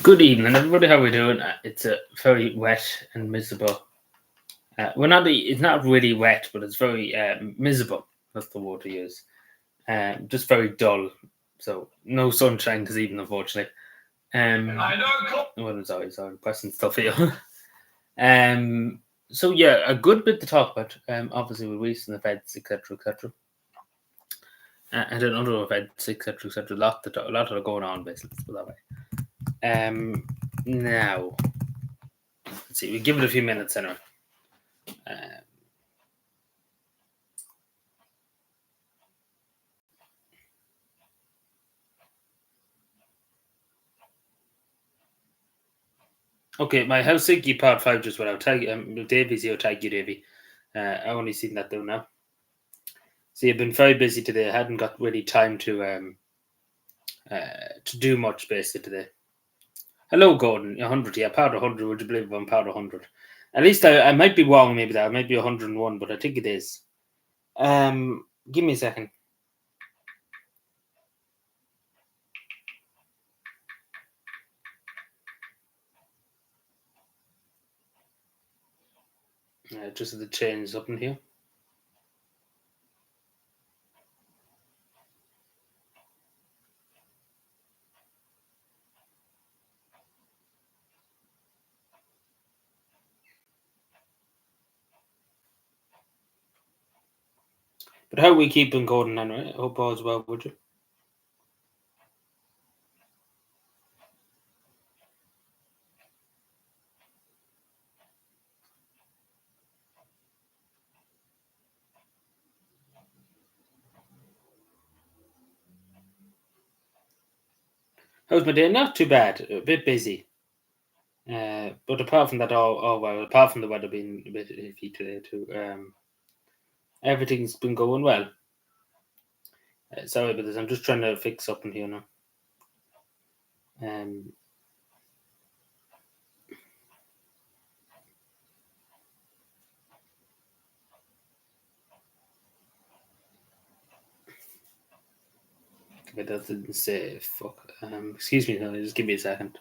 Good evening, everybody. How are we doing? It's very wet and miserable. It's not really wet, but it's very miserable. That's the word to use. Just very dull. So no sunshine this evening, unfortunately. I know. Well, sorry, pressing stuff here. So yeah, a good bit to talk about. Obviously with recent events, etc., etc. And then other events, etc., etc. A lot are going on, basically. Let's put it that way. Now, let's see. We give it a few minutes anyway. Okay, my House Sinky Part 5 just went out. Davey's here. Thank you, Davey. I only seen that though now. See, I've been very busy today. I hadn't got really time to do much basically today. Hello, Gordon. 100, yeah, part 100. Would you believe I'm part 100? At least I might be wrong, maybe that. I might be 101, but I think it is. Give me a second. Just the change up in here. But how are we keeping Gordon anyway? I hope all's well, would you? How's my day? Not too bad. A bit busy. But apart from that, well, apart from the weather being a bit iffy today too, everything's been going well. Sorry about this. I'm just trying to fix something here now. Okay, that didn't say fuck. Excuse me, no, just give me a second.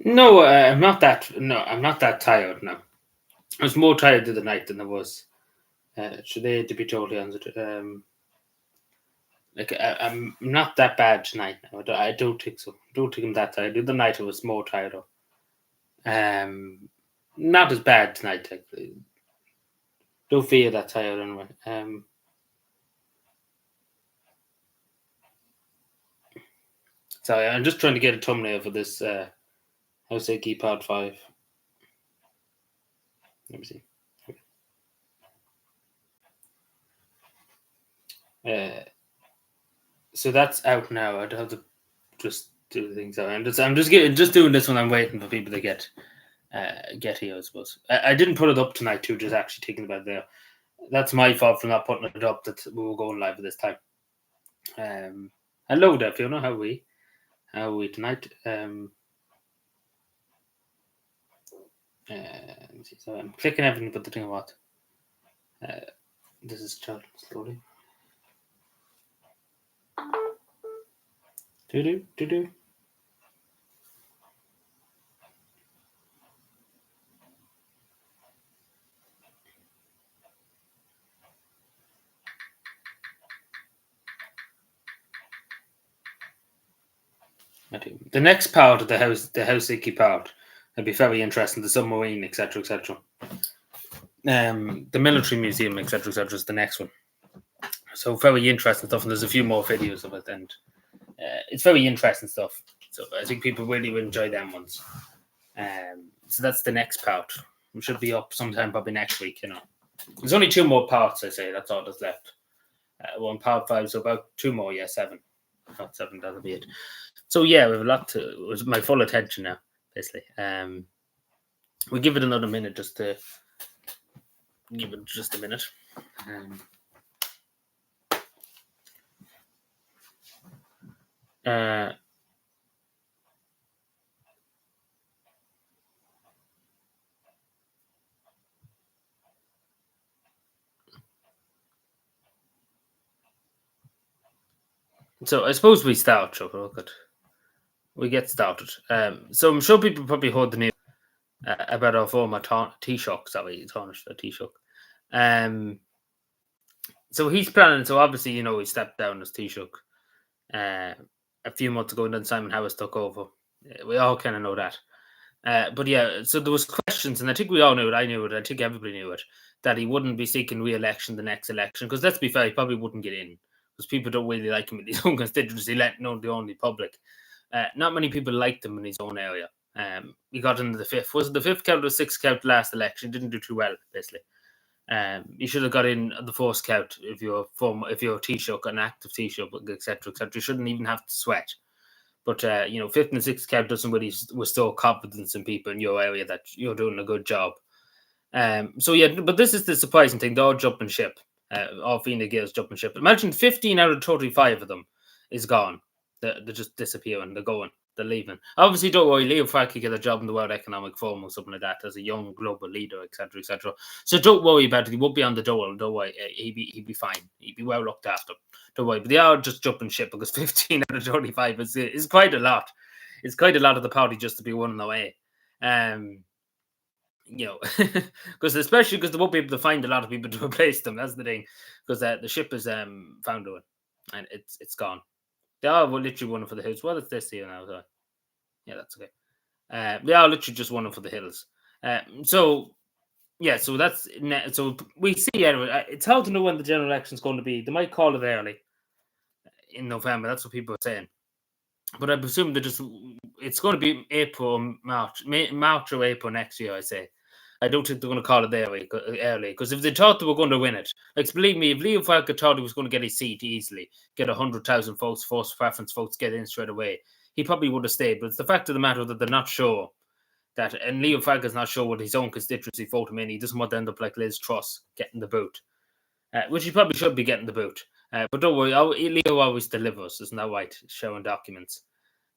No, I'm not that. No, I'm not that tired now. I was more tired the other night than I was today, to be totally honest. I'm not that bad tonight now. I don't think so. I don't think I'm that tired. The other night I was more tired. Not as bad tonight. Don't feel that tired anyway. Sorry, I'm just trying to get a thumbnail for this House Sinky Part 5. Let me see. So that's out now. I'd have to just do the things. I'm just doing this when I'm waiting for people to get here, I suppose. I didn't put it up tonight too, just actually thinking about it there. That's my fault for not putting it up that we were going live at this time. Hello there, Fiona. How are we tonight? Let me see. So I'm clicking everything but the thing of what. This is starting slowly. Do. The next part of the House Sinky part will be very interesting. The submarine, etc., etc. The military museum, etc., etc. is the next one. So very interesting stuff, and there's a few more videos of it, and it's very interesting stuff. So I think people really will enjoy them ones. So that's the next part. We should be up sometime probably next week. There's only 2 more parts. I say that's all that's left. One part 5, so about 2 more. Yeah, 7. Not 7. That'll be it. So yeah, we have a lot to. It was my full attention now, basically. We'll give it another minute just to give it just a minute. So I suppose we start, Chuck. Look at we get started. So I'm sure people probably heard the news about our former Taoiseach, sorry, Taoiseach. So he's planning. So obviously, he stepped down as Taoiseach a few months ago, and then Simon Harris took over. We all kind of know that. But yeah, so there was questions, and I think we all knew it. I knew it. I think everybody knew it, that he wouldn't be seeking re-election the next election. Because let's be fair, he probably wouldn't get in because people don't really like him in his own constituency, let alone the only public. Not many people liked him in his own area. He got into the fifth. Was it the fifth count or sixth count last election? He didn't do too well, basically. You should have got in the first count if you're a Taoiseach, an active Taoiseach, etc., etc. You shouldn't even have to sweat. But fifth and sixth count doesn't really restore confidence in people in your area that you're doing a good job. So yeah, but this is the surprising thing: they're all jumping ship. All Fine Gael's jumping ship. Imagine 15 out of 35 of them is gone. They're just disappearing. They're going. They're leaving. Obviously, don't worry. Leo Varadkar get a job in the World Economic Forum or something like that as a young global leader, etc., etc. So don't worry about it. He won't be on the dole. Don't worry. He'd be fine. He'd be well looked after. Don't worry. But they are just jumping ship because 15 out of 35 is quite a lot. It's quite a lot of the party just to be running away. Because especially because they won't be able to find a lot of people to replace them. That's the thing. Because the ship is foundering and it's gone. They are literally running for the hills. What is this here now? Yeah, that's okay. They are literally just running for the hills. So that's so we see anyway. It's hard to know when the general election is going to be. They might call it early in November. That's what people are saying. But I presume it's going to be April, March or April next year. I say. I don't think they're going to call it early because if they thought they were going to win it, like believe me, if Leo Varadkar thought he was going to get his seat easily, get 100,000 votes, first preference votes, get in straight away, he probably would have stayed. But it's the fact of the matter that they're not sure that, and Leo Varadkar's not sure what his own constituency vote him in. He doesn't want to end up like Liz Truss getting the boot, which he probably should be getting the boot. But don't worry, Leo always delivers. Isn't that right? Showing documents.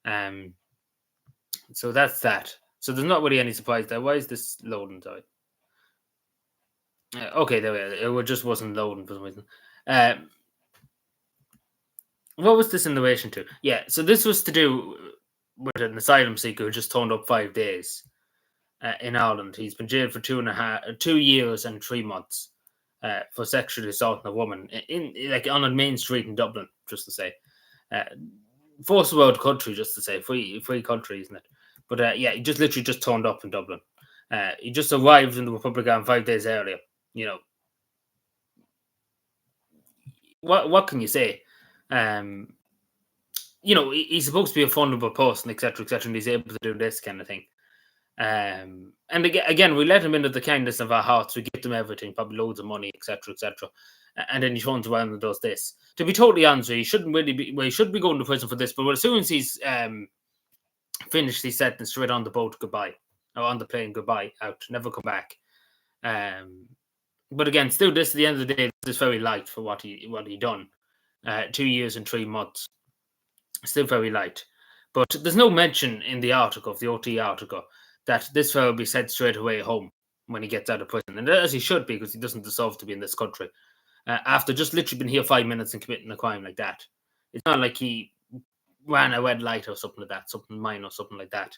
So that's that. So there's not really any surprise there. Why is this loading? Sorry. Okay, there we are. It just wasn't loading for some reason. What was this in relation to? Yeah, so this was to do with an asylum seeker who just turned up 5 days in Ireland. He's been jailed for 2 years and 3 months for sexually assaulting a woman on a main street in Dublin. Just to say, first world country. Just to say, free country, isn't it? But he just literally just turned up in Dublin. He just arrived in the Republic 5 days earlier. What can you say? He's supposed to be a vulnerable person, etc., etc., and he's able to do this kind of thing. And again, we let him into the kindness of our hearts. We give him everything, probably loads of money, etc., etc. And then he turns around and does this. To be totally honest, he shouldn't really be. Well, he should be going to prison for this. But as soon as he's finished his sentence, straight on the boat, goodbye, or on the plane, goodbye, out, never come back. But again, still, this at the end of the day, this is very light for what he done. 2 years and 3 months, still very light. But there's no mention in the article, of the OT article, that this fellow will be sent straight away home when he gets out of prison, and as he should be, because he doesn't deserve to be in this country after just literally been here 5 minutes and committing a crime like that. It's not like he ran a red light or something like that, something minor, something like that.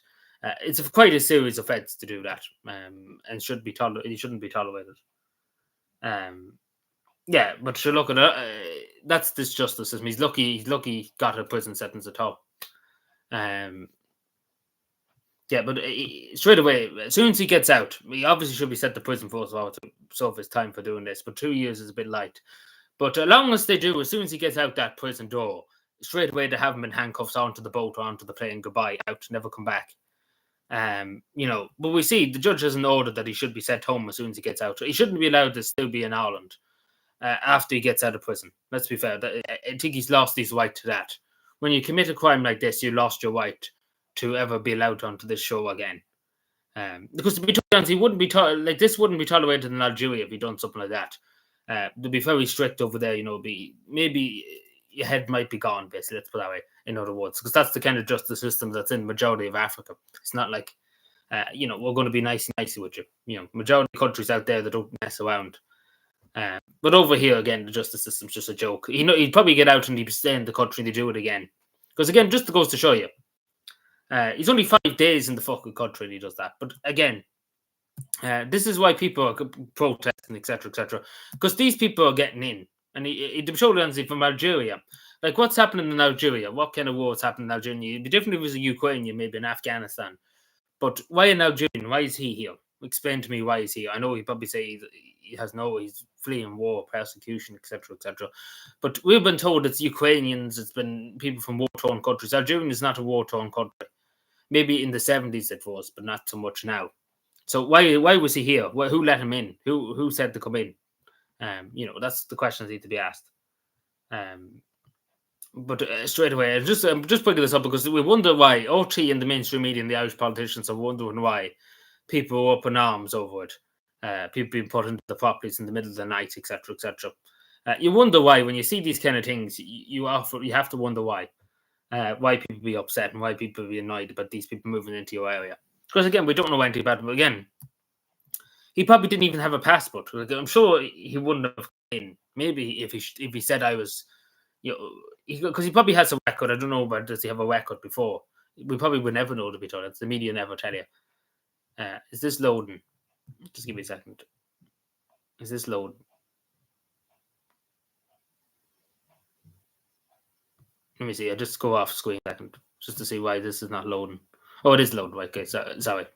It's quite a serious offence to do that, and he shouldn't be tolerated. Yeah, but sure, look at that's this justice system. He's lucky he got a prison sentence at all. Yeah, but straight away, as soon as he gets out, he obviously should be sent to prison first of all to serve his time for doing this. But 2 years is a bit light. But as long as they do, as soon as he gets out that prison door, straight away they have him in handcuffs onto the boat or onto the plane, goodbye, out, never come back. But we see the judge has an order that he should be sent home as soon as he gets out. He shouldn't be allowed to still be in Ireland after he gets out of prison. Let's be fair. I think he's lost his right to that when you commit a crime like this, you lost your right to ever be allowed onto this show again. Because to be totally honest, he wouldn't be this wouldn't be tolerated in Algeria if he'd done something like that. They'd be very strict over there, maybe your head might be gone, basically, let's put it that way, in other words, because that's the kind of justice system that's in the majority of Africa. It's not like, we're going to be nice with you. Majority of countries out there that don't mess around. But over here, again, the justice system's just a joke. He'd probably get out and he'd stay in the country and he'd do it again. Because again, just goes to show you, he's only 5 days in the fucking country and he does that. But again, this is why people are protesting, etc., because these people are getting in. And he showed honestly from Algeria. Like, what's happening in Algeria? What kind of war is happening in Algeria? It'd be different if it was a Ukrainian, maybe in Afghanistan. But why an Algerian? Why is he here? Explain to me why he's here. I know he'd probably say he's fleeing war, persecution, etc. But we've been told it's Ukrainians, it's been people from war-torn countries. Algeria is not a war-torn country. Maybe in the 70s it was, but not so much now. So why was he here? Who let him in? Who said to come in? That's the questions that need to be asked. But straight away, I'm just bringing this up because we wonder why OT in the mainstream media and the Irish politicians are wondering why people are up in arms over it. People being put into the properties in the middle of the night, etc. You wonder why when you see these kind of things. You have to wonder why people be upset and why people be annoyed about these people moving into your area. Because again, we don't know anything about him. Again, he probably didn't even have a passport. I'm sure he wouldn't have come in. Maybe if he said I was, because he probably has a record. I don't know about does he have a record before. We probably would never know, to be honest. The media never tell you. Is this loading? Just give me a second. Is this loading? Let me see. I just go off screen a second just to see why this is not loading. Oh, it is loading. Right, okay, sorry.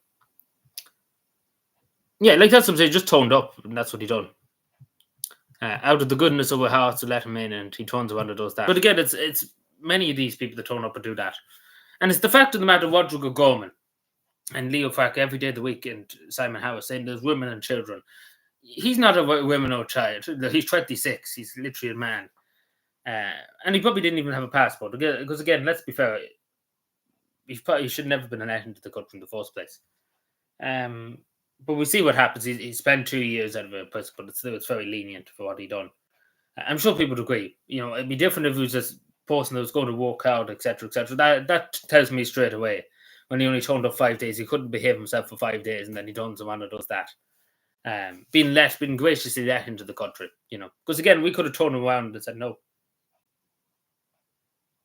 Yeah, like that's what I'm saying. Just toned up, and that's what he done. Out of the goodness of our hearts to let him in, and he turns around and does that. But again, it's many of these people that turn up and do that. And it's the fact of the matter, Rodrigo Gorman and Leo Fark every day of the week, and Simon Howard saying there's women and children. He's not a woman or child. He's 26. He's literally a man. And he probably didn't even have a passport. Because again, let's be fair, he should never have been let into the country in the first place. But we see what happens. He spent 2 years out of a prison, but it's very lenient for what he done. I'm sure people would agree. It'd be different if it was just a person that was going to work out, etc. That tells me straight away. When he only turned up 5 days, he couldn't behave himself for 5 days, and then he turns around and does that. Being graciously let into the country, because again, we could have turned him around and said no.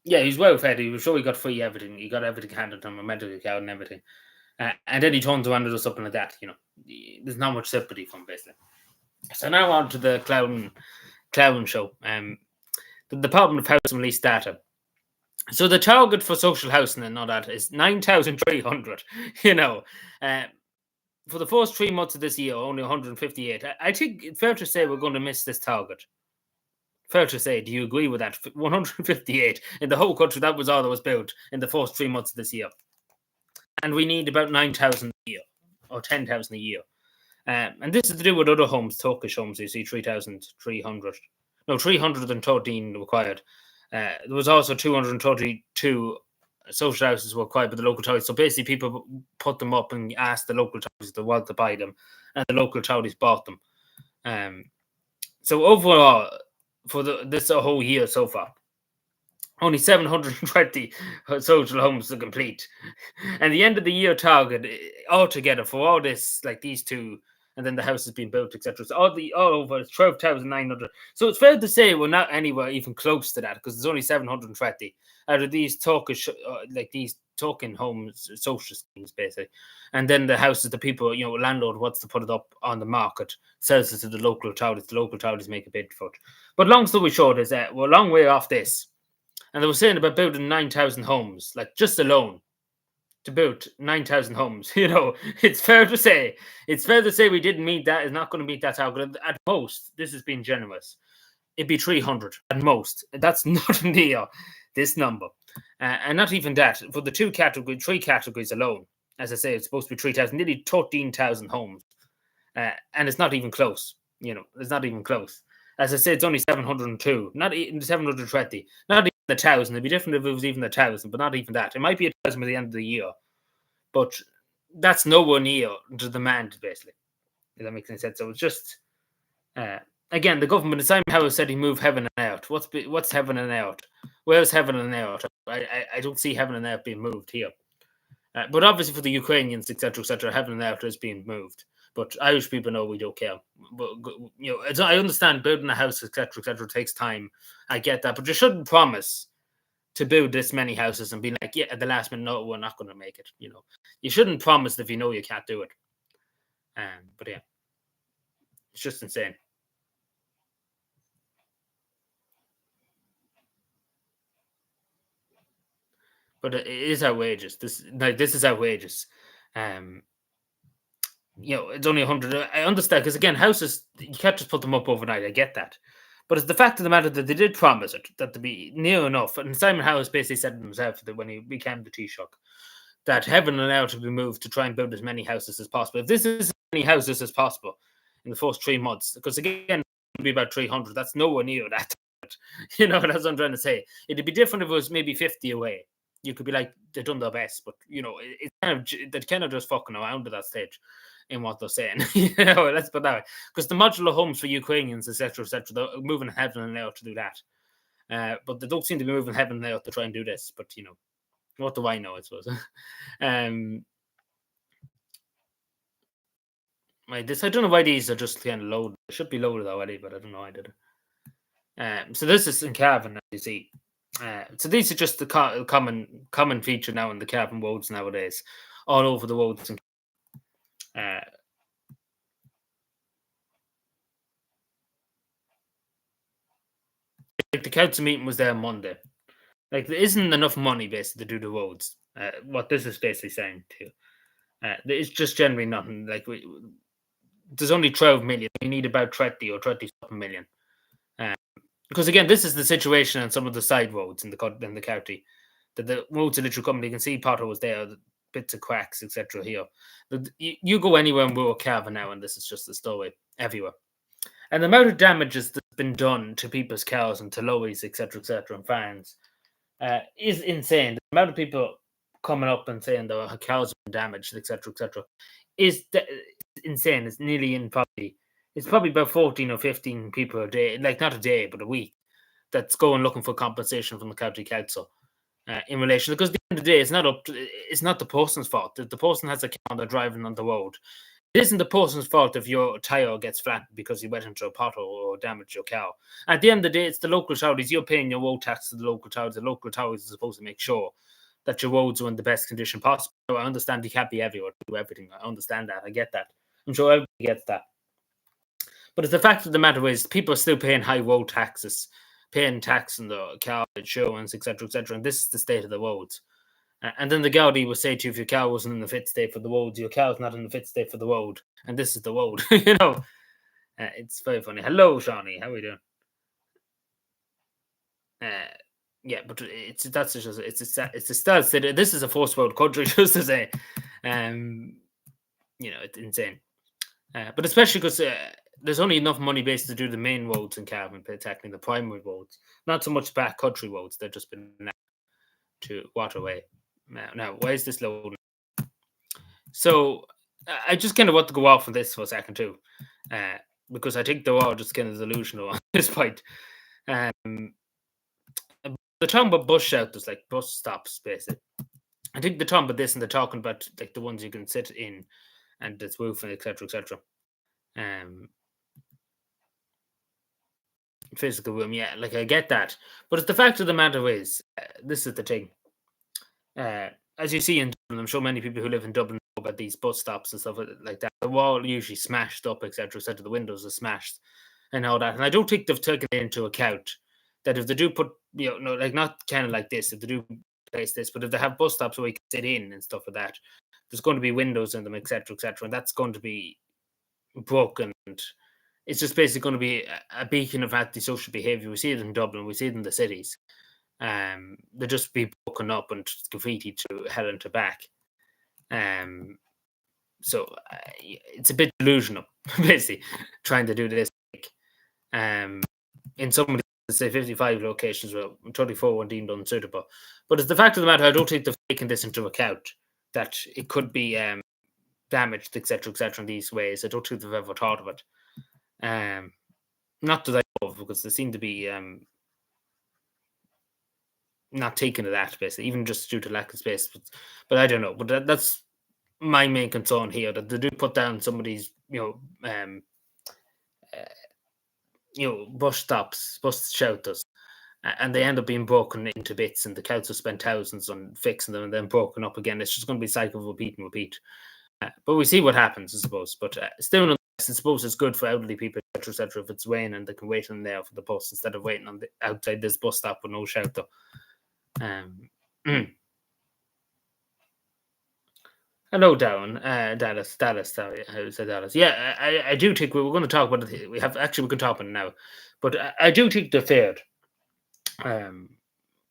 Yeah, he's well fed. He was sure he got free everything. He got everything handed to him, a medical account and everything. And then he turns around and does something like that. There's not much sympathy from basically. So now on to the clown show. The Department of Housing released data. So the target for social housing and all that is 9,300. For the first 3 months of this year, only 158. I think it's fair to say we're going to miss this target. Fair to say, do you agree with that? 158 in the whole country. That was all that was built in the first 3 months of this year. And we need about 9,000 a year, or 10,000 a year. And this is to do with other homes, Turkish homes. You see 3,300. No, 313 required. There was also 232 social houses were required by the local authorities. So basically, people put them up and asked the local authorities to want to buy them, and the local authorities bought them. So overall, for this whole year so far, only 720 social homes to complete. And the end of the year target altogether for all this, like these two, and then the house has been built, etc. So all over 12,900. So it's fair to say we're not anywhere even close to that because there's only 720 out of these Turkish, these token homes, social schemes basically. And then the houses, the people, landlord wants to put it up on the market, sells it to the local authorities. The local authorities make a bid for it. But long story short is that we're a long way off this. And they were saying about building 9,000 homes, like just alone to build 9,000 homes. It's fair to say we didn't meet that. It's not going to meet that target. At most, this has been generous. It'd be 300 at most. That's not near this number. And not even that. For the three categories alone, as I say, it's supposed to be 3,000, nearly 13,000 homes. And it's not even close. It's not even close. As I say, it's only 702, not even 720, not the 1,000. It'd be different if it was even 1,000, but not even that. It might be 1,000 by the end of the year, but that's nowhere near the demand, basically. If that makes any sense. So it's just again, the government, Simon Howell said he moved heaven and earth. What's heaven and earth? Where's heaven and earth? I don't see heaven and earth being moved here. But obviously for the Ukrainians, etc., heaven and earth is being moved. But Irish people know we don't care. But I understand building a house, etc., takes time. I get that, but you shouldn't promise to build this many houses and be like, yeah, at the last minute, no, we're not going to make it. You shouldn't promise if you know you can't do it. But yeah, it's just insane. But it is outrageous. This is outrageous. It's only 100. I understand, because again, houses, you can't just put them up overnight. I get that. But it's the fact of the matter that they did promise it, that to be near enough. And Simon Howes basically said himself that when he became the Taoiseach, that heaven and earth would be moved to try and build as many houses as possible. If this is as many houses as possible in the first 3 months, because again, it would be about 300. That's nowhere near that. That's what I'm trying to say. It'd be different if it was maybe 50 away. You could be like, they've done their best, but it's they're kind of just fucking around at that stage in what they're saying. Let's put that way. Because the modular homes for Ukrainians, etc., they're moving heaven and earth to do that. But they don't seem to be moving heaven and earth to try and do this. But what do I know? I suppose. I don't know why these are just kind of loaded. They should be loaded already, but I don't know why I did it. So this is in cavan, as you see. So these are just the common feature now in the cavan roads nowadays, all over the roads. Like the council meeting was there Monday. Like there isn't enough money basically to do the roads. What this is basically saying to you, it's just generally nothing. Like there's only 12 million. We need about 30 or 30-something million. Because again, this is the situation on some of the side roads in the county. That the roads are literally coming. You can see potholes there, bits of cracks, etc. Here, you go anywhere in rural Cavan now, and this is just the story everywhere. And the amount of damage that's been done to people's cows and to lorries, etc., and fans, is insane. The amount of people coming up and saying their cows have been damaged, etc., is insane. It's nearly it's probably about 14 or 15 people a day, like not a day, but a week, that's going looking for compensation from the county council in relation. Because at the end of the day, it's not the person's fault. The person has a cow, they're driving on the road. It isn't the person's fault if your tire gets flattened because you went into a pothole or damaged your cow. At the end of the day, it's the local authorities. You're paying your road tax to the local authorities. The local authorities are supposed to make sure that your roads are in the best condition possible. I understand you can't be everywhere to do everything. I understand that. I get that. I'm sure everybody gets that. But it's the fact of the matter is, people are still paying high road taxes, paying tax on the car insurance, etc., and this is the state of the roads. And then the Gaudi will say to you, if your car wasn't in the fit state for the road, your car's not in the fit state for the road, and this is the road. It's very funny. Hello, Shawnee. How are we doing? Yeah, but it's a start. This is a first world country, just to say. It's insane. But especially because there's only enough money based to do the main roads in Cavan, technically the primary roads, not so much back country roads. They've just been to waterway. Now, why is this loading? So I just kind of want to go off on this for a second too, because I think they're all just kind of delusional at this point. The talking about bus shelters, like bus stops, basically. I think they're talking about this, and they're talking about like the ones you can sit in, and it's roofing, etc. Physical room, yeah, like I get that, but it's the fact of the matter is, this is the thing. As you see in Dublin, I'm sure many people who live in Dublin know about these bus stops and stuff like that. They're all usually smashed up, etc. The windows are smashed and all that. And I don't think they've taken into account that if they do put, like not kind of like this, if they do place this, but if they have bus stops where you can sit in and stuff like that, there's going to be windows in them, etc., and that's going to be broken. And it's just basically going to be a beacon of antisocial behaviour. We see it in Dublin, we see it in the cities. They'll just be broken up and graffiti to hell and to back. So it's a bit delusional, basically, trying to do this. In some of the say 55 locations were 34 were deemed unsuitable. But it's the fact of the matter, I don't think they've taken this into account, that it could be damaged, etc., in these ways. I don't think they've ever thought of it. Not that I know of, because they seem to be not taking to that, basically, even just due to lack of space. But I don't know. But that's my main concern here, that they do put down some of these, bus stops, bus shelters, and they end up being broken into bits, and the council spend thousands on fixing them and then broken up again. It's just going to be cycle of repeat. But we see what happens, I suppose. But still, I suppose it's good for elderly people, etc., if it's raining, they can wait in there for the bus instead of waiting on outside this bus stop with no shelter. Hello, Darren. Dallas. Sorry, I said Dallas. Yeah, I do think we're going to talk about it. We can talk about it now, but I do think they're fared. In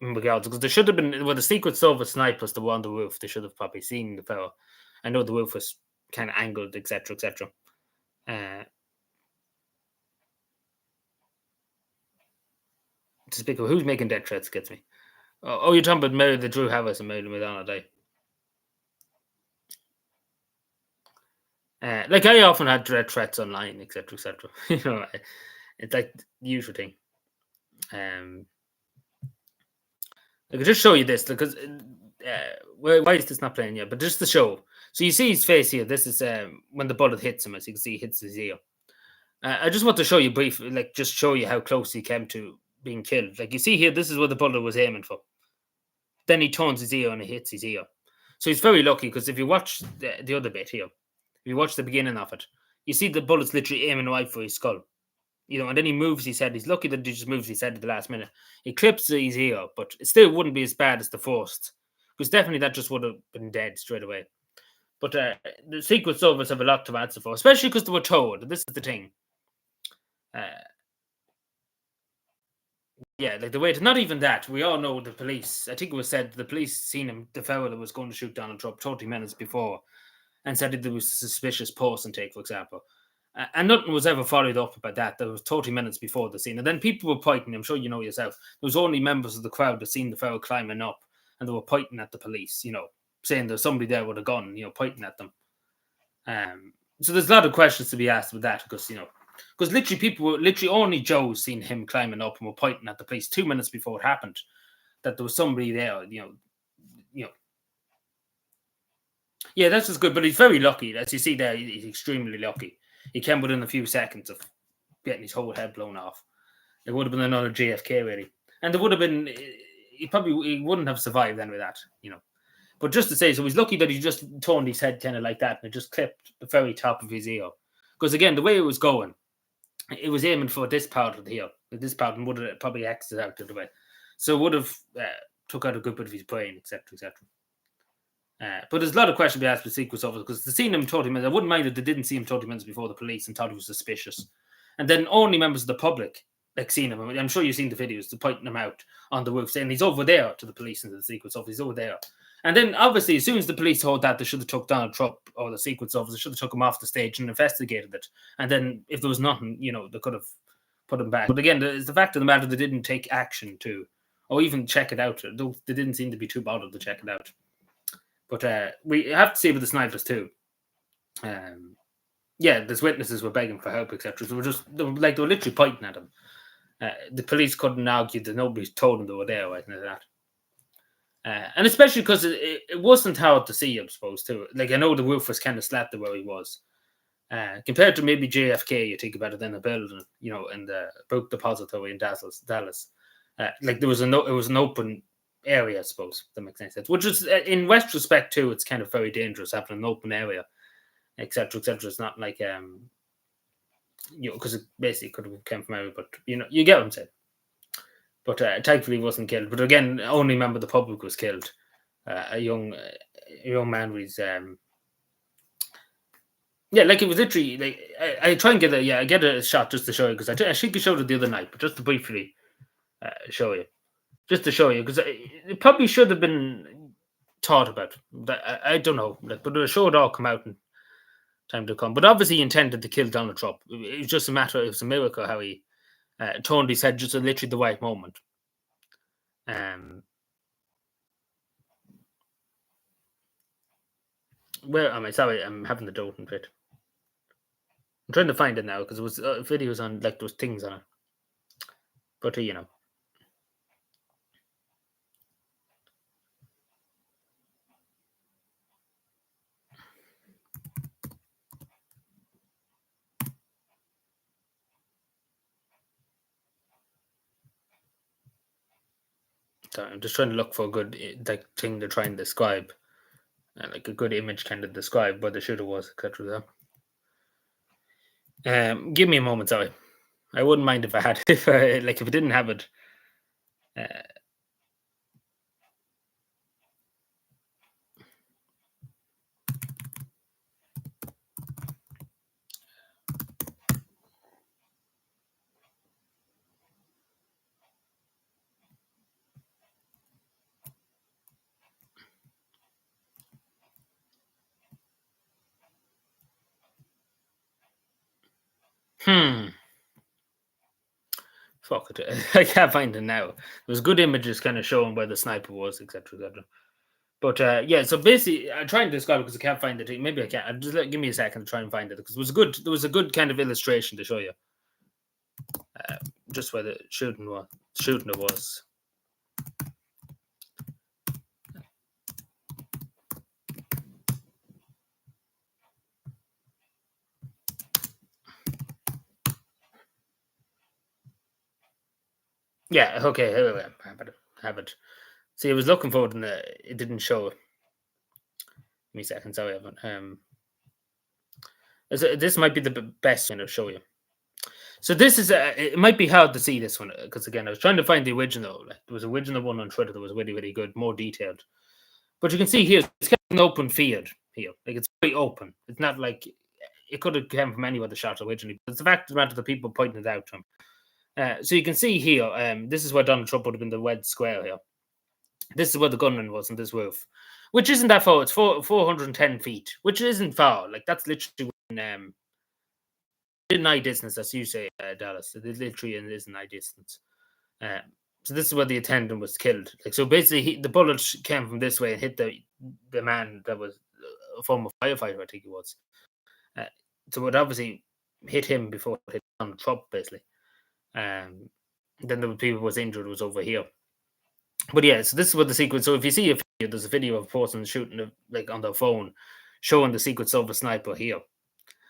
regards, because there should have been, the Secret Service snipers that were on the roof, they should have probably seen the fellow. I know the roof was kind of angled, etc., etc. Despicable. Who's making death threats gets me. Oh, you're talking about Mary, the Drew Harris and Mary McDonald, like I often had death threats online, etc., etc. It's like the usual thing. I could just show you this because why is this not playing yet? But just to show. So you see his face here. This is when the bullet hits him, as you can see, he hits his ear. I just want to show you briefly, just show you how close he came to being killed. Like you see here, this is what the bullet was aiming for. Then he turns his ear and he hits his ear. So he's very lucky, because if you watch the other bit here, if you watch the beginning of it, you see the bullet's literally aiming right for his skull. And then he moves his head. He's lucky that he just moves his head at the last minute. He clips his ear, but it still wouldn't be as bad as the first, because definitely that just would have been dead straight away. But the Secret Service have a lot to answer for, especially because they were told. This is the thing. Like the way to, not even that. We all know the police. I think it was said the police seen him, the fellow that was going to shoot Donald Trump 30 minutes before, and said that there was a suspicious person take, for example. And nothing was ever followed up about that. There was 30 minutes before the scene. And then people were pointing, I'm sure you know yourself, there was only members of the crowd that seen the fellow climbing up, and they were pointing at the police, saying there's somebody there with a gun, pointing at them. So there's a lot of questions to be asked with that, because, because literally people were, only Joe seen him climbing up and were pointing at the police 2 minutes before it happened, that there was somebody there, Yeah, that's just good, but he's very lucky. As you see there, he's extremely lucky. He came within a few seconds of getting his whole head blown off. It would have been another JFK, really. And there would have been, he wouldn't have survived then with that, But just to say, so he's lucky that he just turned his head kind of like that, and it just clipped the very top of his ear. Because again, the way it was going, it was aiming for this part of the ear. This part would have probably exited out of the way. So it would have took out a good bit of his brain, etc., etc. But there's a lot of questions to be asked with Secret Service, because they seen him 30 minutes. I wouldn't mind if they didn't see him 30 minutes before the police and thought he was suspicious. And then only members of the public seen him. I'm sure you've seen the videos, they're pointing him out on the roof, saying he's over there to the police and to the Secret Service. He's over there. And then obviously, as soon as the police heard that, they should have took Donald Trump, or the Secret Service, they should have took him off the stage and investigated it. And then if there was nothing, they could have put him back. But again, it's the fact of the matter, they didn't take action to, or even check it out. They didn't seem to be too bothered to check it out. But we have to see with the snipers too. There's witnesses were begging for help, etc. So they were literally pointing at him. The police couldn't argue that nobody told them they were there or anything like that. And especially because it wasn't hard to see, I suppose, too. Like, I know the roof was kind of slanted where he was. Compared to maybe JFK, you think about it in a building, in the book depository in Dallas. There was it was an open area, I suppose. That makes any sense. Which is, in retrospect, too, it's kind of very dangerous having an open area, etc., etc. It's not like, because it basically could have come from area, but, you get what I'm saying. But thankfully, he wasn't killed. But again, only member of the public was killed. A young man was, it was literally, I try and get a shot just to show you, because I think I showed it the other night, but just to briefly show you. Just to show you, because it probably should have been thought about. I don't know, but it should all come out in time to come. But obviously, he intended to kill Donald Trump. It was just a matter. It was a miracle how he Tony said just literally the right moment. Where am I? Sorry, I'm having the Doten bit. I'm trying to find it now because it was videos on like those things on it. But you know. So I'm just trying to look for a good like thing to try and describe, like a good image kind of describe where the shooter was, etc. Give me a moment, sorry. I wouldn't mind if I had if I didn't have it. Fuck it. I can't find it now. There was good images kind of showing where the sniper was, etc. etc. But yeah, so basically, I try and describe it because I can't find it. Maybe I can't. Just give me a second to try and find it because it was good. There was a good kind of illustration to show you, just where the shooting it was. Yeah. Okay. Have it. See, I was looking for it and it didn't show. Give me a second. Sorry, Evan. This might be the best one to show you. So this is it might be hard to see this one because again I was trying to find the original. Like, there was an original one on Twitter that was really really good, more detailed. But you can see here it's kind of an open field here, like it's very open. It's not like it could have come from anywhere the shot originally. But it's the fact of the matter the people pointing it out to him. So you can see here, this is where Donald Trump would have been the red square here. This is where the gunman was on this roof, which isn't that far. It's 410 feet, which isn't far. Like that's literally in eye distance, as you say, Dallas. It literally is an eye distance. So this is where the attendant was killed. Like so, basically, the bullet came from this way and hit the man that was a former firefighter, I think he was. So it obviously hit him before it hit Donald Trump, basically. Then the people was injured was over here. But yeah, so this is what the sequence. So if you see a video, there's a video of a person shooting like on their phone, showing the sequence of a sniper here.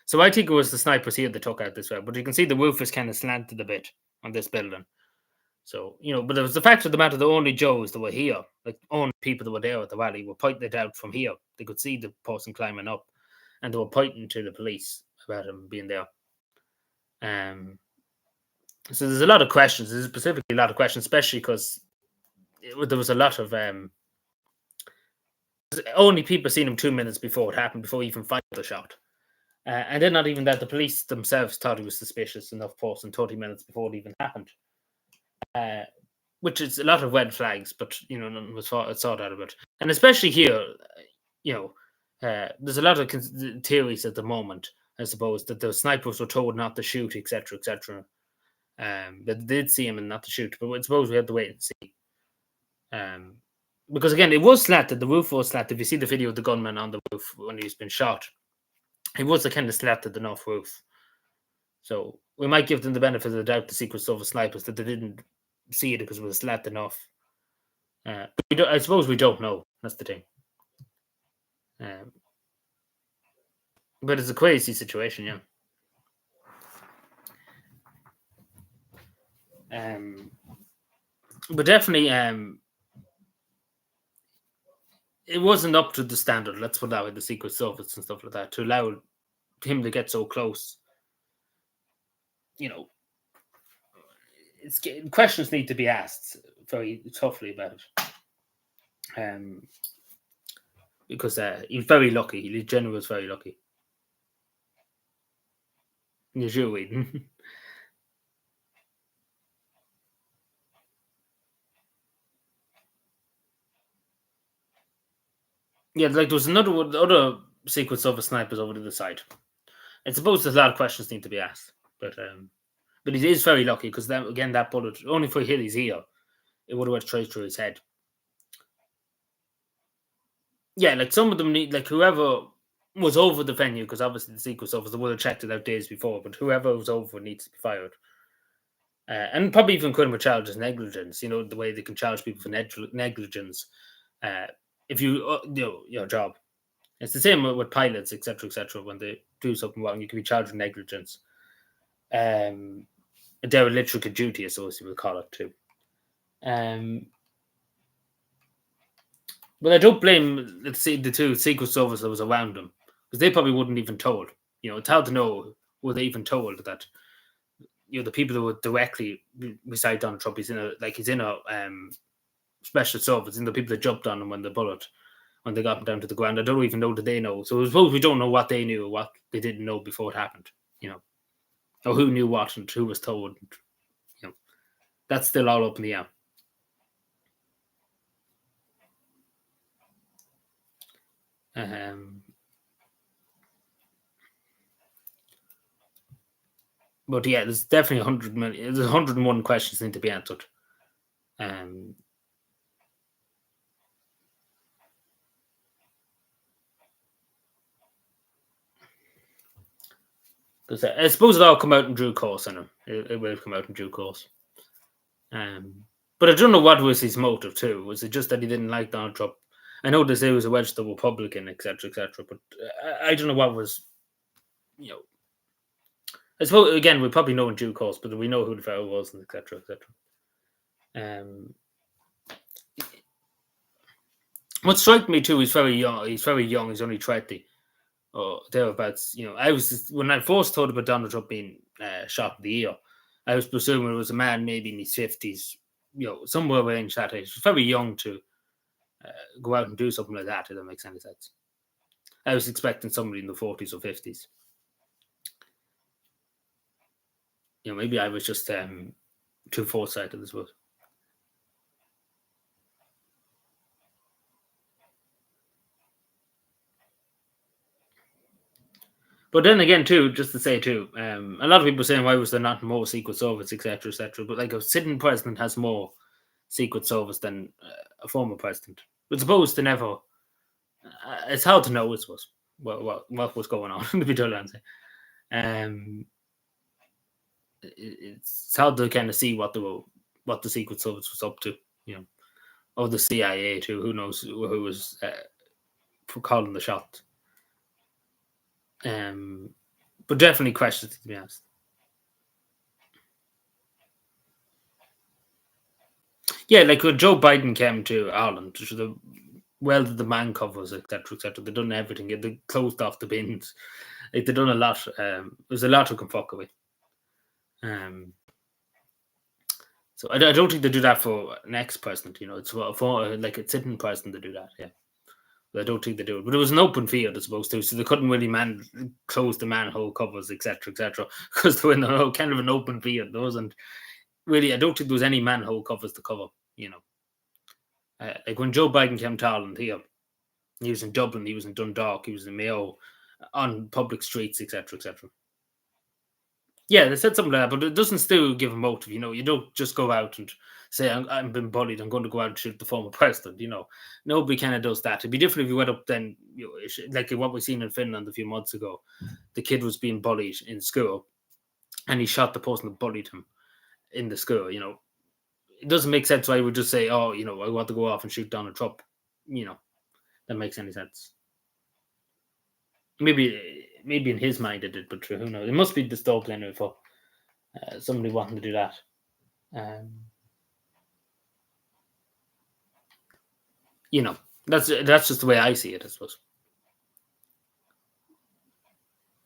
So I think it was the snipers here that took out this way, but you can see the roof is kind of slanted a bit on this building. So, but it was the fact of the matter, the only Joes that were here, like only people that were there at the rally, were pointing it out from here. They could see the person climbing up and they were pointing to the police about him being there. So there's a lot of questions. There's specifically a lot of questions, especially because there was a lot of only people seen him 2 minutes before it happened, before he even fired the shot. And then not even that, the police themselves thought he was suspicious enough person 30 minutes before it even happened. Which is a lot of red flags, but none was thought out of it. And especially here, there's a lot of theories at the moment, I suppose, that the snipers were told not to shoot, etc., etc. That they did see him and not to shoot, but I suppose we have to wait and see. Because again, it was slatted, the roof was slatted. If you see the video of the gunman on the roof when he's been shot, it was a kind of slatted enough roof. So we might give them the benefit of the doubt, the Secret Service snipers, that they didn't see it because it was slatted enough. But I suppose we don't know. That's the thing. But it's a crazy situation, yeah. But definitely, it wasn't up to the standard. Let's put that with the Secret Service and stuff like that to allow him to get so close. Questions need to be asked very toughly about it. Because he was very lucky. He genuinely was very lucky. You're sure, Whedon. Yeah, like there was other Secret Service snipers over to the side. I suppose there's a lot of questions need to be asked, but But he is very lucky because then again that bullet only if it hit his ear, it would have went straight through his head. Yeah, like some of them need like whoever was over the venue because obviously the Secret Service would have checked it out days before, but whoever was over needs to be fired. And probably even criminal charges negligence. You know the way they can charge people for negligence. If you do your job, it's the same with pilots, etc., etc. When they do something wrong, you can be charged with negligence. A dereliction of duty, I suppose you would call it too. But I don't blame let's see the two Secret Service that was around them because they probably wouldn't even told. You know, it's hard to know were they even told that the people who were directly beside Donald Trump, he's in a special service, and the people that jumped on him when they got him down to the ground. I don't even know that they know. So I suppose we don't know what they knew or what they didn't know before it happened. You know, or who knew what and who was told. And, you know, that's still all up in the air. But yeah, there's definitely 100 million. There's 101 questions need to be answered. Because I suppose it'll all come out in due course. It will come out in due course. But I don't know what was his motive too. Was it just that he didn't like Donald Trump? I know they say he was a registered Republican, etc., etc. But I don't know what was, you know. I suppose again we probably know in due course, but we know who the fellow was, and etc., etc. What struck me too, he's very young. He's very young. He's only 30 or thereabouts. You know, when I first thought about Donald Trump being shot in the ear, I was presuming it was a man maybe in his 50s, you know, somewhere around that age. He's very young to go out and do something like that, if that makes any sense. I was expecting somebody in the 40s or 50s. You know, maybe I was just too foresighted, I suppose. But then again, too, just to say too, a lot of people are saying why was there not more Secret Service, etc., etc. But like a sitting president has more Secret Service than a former president. But suppose they never. It's hard to know, I suppose, what was going on. To be totally honest, it's hard to kind of see what the Secret Service was up to, you know, or the CIA too. Who knows who was calling the shot? But definitely questions to be asked. Yeah, like when Joe Biden came to Ireland, to the welded the man covers, etc., etc. They done everything. They closed off the bins. Like they done a lot. There's a lot we can fuck with. So I don't think they do that for an ex-president. You know, it's for like a sitting president to do that. Yeah. I don't think they do it, but it was an open field, I suppose, too, so they couldn't really close the manhole covers, etc., etc., because they were in kind of an open field. There wasn't really. I don't think there was any manhole covers to cover. You know, like when Joe Biden came to Ireland here, he was in Dublin, he was in Dundalk, he was in Mayo, on public streets, etc., etc. Yeah, they said something like that, but it doesn't still give a motive. You know, you don't just go out and say, I'm been bullied, I'm going to go out and shoot the former president. You know, nobody kind of does that. It'd be different if you went up then, you know, like what we seen in Finland a few months ago. The kid was being bullied in school and he shot the person that bullied him in the school. You know, it doesn't make sense why I would just say, oh, you know, I want to go off and shoot Donald Trump. You know, that makes any sense. Maybe in his mind it did, but who knows? It must be disturbed anyway for somebody wanting to do that. You know, that's just the way I see it, I suppose.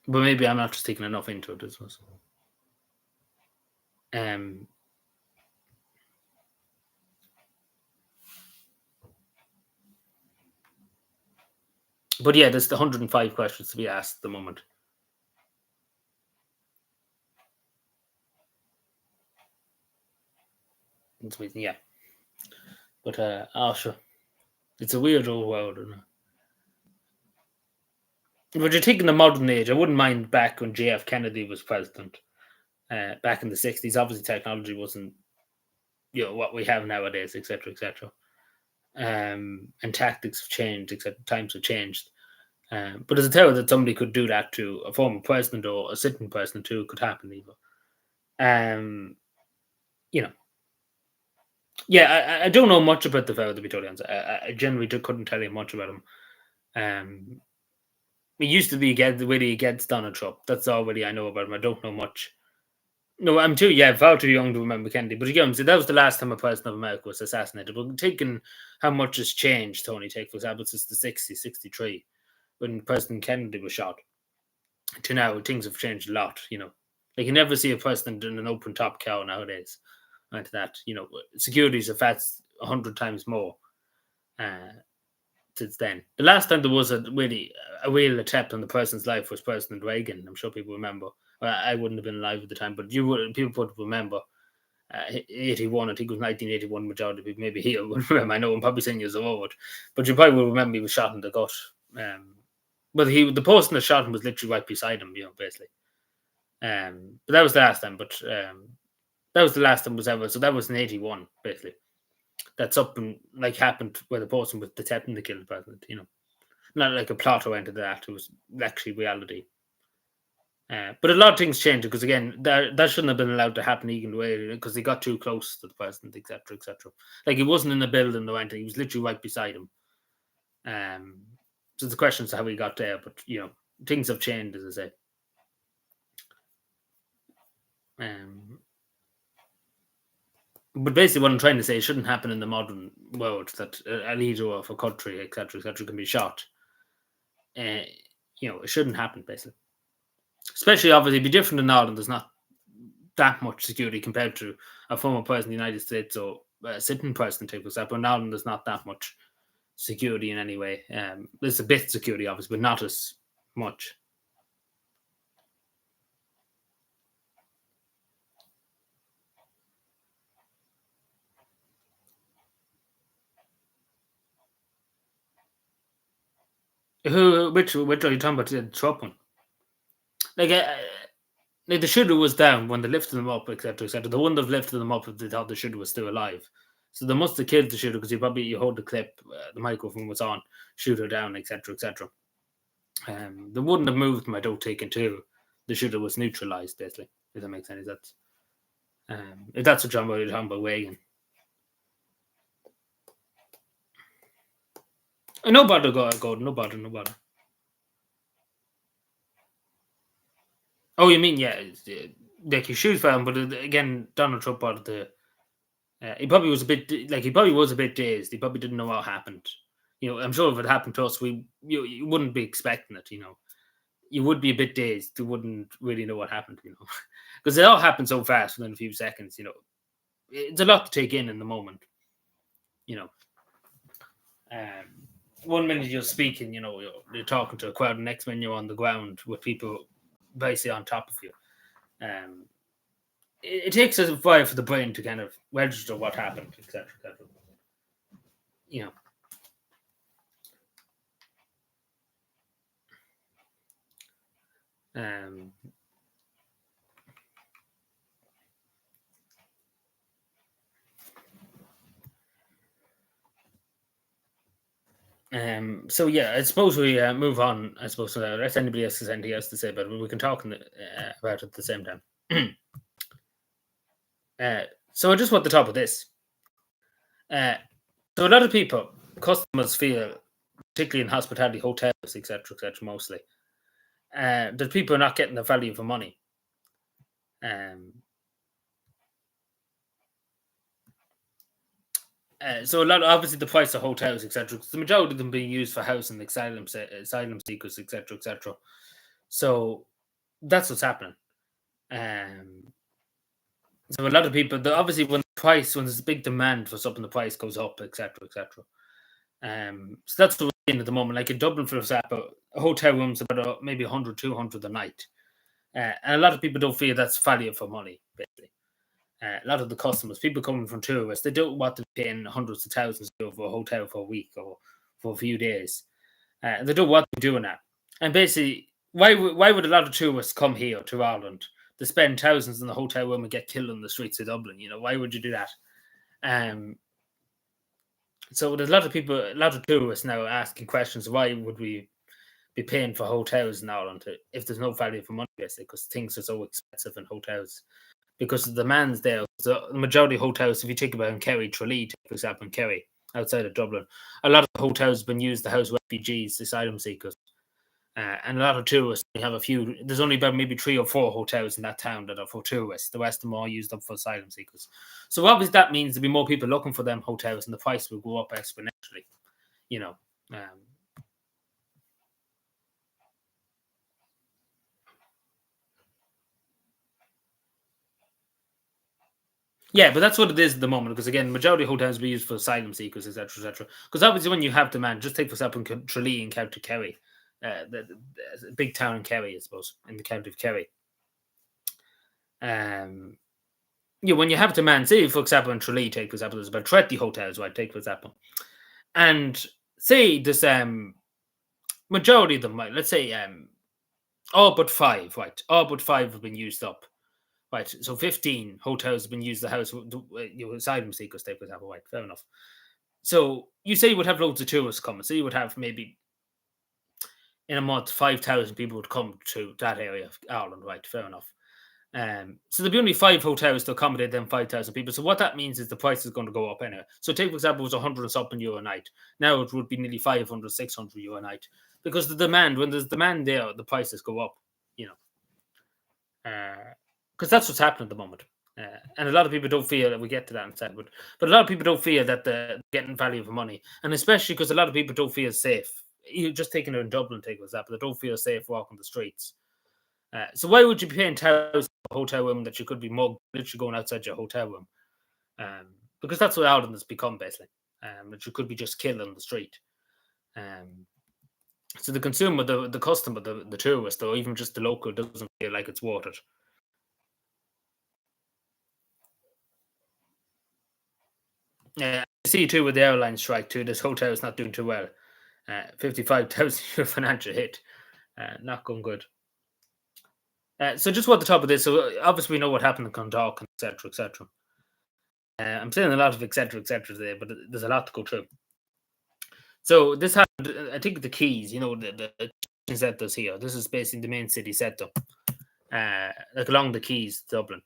But maybe I'm not just taking enough into it, I suppose. But yeah, there's the 105 questions to be asked at the moment. Yeah. But sure. It's a weird old world, isn't it? But you're taking the modern age. I wouldn't mind back when JF Kennedy was president. back in the 60s. Obviously, technology wasn't what we have nowadays, etc., etc. And tactics have changed, etc. Times have changed. But as a tower that somebody could do that to a former president or a sitting president too could happen either. You know, yeah, I don't know much about the fellow, to be totally honest. I generally couldn't tell you much about him. He used to be really against Donald Trump. That's all really I know about him. I don't know much. No, I'm far too young to remember Kennedy. But again, so that was the last time a president of America was assassinated. But taking how much has changed, Tony, take for example, since the 60s, 63, when President Kennedy was shot, to now, things have changed a lot, Like you never see a president in an open top car nowadays. Like that, securities have had 100 times more since then. The last time there was a real attempt on the president's life was President Reagan. I'm sure people remember. Well, I wouldn't have been alive at the time, but people would remember. 81, I think it was 1981 majority of people, maybe he would remember. I know I'm probably saying years old, but you probably will remember he was shot in the gut. But the person that shot him was literally right beside him, basically. But that was the last time. But that was the last time was ever. So that was in 81, basically. That's up and happened where the person was attempting to kill the president. Not like a plot or anything like that. It was actually reality. But a lot of things changed because again, that shouldn't have been allowed to happen either way because he got too close to the president, etc., etc. Like he wasn't in the building or anything; he was literally right beside him. So the question is how he got there, but things have changed, as I say. But basically, what I'm trying to say, it shouldn't happen in the modern world that a leader of a country, etc., can be shot. It shouldn't happen, basically. Especially, obviously, it'd be different in Ireland. There's not that much security compared to a former president of the United States or a sitting president, for example. In Ireland, there's not that much security in any way. There's a bit of security, obviously, but not as much. Which are you talking about? The Trump one? Like the shooter was down when they lifted them up, etc., etc. They wouldn't have lifted them up if they thought the shooter was still alive. So they must have killed the shooter because you heard the clip, the microphone was on, shooter down, etc., etc. They wouldn't have moved him, I don't think, until the shooter was neutralized, basically. If that makes any sense. If that's what you're talking about Reagan. No bother, Gordon. No bother. Oh, you mean like he shoots for him, but again, Donald Trump brought the. He probably was a bit dazed. He probably didn't know what happened. I'm sure if it happened to us, you wouldn't be expecting it. You would be a bit dazed. You wouldn't really know what happened. Because it all happened so fast within a few seconds. It's a lot to take in the moment. 1 minute you're speaking, you're talking to a crowd, the next minute you're on the ground with people basically on top of you. It takes a while for the brain to kind of register what happened, etc., etc. So yeah, I suppose we move on. I suppose unless anybody else has anything else to say about it, we can talk about it at the same time. So I just want the top of this. So a lot of people, customers feel, particularly in hospitality, hotels, etc., mostly, that people are not getting the value for money. So a lot, obviously, the price of hotels, etc., the majority of them being used for housing, asylum seekers, etc., etc. So that's what's happening. So a lot of people, obviously, when there's a big demand for something, the price goes up, etc., etc. So that's what we're seeing at the moment. Like in Dublin, for example, a hotel room's about maybe 100, 200 a night. And a lot of people don't feel that's value for money, basically. A lot of the customers, people coming from tourists, they don't want to be paying hundreds of thousands for a hotel for a week or for a few days. They don't want to be doing that. And basically, why would a lot of tourists come here to Ireland They spend thousands in the hotel room and get killed on the streets of Dublin. Why would you do that? So there's a lot of tourists now asking questions. Why would we be paying for hotels in Ireland if there's no value for money, basically, because things are so expensive in hotels? Because the demand's there. So the majority of hotels, if you think about in Kerry, Tralee, for example, in Kerry, outside of Dublin, a lot of hotels have been used to house refugees, asylum seekers. And a lot of tourists, we have a few, there's only about maybe 3 or 4 hotels in that town that are for tourists. The rest of them are used up for asylum seekers. So obviously that means there'll be more people looking for them hotels and the price will go up exponentially, Yeah, but that's what it is at the moment. Because again, majority of hotels will be used for asylum seekers, etc., etc. Because obviously, when you have demand, just take for example Tralee in County Kerry, the big town in Kerry, I suppose, in the county of Kerry. When you have demand, say for example in Tralee, take for example, there's about 30 hotels, right? Take for example, and say there's majority of them, right? Let's say all but 5, right? All but 5 have been used up. Right, so 15 hotels have been used to house asylum seekers, take for example, right? Fair enough. So you say you would have loads of tourists coming. So you would have maybe in a month 5,000 people would come to that area of Ireland, right? Fair enough. So there'll be only 5 hotels to accommodate them 5,000 people. So what that means is the price is going to go up anyway. So take for example, it was 100 and something euro a night. Now it would be nearly 500, 600 euro a night because the demand. When there's demand there, the prices go up. Because that's what's happening at the moment. And a lot of people don't feel that we get to that instead, but a lot of people don't feel that they're getting value for money, and especially because a lot of people don't feel safe. You just taking it in Dublin, take for example, they don't feel safe walking the streets. So why would you be paying thousands for a hotel room that you could be mugged literally going outside your hotel room? Because that's what Ireland has become basically. That you could be just killed on the street. So the consumer, the customer, the tourist, or even just the local doesn't feel like it's worth it. Yeah, I see too with the airline strike too. This hotel is not doing too well. 55,000 euro financial hit, not going good. So just what the top of this. So obviously we know what happened in Clondalk, etc., etc. I'm saying a lot of etc., etc. there, but there's a lot to go through. So this happened. I think the Keys, the centres here. This is basically the main city centre, like along the Keys, Dublin.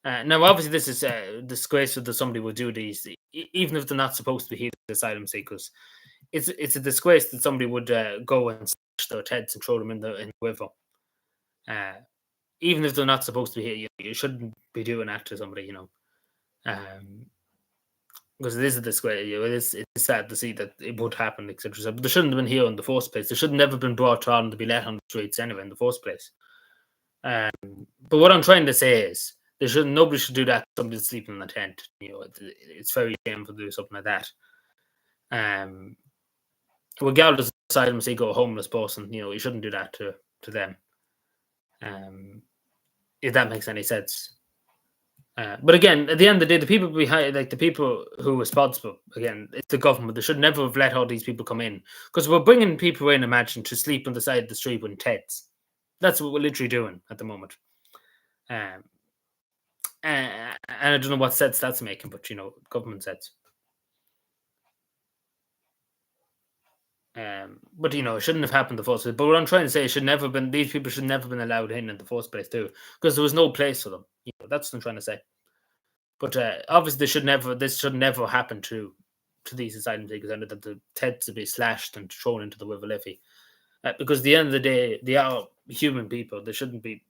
Now, obviously, this is disgraceful that somebody would do these, even if they're not supposed to be here, asylum seekers. It's a disgrace that somebody would go and slash their heads and throw them in the river. Even if they're not supposed to be here, you shouldn't be doing that to somebody, because it is a disgrace. It's sad to see that it would happen, etc. But they shouldn't have been here in the first place. They should have never been brought on to be let on the streets anyway in the first place. But what I'm trying to say is, nobody should do that to somebody sleeping in a tent. It's very shameful to do something like that. Regardless of asylum seeker or homeless person, you shouldn't do that to them. If that makes any sense. But again, at the end of the day, the people behind, like the people who are responsible, again, it's the government. They should never have let all these people come in, because we're bringing people in, imagine, to sleep on the side of the street with tents. That's what we're literally doing at the moment. And I don't know what sense that's making, but government sense. But it shouldn't have happened the first place. But what I'm trying to say, these people should never been allowed in the first place too, because there was no place for them. That's what I'm trying to say. But obviously, this should never happen to these asylum seekers, and that the heads to be slashed and thrown into the River Liffey. Because at the end of the day, they are human people. They shouldn't be,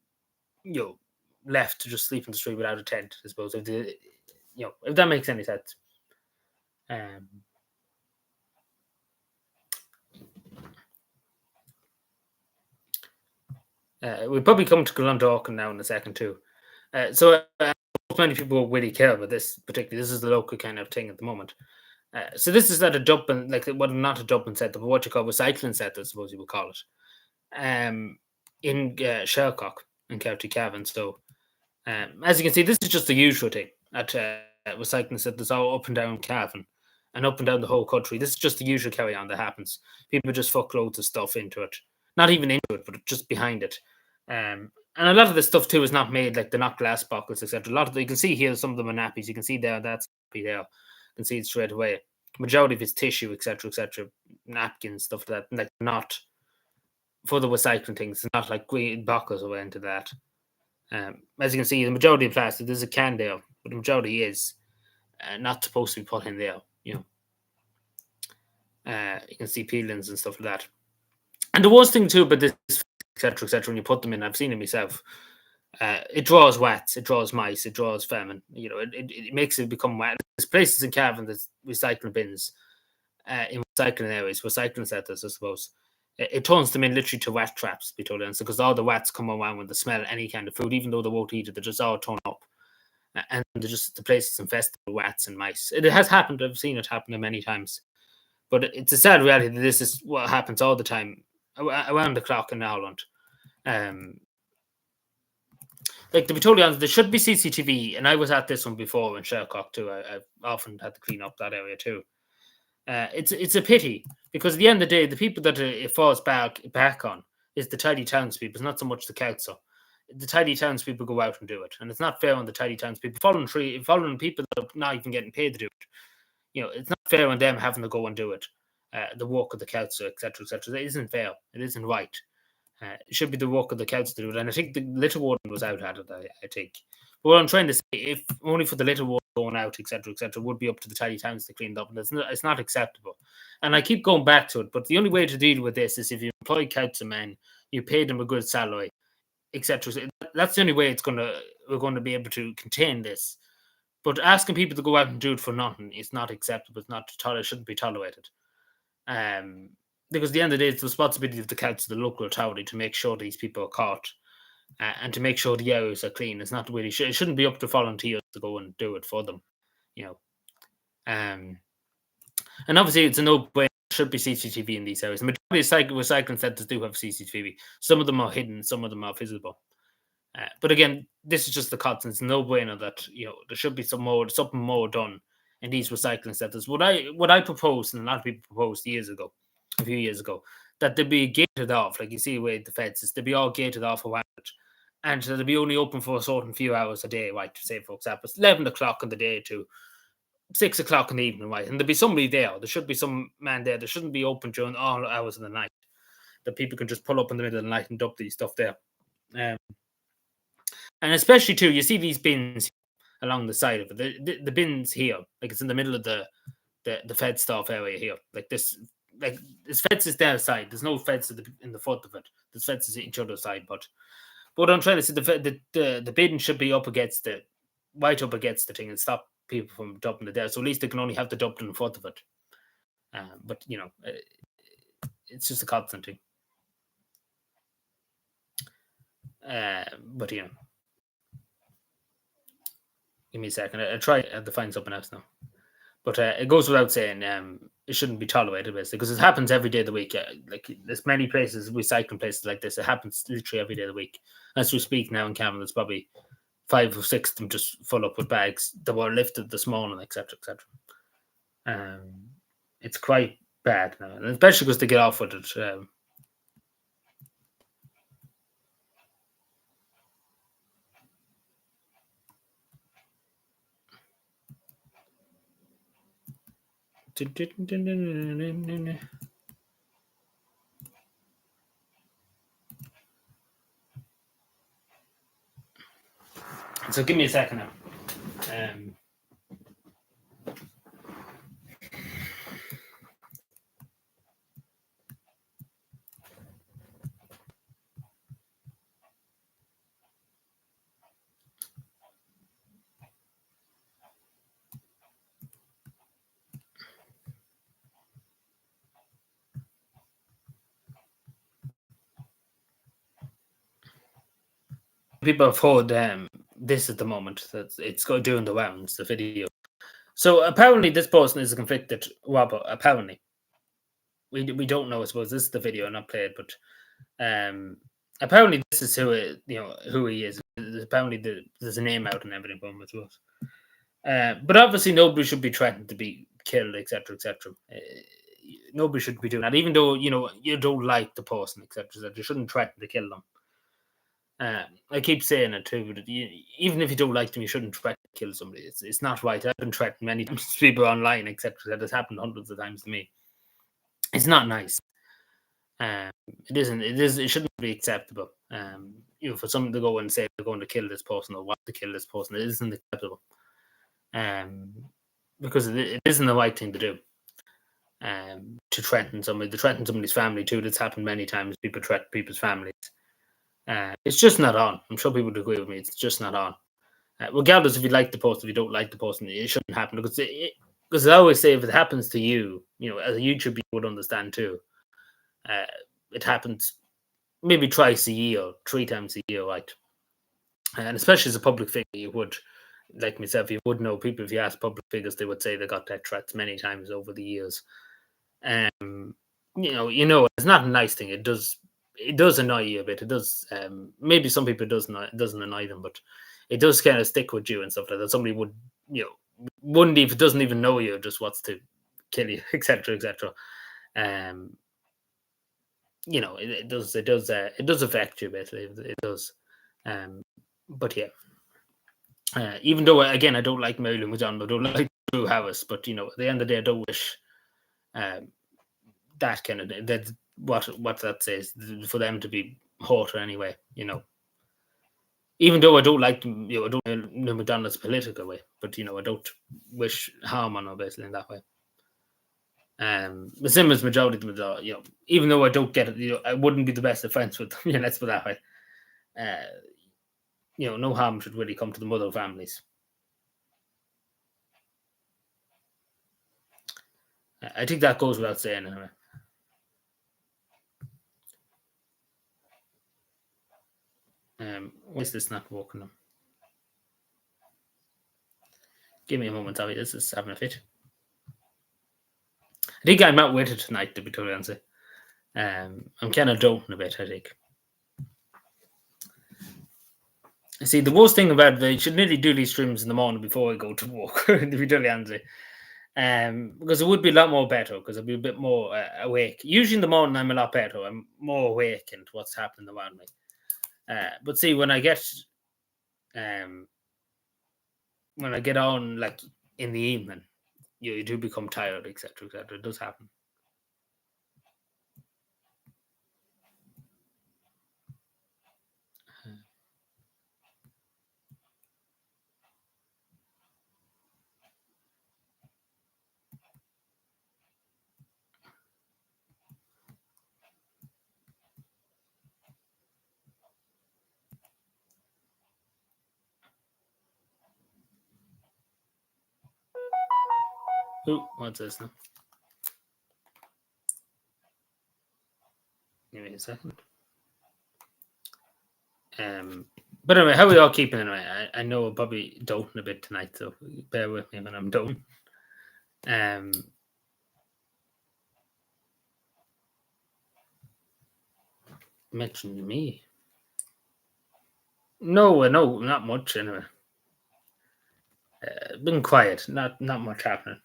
left to just sleep in the street without a tent. I suppose if that makes any sense. We'll probably come to Glendalough now in a second too. So many people really care about this particularly. This is the local kind of thing at the moment. So this is not a Dublin, not a Dublin centre, but what you call recycling centre, I suppose you would call it. In Shercock in County Cavan. So as you can see, this is just the usual thing at recycling centres all up and down Cavan and up and down the whole country. This is just the usual carry on that happens. People just fuck loads of stuff into it. Not even into it, but just behind it. And a lot of this stuff too is not made, like they're not glass bottles, etc. A lot of you can see here, some of them are nappies. You can see there that's nappy there. You can see it straight away. Majority of it's tissue, etc., napkins, stuff like that. Like not for the recycling things, not like green bottles away into that. As you can see, the majority of plastic, there's a can there, but the majority is not supposed to be put in there. You can see peelings and stuff like that. And the worst thing too, but this, etc., when you put them in, I've seen it myself. It draws rats, it draws mice, it draws vermin. It makes it become wet. There's places in Cavan, there's recycling bins, in recycling areas, recycling centres, I suppose. It turns them in literally to rat traps, to be totally honest, because all the rats come around when they smell any kind of food, even though they won't eat it, they just all turn up. And the place is infested with rats and mice. It has happened. I've seen it happen many times. But it's a sad reality that this is what happens all the time around the clock in Ireland. Like, to be totally honest, there should be CCTV, and I was at this one before in Shercock too. I've often had to clean up that area too. It's a pity, because at the end of the day, the people that it falls back on is the tidy townspeople. It's not so much the council. The tidy townspeople go out and do it, and it's not fair on the tidy townspeople following people that are not even getting paid to do it. It's not fair on them having to go and do it. The work of the council, etc., etc. It isn't fair. It isn't right. It should be the work of the council to do it. And I think the litter warden was out at it, I think. But what I'm trying to say, if only for the litter warden going out, etc., would be up to the tidy towns to clean it up. And it's not acceptable. And I keep going back to it, but the only way to deal with this is if you employ council men, you pay them a good salary, etc. That's the only way we're going to be able to contain this. But asking people to go out and do it for nothing is not acceptable. It shouldn't be tolerated. Because at the end of the day, it's the responsibility of the council, the local authority, to make sure these people are caught and to make sure the areas are clean. It's not really it shouldn't be up to volunteers to go and do it for them, And obviously, it's a no-brainer. There should be CCTV in these areas. The majority of recycling centres do have CCTV. Some of them are hidden, some of them are visible. But again, this is just the constant. It's no brainer that there should be something more done in these recycling centres. What I proposed, and a lot of people proposed a few years ago, that they'd be gated off, like you see with the fences, they'd be all gated off around it, and they'd be only open for a certain few hours a day, right? Say, for example, 11 o'clock in the day to 6 o'clock in the evening, right? And there'd be somebody there. There should be some man there. There shouldn't be open during all hours of the night. That people can just pull up in the middle of the night and dump these stuff there. And especially too, you see these bins along the side of it. The bins here, like it's in the middle of the fed staff area here, like this. Like there's fences their side. There's no fence in the front of it. There's fences each other's side, but what I'm trying to say, the bin should be right up against the thing and stop people from dumping it there. So at least they can only have the dumped in front of it. But it's just a constant thing. But give me a second. I'll try to find something else now. But it goes without saying, it shouldn't be tolerated, basically, because it happens every day of the week. Like there's many places, recycling places like this. It happens literally every day of the week. As we speak now in Cavan, there's probably 5 or 6 of them just full up with bags that were lifted this morning, etc., It's quite bad now, and especially because they get off with it. So give me a second now. People have heard this at the moment, that it's doing the rounds, the video. So apparently this person is a convicted robber. Apparently, we don't know. I suppose this is the video, not played, but apparently this is who he is. Apparently there's a name out and everything for him as well. But obviously nobody should be threatened to be killed, etc., nobody should be doing that, even though you don't like the person, etc. You shouldn't threaten to kill them. I keep saying it too, but even if you don't like them, you shouldn't threaten to kill somebody. It's not right. I've been threatened many times, people online, etc. That has happened hundreds of times to me. It's not nice. It isn't. It shouldn't be acceptable. For someone to go and say they're going to kill this person or want to kill this person, it isn't acceptable. Because it isn't the right thing to do. To threaten somebody, to threaten somebody's family too. That's happened many times. People threaten people's families. It's just not on. I'm sure people would agree with me. It's just not on. Regardless if you like the person, if you don't like the person, it shouldn't happen. Because I always say, if it happens to you, as a YouTuber, you would understand too. It happens maybe twice a year, 3 times a year, right? And especially as a public figure, you would, like myself, you would know people. If you ask public figures, they would say they got death threats many times over the years. It's not a nice thing. It does annoy you a bit. It does. Maybe some people it doesn't annoy them, but it does kind of stick with you and stuff like that. Somebody wouldn't even, doesn't even know you, just wants to kill you, etc., etc. It does affect you a bit. It does. But yeah. Even though, again, I don't like Marilyn McDonald, I don't like Drew Harris, but at the end of the day, I don't wish that kind of that what that says for them to be hurt anyway. Even though I don't like them, I don't know McDonald's political way, but I don't wish harm on her basically in that way. The same as majority of them, even though I don't get it, I wouldn't be the best of friends with them. Let's put that way. No harm should really come to the mother families. I think that goes without saying anyway. Why is this not working? Give me a moment, Tommy. This is having a fit. I think I'm out with it tonight, to be totally honest. I'm kind of doting a bit, I think. See, the worst thing about it, I should nearly do these streams in the morning before I go to work, to be totally honest. Because it would be a lot more better, because I'd be a bit more awake. Usually in the morning, I'm a lot better. I'm more awake into what's happening around me. But see, when I get on, like, in the evening, you do become tired, etc., etc. It does happen. Oh, what's this now? Give me a second. But anyway, how are we all keeping anyway? I know I'm probably doting a bit tonight, so bear with me when I'm doting. Mention me. No, not much anyway. Been quiet, not much happening.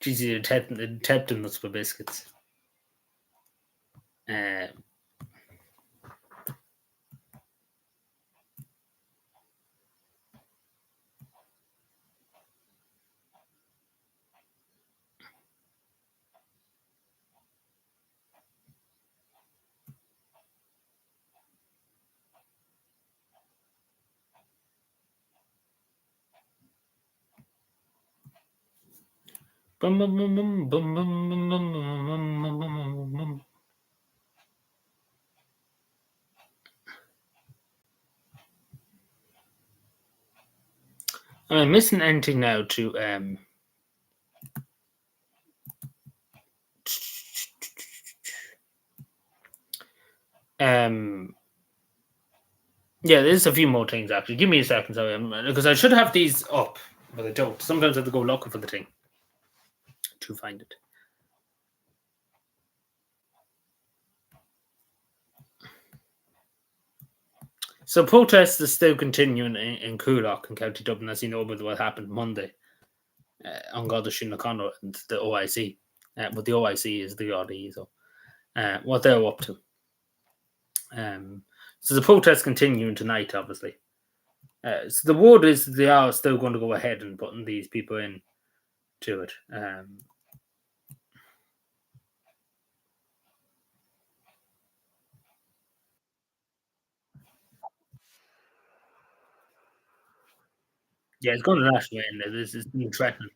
Geez, you're tempting us for biscuits. Bum, bum, bum, bum, bum, bum, bum, bum, bum, bum, bum, bum. Am I missing anything now to Yeah, there's a few more things actually. Give me a second, sorry, because I should have these up, but I don't. Sometimes I have to go looking for the thing to find it. So protests are still continuing in Coolock in County Dublin, as you know, with what happened Monday on Garda Síochána and the OIC. But the OIC is the RDE, so what they're up to. So the protests continuing tonight, obviously. So the word is they are still going to go ahead and putting these people in to it. Yeah, it's going to national end. This is being threatened.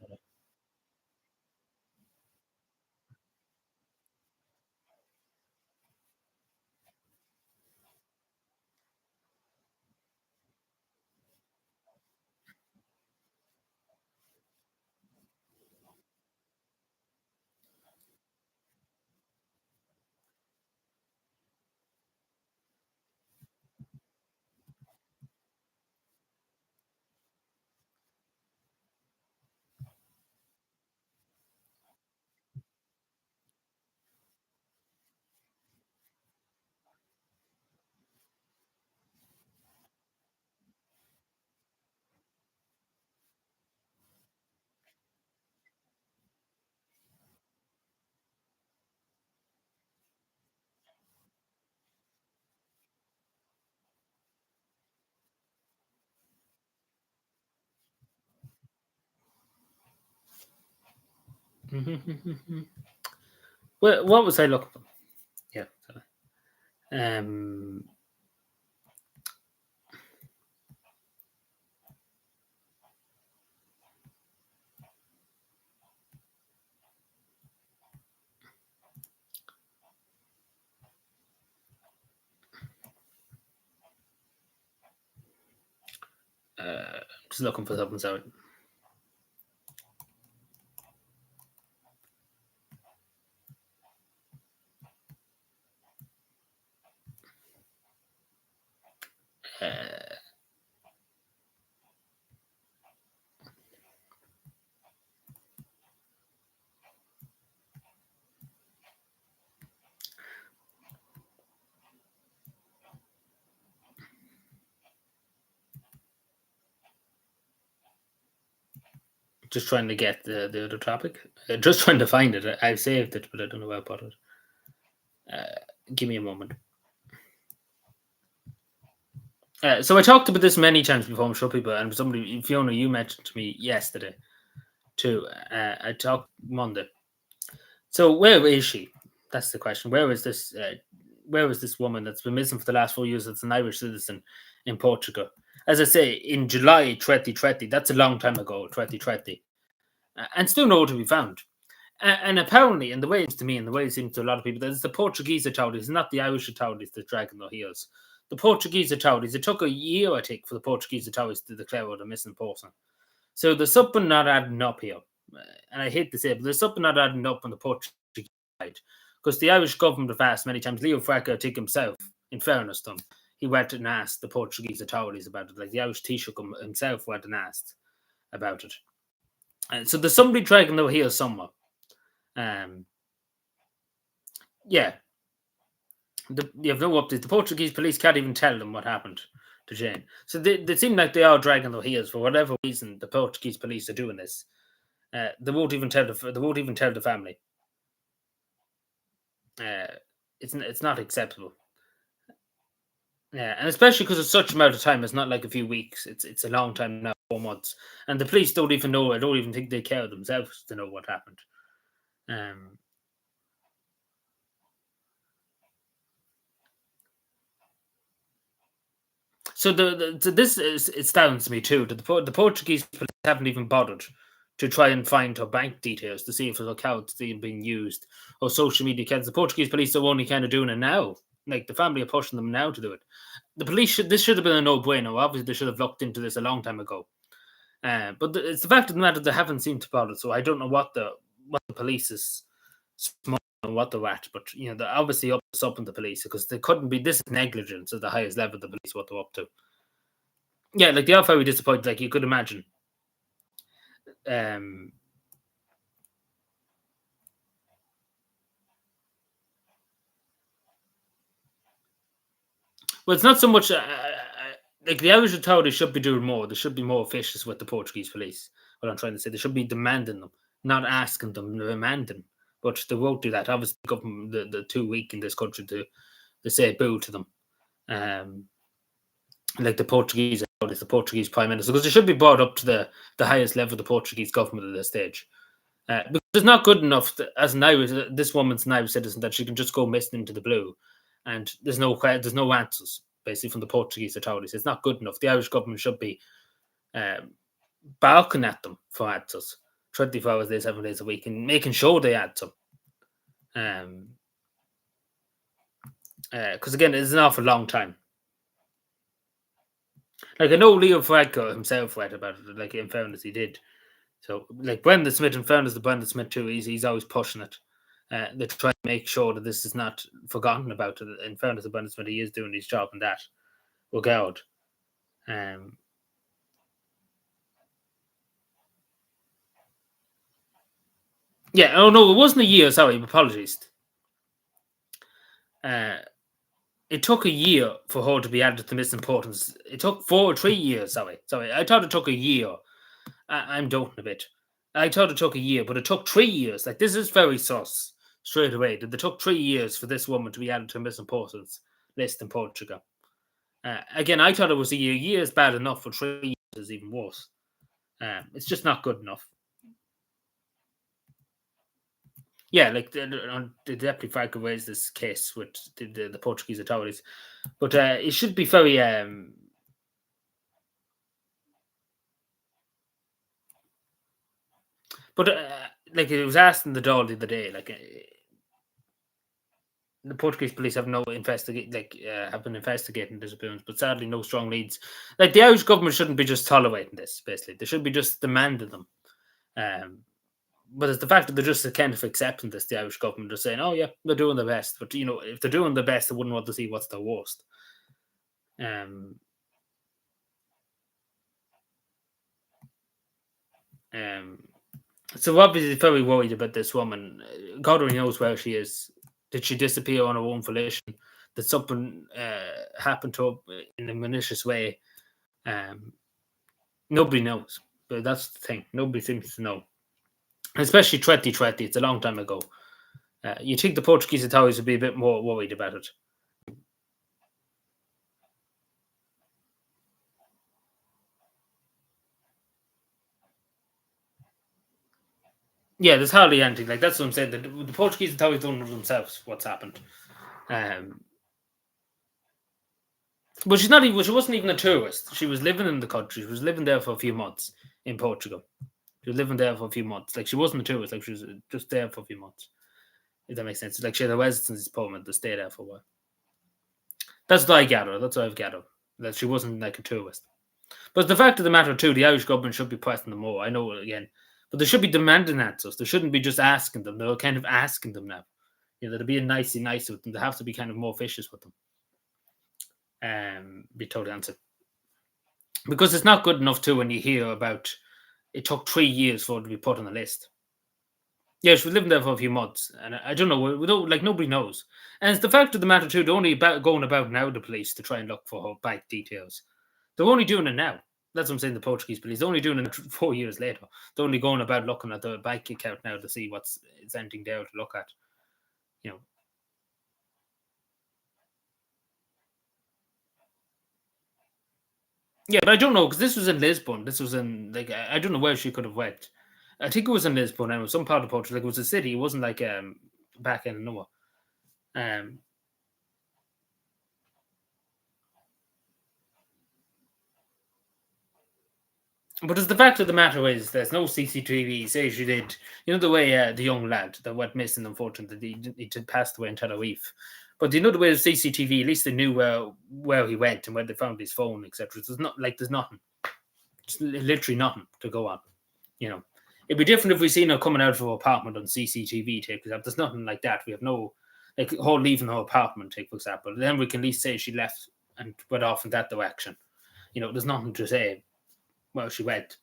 Well, what was I looking for? Yeah. Um, just looking for something. Sorry. Uh, just trying to get the other topic. Just trying to find it. I've saved it, but I don't know where I put it. Give me a moment. So I talked about this many times before, I'm sure people, and somebody, Fiona, you mentioned to me yesterday too. I talked Monday. So where is she? That's the question. Where is this? Where is this woman that's been missing for the last 4 years? That's an Irish citizen in Portugal. As I say, in July 2020, that's a long time ago, 2020, and still nowhere to be found. And apparently, in the way it seems to me, and the way it seems to a lot of people, that it's the Portuguese authorities, not the Irish authorities, that dragging their heels. The Portuguese authorities, it took a year, I think, for the Portuguese authorities to declare out a missing person. So there's something not adding up here. And I hate to say it, but there's something not adding up on the Portuguese side. Because the Irish government have asked many times, Leo Varadkar, I think himself, in fairness to him, he went and asked the Portuguese authorities about it. Like the Irish Taoiseach himself went and asked about it. So there's somebody dragging their heels somewhere. Yeah, you have no updates. The Portuguese police can't even tell them what happened to Jane. So they seem like they are dragging their heels for whatever reason. The Portuguese police are doing this. They won't even tell the family. It's not acceptable. Yeah, and especially because it's such an amount of time. It's not like a few weeks. It's a long time now, 4 months, and the police don't even know. I don't even think they care themselves to know what happened. So this is it astounds me too that the Portuguese police haven't even bothered to try and find her bank details to see if her accounts being used or social media accounts. The Portuguese police are only kind of doing it now. Like the family are pushing them now to do it. The police should have been a no-brainer. Obviously, they should have looked into this a long time ago. But it's the fact of the matter they haven't seemed to bother. So I don't know what the police's small on what they're at, but they're obviously up in the police because they couldn't be. This is negligence at the highest level of the police. What they're up to. Yeah, like they are very disappointed. Like you could imagine. Well, it's not so much like the Irish authorities should be doing more. They should be more officious with the Portuguese police. What I'm trying to say, they should be demanding them, not asking them, demanding. But they won't do that. Obviously, the government, they're too weak in this country to say boo to them. Like the Portuguese authorities, the Portuguese Prime Minister, because they should be brought up to the highest level of the Portuguese government at this stage. Because it's not good enough that, as an Irish, this woman's an Irish citizen, that she can just go missing into the blue, and there's no answers basically from the Portuguese authorities. It's not good enough. The Irish government should be barking at them for answers, 24 hours a day, 7 days a week, and making sure they answer. Because again, it's an awful long time. Like I know Leo Varadkar himself read about it. Like in fairness, he did. So, like Brendan Smith, in fairness to Brendan Smith too, he's always pushing it. They try to make sure that this is not forgotten about. In fairness to Brendan Smith, he is doing his job in that regard. Yeah, oh no, it wasn't a year. Sorry, apologies. It took a year for her to be added to missing persons. It took 4 or 3 years. Sorry. I thought it took a year. I'm doubting a bit. I thought it took a year, but it took 3 years. Like, this is very sus straight away. It took 3 years for this woman to be added to a missing persons list in Portugal. Again, I thought it was a year. A year is bad enough, for 3 years is even worse. It's just not good enough. Yeah, like the Deputy Franco raised this case with the Portuguese authorities, but it should be very but like it was asked in the Dáil the other day, like the Portuguese police have have been investigating disappearance, but sadly no strong leads. Like the Irish government shouldn't be just tolerating this. Basically, they should be just demanding them. But it's the fact that they're just kind of accepting this, the Irish government. They're saying, oh, yeah, they're doing their best. But, if they're doing their best, they wouldn't want to see what's their worst. So obviously very worried about this woman. God only knows where she is. Did she disappear on her own volition? Did something happen to her in a malicious way? Nobody knows. But that's the thing. Nobody seems to know. Especially 2020, it's a long time ago. You think the Portuguese authorities would be a bit more worried about it. Yeah, there's hardly anything. Like, that's what I'm saying. The Portuguese authorities don't know themselves what's happened. But she wasn't even a tourist. She was living in the country. She was living there for a few months in Portugal. She was living there for a few months. Like, she wasn't a tourist. Like, she was just there for a few months. If that makes sense. Like, she had a residence permit to stay there for a while. That's what I gather. That's what I've gathered. That she wasn't like a tourist. But the fact of the matter, too, the Irish government should be pressing them more. I know, again. But they should be demanding answers. They shouldn't be just asking them. They're kind of asking them now. They're being nice with them. They have to be kind of more vicious with them. Be totally answered. Because it's not good enough, too, when you hear about it took 3 years for it to be put on the list. Yeah, she was living there for a few months, and I don't know. We don't, like, nobody knows. And it's the fact of the matter, too, they're only going about now, the police, to try and look for her bank details. They're only doing it now. That's what I'm saying, the Portuguese police. They're only doing it 4 years later. They're only going about looking at the bank account now to see what's anything there to look at. Yeah, but I don't know, because this was in Lisbon. This was in, like, I don't know where she could have went. I think it was in Lisbon, and it was some part of Portugal. Like, it was a city. It wasn't like back in nowhere. But as the fact of the matter is, there's no CCTV. Say she did, the way the young lad that went missing, unfortunately, he passed away in Tenerife. But the way of CCTV, at least they knew where he went and where they found his phone, etc. There's nothing. It's literally nothing to go on. It'd be different if we seen her coming out of her apartment on CCTV tape, because there's nothing like that. We have no, like, her leaving her apartment, take for example. Then we can at least say she left and went off in that direction. There's nothing to say. Well, she went.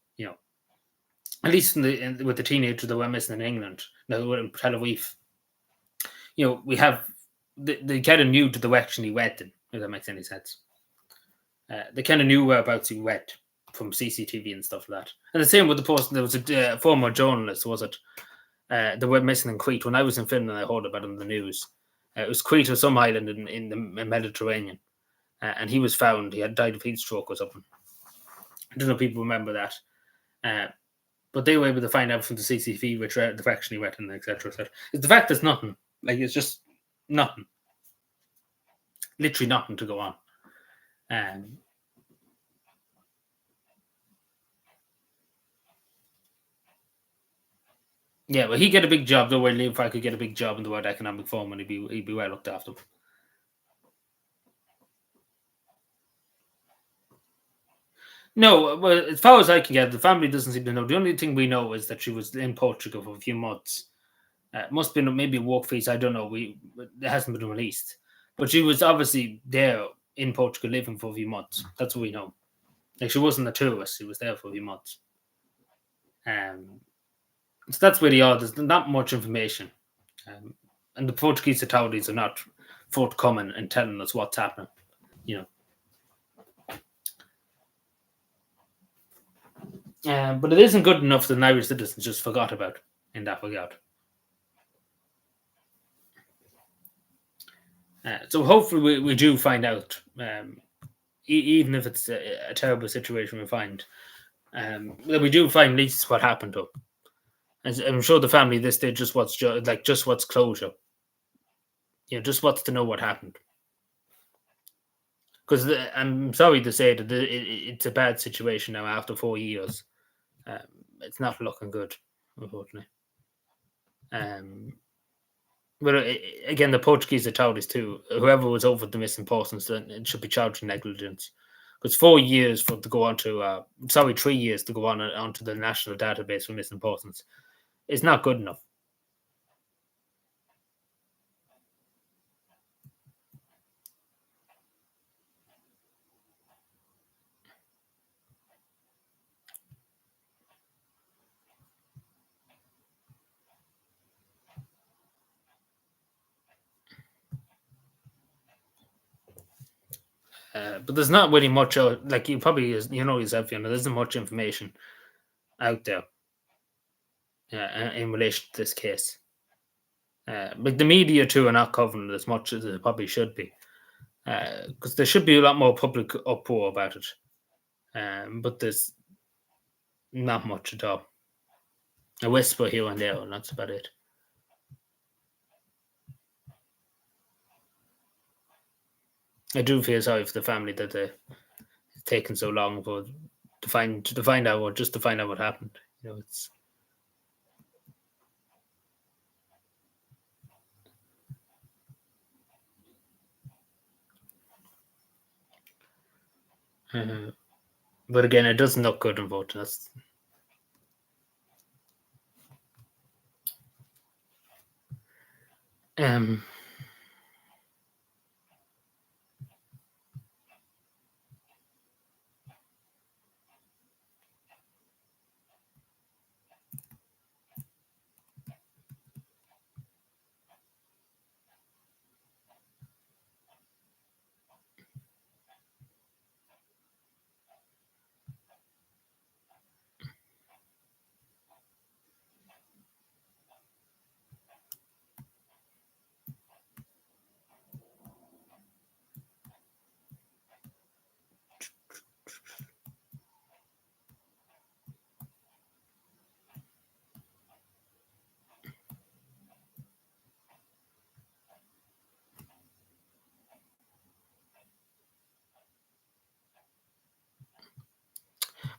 At least with the teenagers that were missing in England, now we're in Tel Aviv. We have they kind of knew the direction he went in. If that makes any sense. They kind of knew whereabouts he went from CCTV and stuff like that. And the same with the person. There was a former journalist, was it? They were missing in Crete. When I was in Finland, I heard about it in the news. It was Crete or some island in the Mediterranean, and he was found. He had died of heat stroke or something. I don't know if people remember that. But they were able to find out from the CCTV which direction he went in, etc. etc. It's the fact there's nothing. Like, it's just nothing. Literally nothing to go on. Yeah, well, he'd get a big job. The way Liam Fry could get a big job in the World Economic Forum, and he'd be well looked after. No, well, as far as I can get, the family doesn't seem to know. The only thing we know is that she was in Portugal for a few months. Must have been maybe a work visa. I don't know. It hasn't been released, but she was obviously there in Portugal, living for a few months. That's what we know. Like, she wasn't a tourist; she was there for a few months. So that's where they are. There's not much information, and the Portuguese authorities are not forthcoming and telling us what's happening. But it isn't good enough that an Irish citizen just forgot about in that regard. So hopefully we do find out, even if it's a terrible situation we find, that we do find at least what happened to him. And I'm sure the family this day just wants closure. Just wants to know what happened. Because I'm sorry to say that it's a bad situation now after 4 years. It's not looking good, unfortunately. But again, the Portuguese authorities too, whoever was over the missing persons, it should be charged with negligence. Because 4 years to go on to, 3 years to go onto the national database for missing persons is not good enough. But there's not really much, like you probably yourself, there isn't much information out there in relation to this case. Like, the media too are not covering it as much as it probably should be, because there should be a lot more public uproar about it. But there's not much at all. A whisper here and there, and that's about it. I do feel sorry for the family that it's taken so long to find out what happened. It's. But again, it doesn't look good, unfortunately.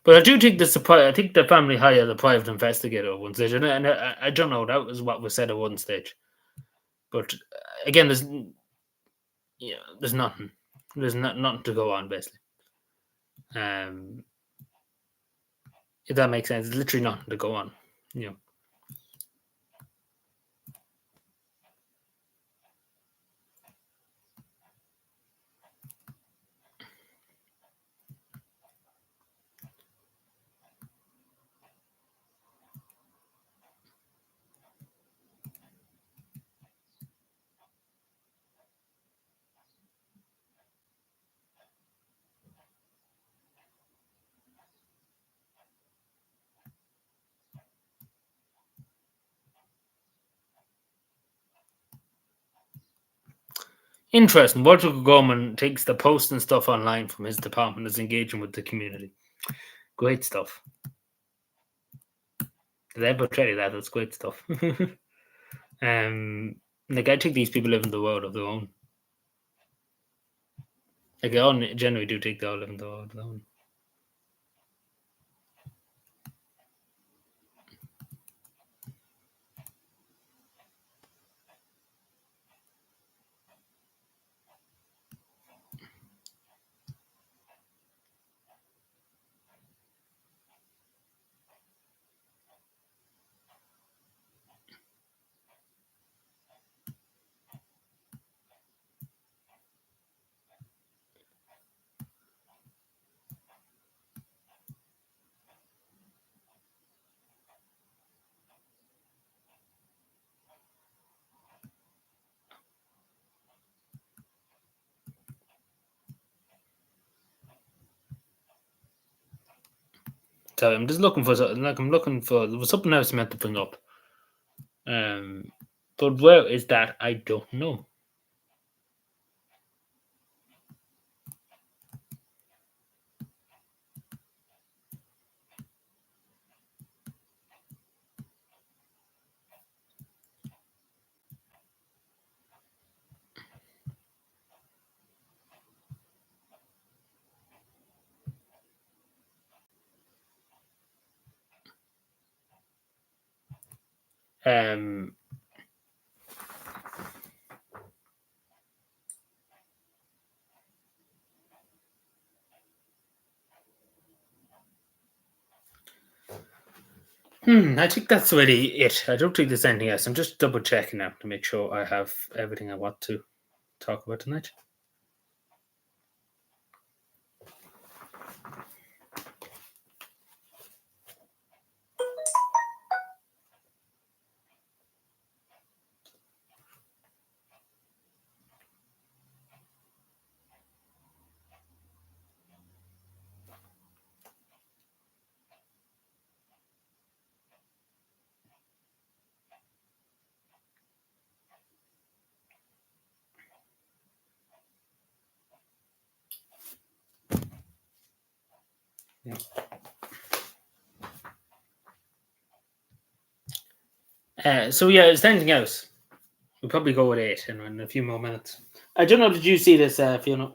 But I do think the family hired a private investigator at one stage, and I don't know, that was what was said at one stage. But again, there's nothing. There's nothing to go on, basically. If that makes sense, there's literally nothing to go on. Yeah. Interesting. Walter Gorman takes the post and stuff online from his department, is engaging with the community. Great stuff. Did I ever tell you that? That's great stuff. Like I think these people live in the world of their own. Like they all generally do think they all live in the world of their own. So I'm just looking for something. Like I'm looking for there was something else I meant to bring up. But where is that? I don't know. Um, I think that's really it. I don't think there's anything else. I'm just double checking now to make sure I have everything I want to talk about tonight. So yeah, is there anything else? We'll probably go with 8 in a few more minutes. I don't know. Did you see this, Fiona?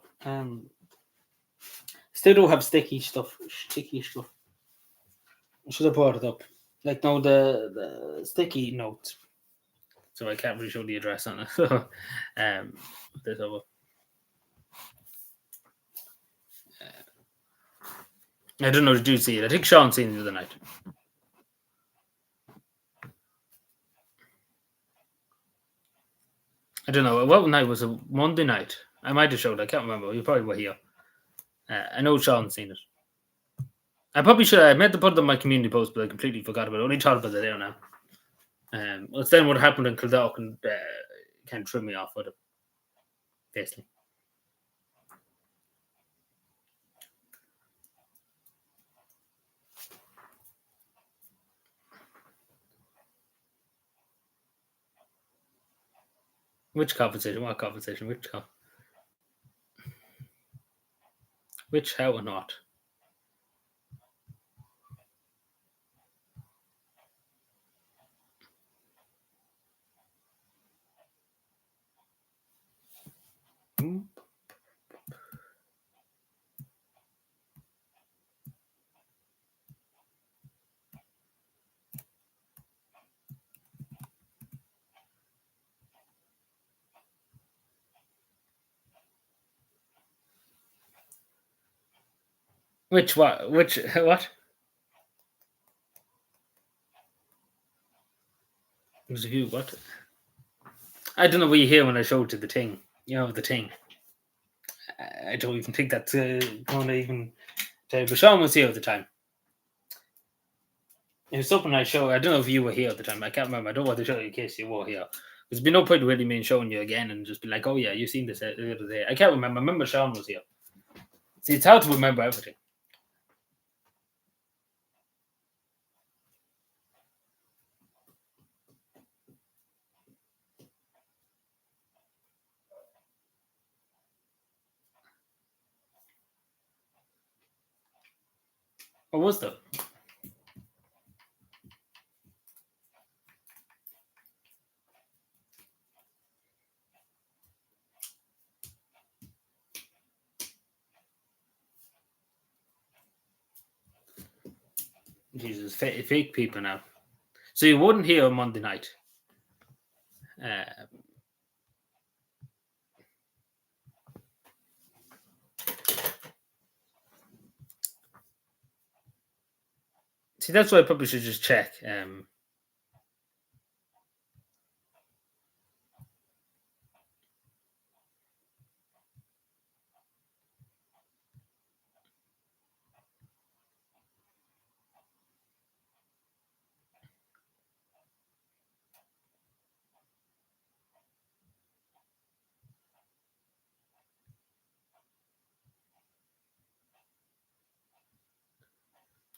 Still do have sticky stuff. Sticky stuff. I should have brought it up. Like no, the sticky notes. So I can't really show the address on it. So, this over. I don't know. Did you see it? I think Sean seen it the other night. I don't know. What night was it? Monday night. I might have showed. I can't remember. You probably were here. I know Sean's seen it. I probably should. I meant to put it on my community post, but I completely forgot about it. Only thought about it there now. Well, it's then what happened in Kildare and kind of threw me off with it. Basically. Which conversation? What conversation? Which how or not? Which what? Which what? There's a few. What? I don't know what you hear when I showed you the thing. You know the thing. I don't even think that's going to even tell you. But Sean was here at the time. It was something I showed. I don't know if you were here at the time. I can't remember. I don't want to show you in case you were here. There's been no point really me showing you again and just be like, oh yeah, you've seen this the other day. I can't remember. I remember Sean was here. See, it's hard to remember everything. Or was there? Jesus, fake people now. So you wouldn't hear on Monday night. See, that's why I probably should just check.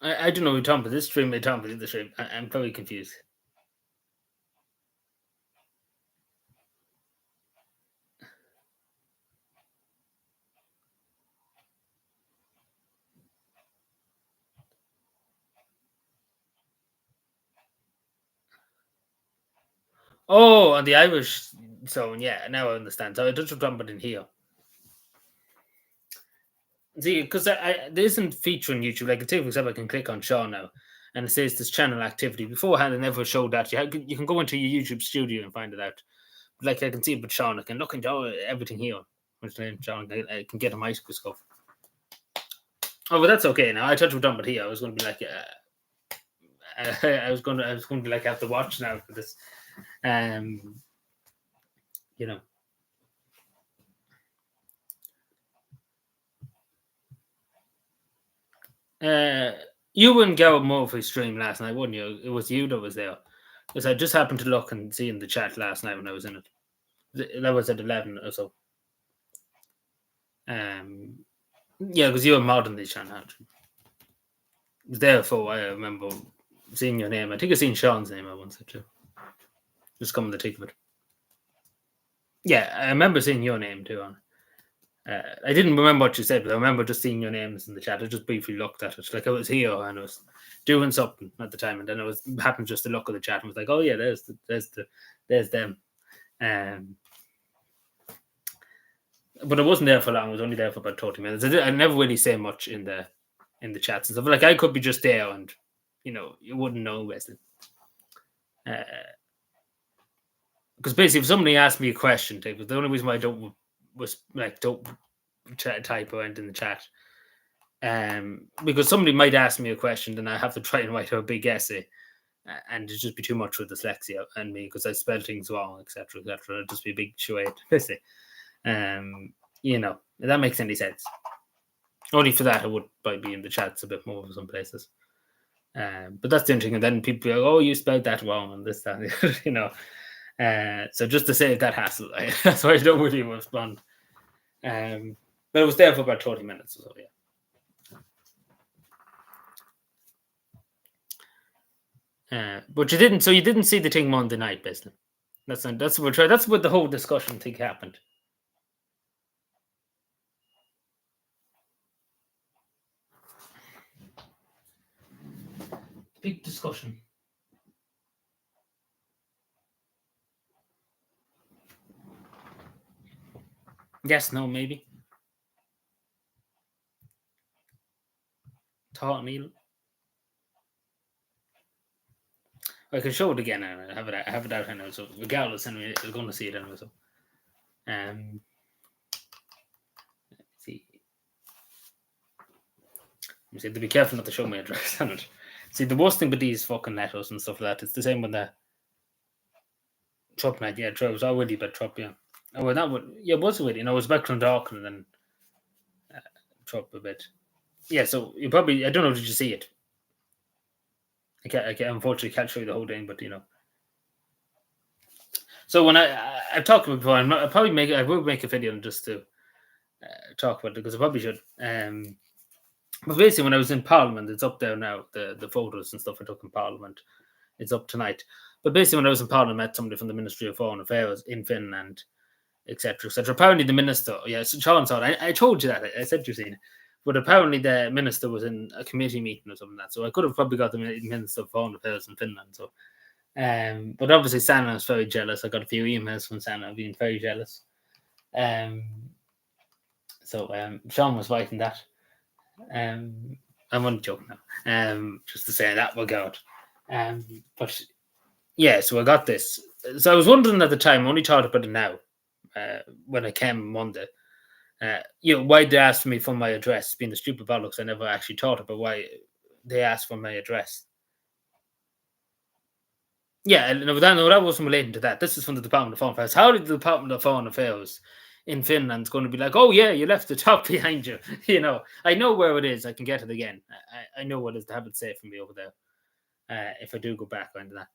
I don't know what you're talking about. This stream, you're talking about the stream. I'm very confused. Oh, on the Irish zone, yeah. Now I understand. So I don't jump it in here. See, because there isn't feature on YouTube. Like, for example, I can click on Shaw now, and it says this channel activity. Beforehand, I never showed that. You can go into your YouTube studio and find it out. Like, I can see it with Sean. I can look into everything here. Which name Sean? I can get a microscope. Oh, but that's okay now. I thought we were done, but here I was going to be like, I was going to be like, I have to watch now for this. You know. You wouldn't go Murphy stream last night, wouldn't you? It was you that was there. Because I just happened to look and see in the chat last night when I was in it. That was at 11 or so. Yeah, because you were modding the channel. It was there for I remember seeing your name. I think I seen Sean's name at once or two. Just coming to think of it. Yeah, I remember seeing your name too on. I didn't remember what you said, but I remember just seeing your names in the chat. I just briefly looked at it. Like I was here and I was doing something at the time, and then I was happened just to look at the chat and was like, "Oh yeah, there's them." But I wasn't there for long. I was only there for about 30 minutes. I never really say much in the chats and stuff. Like I could be just there, and you wouldn't know wrestling. Because basically, if somebody asked me a question, the only reason why I don't type or anything in the chat, because somebody might ask me a question, then I have to try and write a big essay, and it'd just be too much with dyslexia and me because I spell things wrong, etc., etc. It'd just be a big charade, basically. If that makes any sense. Only for that, I would probably be in the chats a bit more for some places. But that's the interesting. And then people go, "Oh, you spelled that wrong," and this, that, so just to save that hassle, that's why I don't really respond. But it was there for about 30 minutes or so, yeah. But you didn't see the thing Monday night, basically. That's what the whole discussion thing happened. Big discussion. Yes, no, maybe. Thought Neil. I can show it again. I have it out now. So regardless, anyway, you're going to see it anyway. So, let's see. You see, to be careful not to show my address on it. See, the worst thing with these fucking letters and stuff like that, it's the same with that. Trump night, yeah, true. It was already about Trump, yeah. Oh, well, that would, yeah, it was already. It was back from Dawkins and then Trump a bit. Yeah, so you probably, I don't know, did you see it? I can't unfortunately can't show you the whole thing, but So when I've talked about it before, I will make a video just to talk about it because I probably should. But basically, when I was in Parliament, it's up there now. The photos and stuff I took in Parliament, it's up tonight. But basically, when I was in Parliament, I met somebody from the Ministry of Foreign Affairs in Finland, etc., etc. Apparently, the minister, yeah, so Sean saw it. I told you that. I said you've seen it. But apparently, the minister was in a committee meeting or something like that. So I could have probably got the Minister of Foreign Affairs in Finland. So, but obviously, Sanna is very jealous. I got a few emails from Sanna being very jealous. So Sean was fighting that. I'm only joking now. Just to say that will go out. But yeah, so I got this. So I was wondering at the time, I only thought about it now, when I came Monday. Why they asked me for my address, being the stupid bollocks, I never actually thought about why they asked for my address. Yeah, no, that wasn't relating to that. This is from the Department of Foreign Affairs. How did the Department of Foreign Affairs in Finland's going to be like, oh yeah, you left the top behind you? I know where it is. I can get it again. I know what it is to have it safe for me over there. If I do go back into that.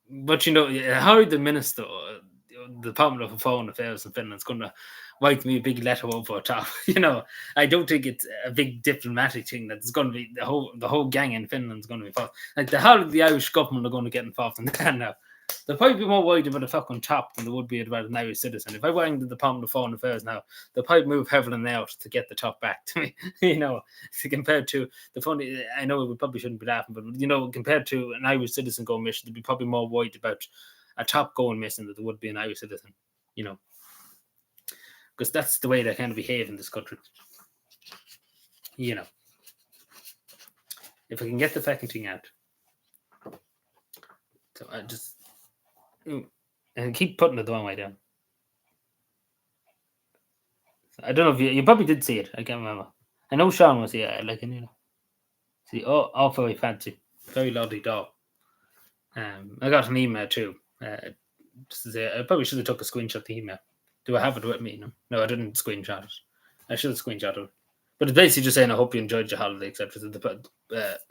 But how did the minister, the Department of Foreign Affairs in Finland's going to write me a big letter over top? I don't think it's a big diplomatic thing that's going to be the whole gang in Finland's going to be involved. Like how did the Irish government are going to get involved in that now? They'll probably be more worried about a fucking top than they would be about an Irish citizen. If I went to the Department of Foreign Affairs now, they'll probably move Hevelin out to get the top back to me. Compared to the funny, I know we probably shouldn't be laughing, but compared to an Irish citizen going missing, they'd be probably more worried about a top going missing than there would be an Irish citizen. Because that's the way they kind of behave in this country. If I can get the fucking thing out. So I just and keep putting it the wrong way down. I don't know if you probably did see it. I can't remember. I know Sean was here. See, all very fancy, very lovely dog. I got an email too. Just to say, I probably should have took a screenshot of the email. Do I have it with me? No, I didn't screenshot it. I should have screenshotted it. But it's basically just saying, I hope you enjoyed your holiday, etc.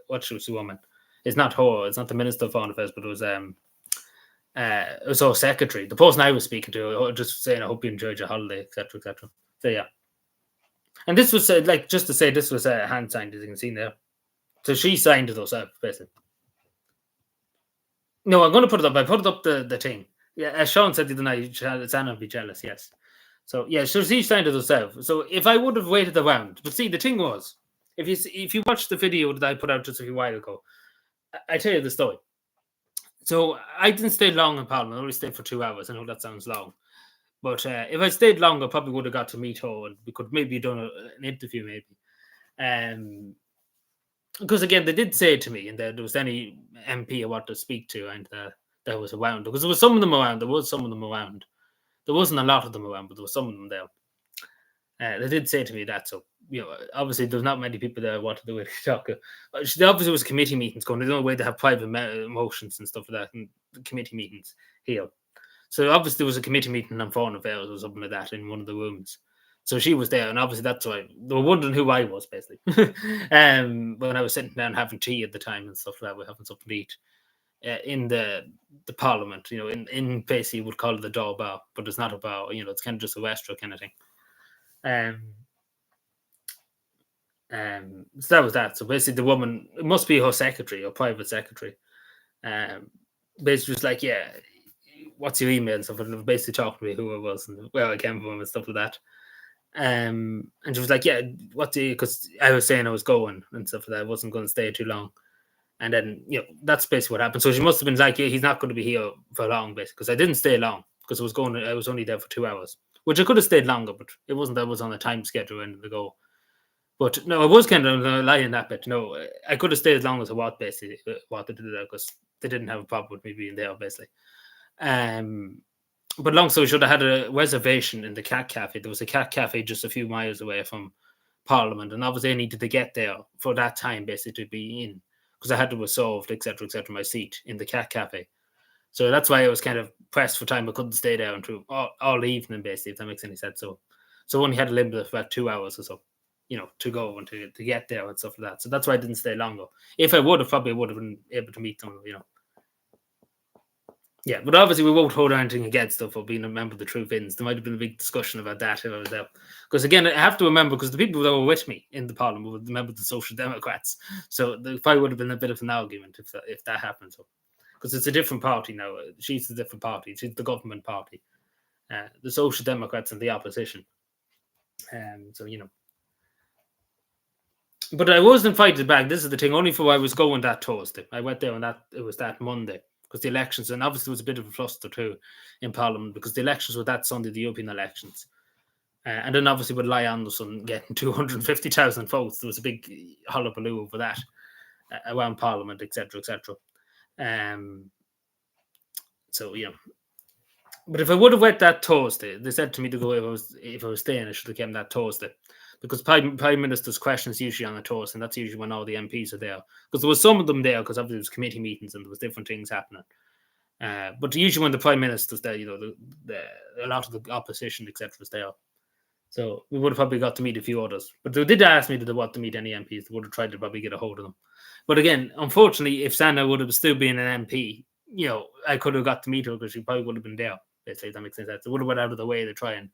What was the woman? It's not her. It's not the Minister of Foreign Affairs, but it was our secretary, the person I was speaking to, just saying, I hope you enjoyed your holiday, etc., etc. So yeah, and this was just to say, this was hand signed, as you can see there. So she signed it herself, basically. No, I'm going to put it up. I put it up the thing. Yeah, as Sean said the other night, Sanna would be jealous. Yes. So yeah, so she signed it herself. So if I would have waited around, but see, the thing was, if you watch the video that I put out just a few while ago, I tell you the story. So I didn't stay long in Parliament. I only stayed for 2 hours. I know that sounds long, but if I stayed longer, I probably would have got to meet her, and we could maybe done an interview, maybe. Because again, they did say to me, and there was any MP I wanted to speak to, and there was around, because there was some of them around. There was some of them around. There wasn't a lot of them around, but there was some of them there. They did say to me that, so obviously there's not many people there who wanted to really talk. There obviously was committee meetings going. There's no way to have private motions and stuff like that in committee meetings here. So obviously there was a committee meeting on foreign affairs or something like that in one of the rooms. So she was there, and obviously that's why they were wondering who I was, basically. When I was sitting down having tea at the time and stuff like that, we're having something to eat in the Parliament. In basically you would call it the door bar, but it's not a bar. It's kind of just a restaurant kind of thing. So that was that. So basically, the woman, it must be her secretary or private secretary. Basically, was like, yeah, what's your email and stuff, and basically talked to me who I was and where I came from and stuff like that. And she was like, yeah, because I was saying I was going and stuff like that. I wasn't going to stay too long. And then, that's basically what happened. So she must have been like, yeah, he's not going to be here for long, basically, because I didn't stay long, because I was only there for 2 hours, which I could have stayed longer, but it wasn't that I was on a time schedule and to go. But no, I was kind of lying that bit. No, I could have stayed as long as I was, basically, what they did there, because they didn't have a problem with me being there, basically. But long story short, I had a reservation in the Cat Cafe. There was a Cat Cafe just a few miles away from Parliament, and obviously I needed to get there for that time, basically, to be in, because I had to resolve, etc., my seat in the Cat Cafe. So that's why I was kind of pressed for time. I couldn't stay down through all evening, basically, if that makes any sense. So only had a limit of about 2 hours or so, to go and to get there and stuff like that. So that's why I didn't stay longer. If I would have, probably would have been able to meet them, Yeah, but obviously we won't hold anything against them for being a member of the True Finns. There might have been a big discussion about that if I was there. Because again, I have to remember, because the people that were with me in the parliament were the members of the Social Democrats. So there probably would have been a bit of an argument if that happened. So, because it's a different party now. She's a different party. She's the government party. The Social Democrats and the opposition. But I was invited back. This is the thing. Only for I was going that Thursday. I went there and it was that Monday. Because the elections, and obviously there was a bit of a fluster too in Parliament, because the elections were that Sunday, the European elections. And then obviously with Lai Anderson getting 250,000 votes, there was a big hullabaloo over that around Parliament, etc., etc. But if I would have went that Thursday, they said to me to go if I was staying, I should have came that Thursday. Because Prime Minister's questions usually on a Thursday, and that's usually when all the MPs are there. Because there was some of them there, because obviously there was committee meetings and there was different things happening. But usually when the Prime Minister's there, a lot of the opposition, etc., is there. So we would have probably got to meet a few others. But they did ask me to want to meet any MPs. They would have tried to probably get a hold of them. But again, unfortunately, if Sana would have still been an MP, I could have got to meet her because she probably would have been there. Basically, if that makes sense. They would have went out of the way to try and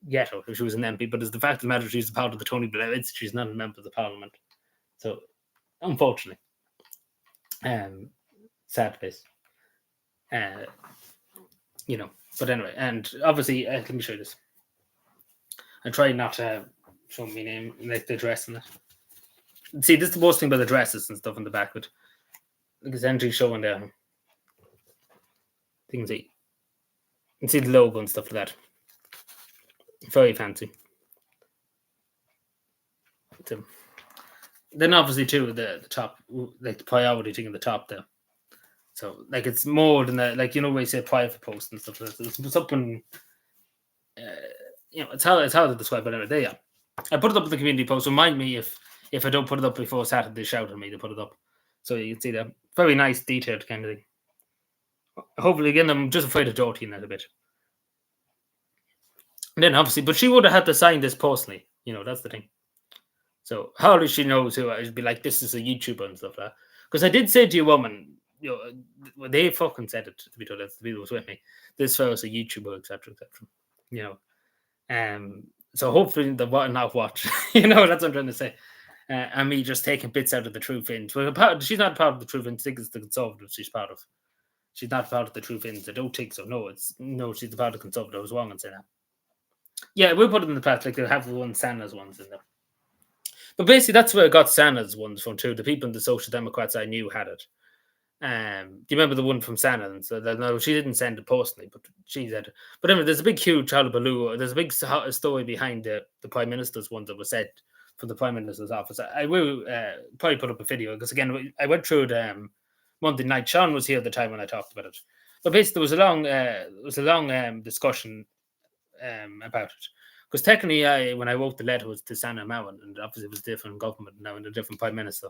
get her if she was an MP. But as the fact of the matter, she's a part of the Tony Blair Institute. She's not a member of the Parliament. So, unfortunately, sad face. But anyway, and obviously, let me show you this. I try not to show my name, like the dress and that. See, this is the worst thing about the dresses and stuff in the back, but it's entry showing there. You can see the logo and stuff like that. Very fancy. So, then obviously too the top, like the priority thing at the top there. So like it's more than that, like where you say private post and stuff like that. It's something, it's hard to describe. But anyway, there you are. I put it up in the community post. Remind me if I don't put it up before Saturday, shout at me to put it up, so you can see that very nice detailed kind of thing. Hopefully, again, I'm just afraid of dirtying that a bit. And then obviously, but she would have had to sign this personally. That's the thing. So how does she know who I'd be like? This is a YouTuber and stuff like that. Because I did say to your woman, they fucking said it to be told. That's the people who was with me. This fellow's a YouTuber, etc., etc. So hopefully the not watch. That's what I'm trying to say. And me just taking bits out of the True Finns. Well, she's not part of the True Finns. I think it's the Conservatives she's part of. She's not part of the True Finns. I don't think so. No, she's part of the Conservatives. I was wrong in saying that. Yeah, we'll put it in the past. Like they'll have Sana's ones in there. But basically, that's where I got Sana's ones from too. The people in the Social Democrats I knew had it. Do you remember the one from Sana? And so no, she didn't send it personally, but she said it. But anyway, there's a big, huge hullabaloo. There's a big story behind the Prime Minister's one that was said from the Prime Minister's office. I will probably put up a video because again, I went through it Monday night. Sean was here at the time when I talked about it. But basically, there was a long discussion about it. Because technically, when I wrote the letter, it was to Sana Marin, and obviously it was a different government now and a different Prime Minister.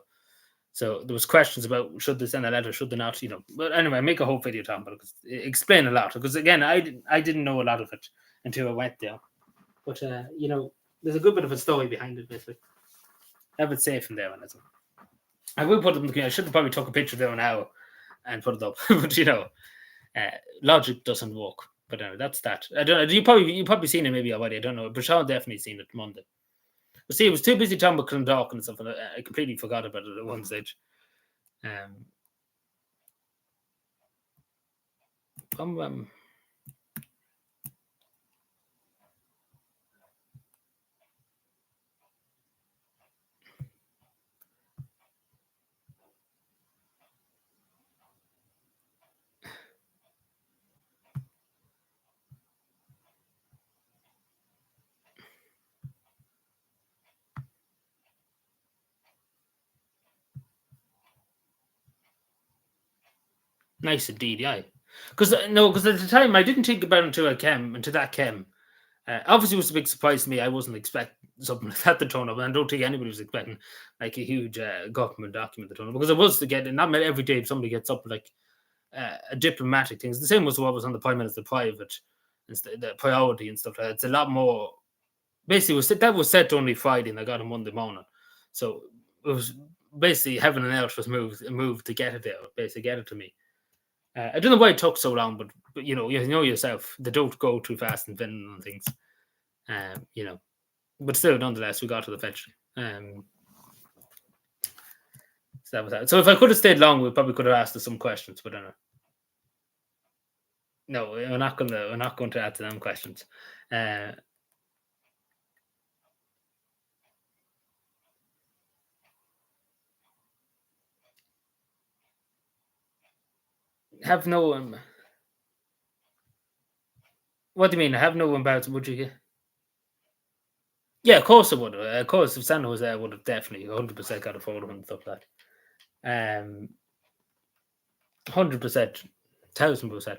So there was questions about should they send a letter, should they not, But anyway, I make a whole video talking about it because explain a lot. Because again, I didn't know a lot of it until I went there. But there's a good bit of a story behind it, basically. Have it safe in there, and that's all. I will put it in the community. I should have probably took a picture there now and put it up. But logic doesn't work. But anyway, that's that. I don't know. You probably seen it maybe already. I don't know. But Sean definitely seen it Monday. But see, I was too busy talking about Clondalk and stuff, and I completely forgot about it at one stage. Nice indeed, yeah. Because at the time I didn't think about it until that came. Obviously, it was a big surprise to me. I wasn't expecting something like that to turn up, and I don't think anybody was expecting like a huge government document to turn up because it was to get. Not every day somebody gets up like a diplomatic thing. It's the same as what was on the Prime Minister private, the priority and stuff like that. It's a lot more. Basically, that was set only Friday, and I got it Monday morning. So it was basically heaven and earth was moved to get it there, basically get it to me. I don't know why it took so long, but you know yourself, they don't go too fast in Finland and things. You know, but still, nonetheless, we got to the eventually. So that was that. So if I could have stayed long, we probably could have asked us some questions, but I don't know. No, we're not going to answer them questions. Have no. What do you mean? I have no embarrassment. Would you get? Yeah, of course I would. Of course, if Santa was there, I would have definitely 100% got a photo and stuff like that. 100%, 1000%.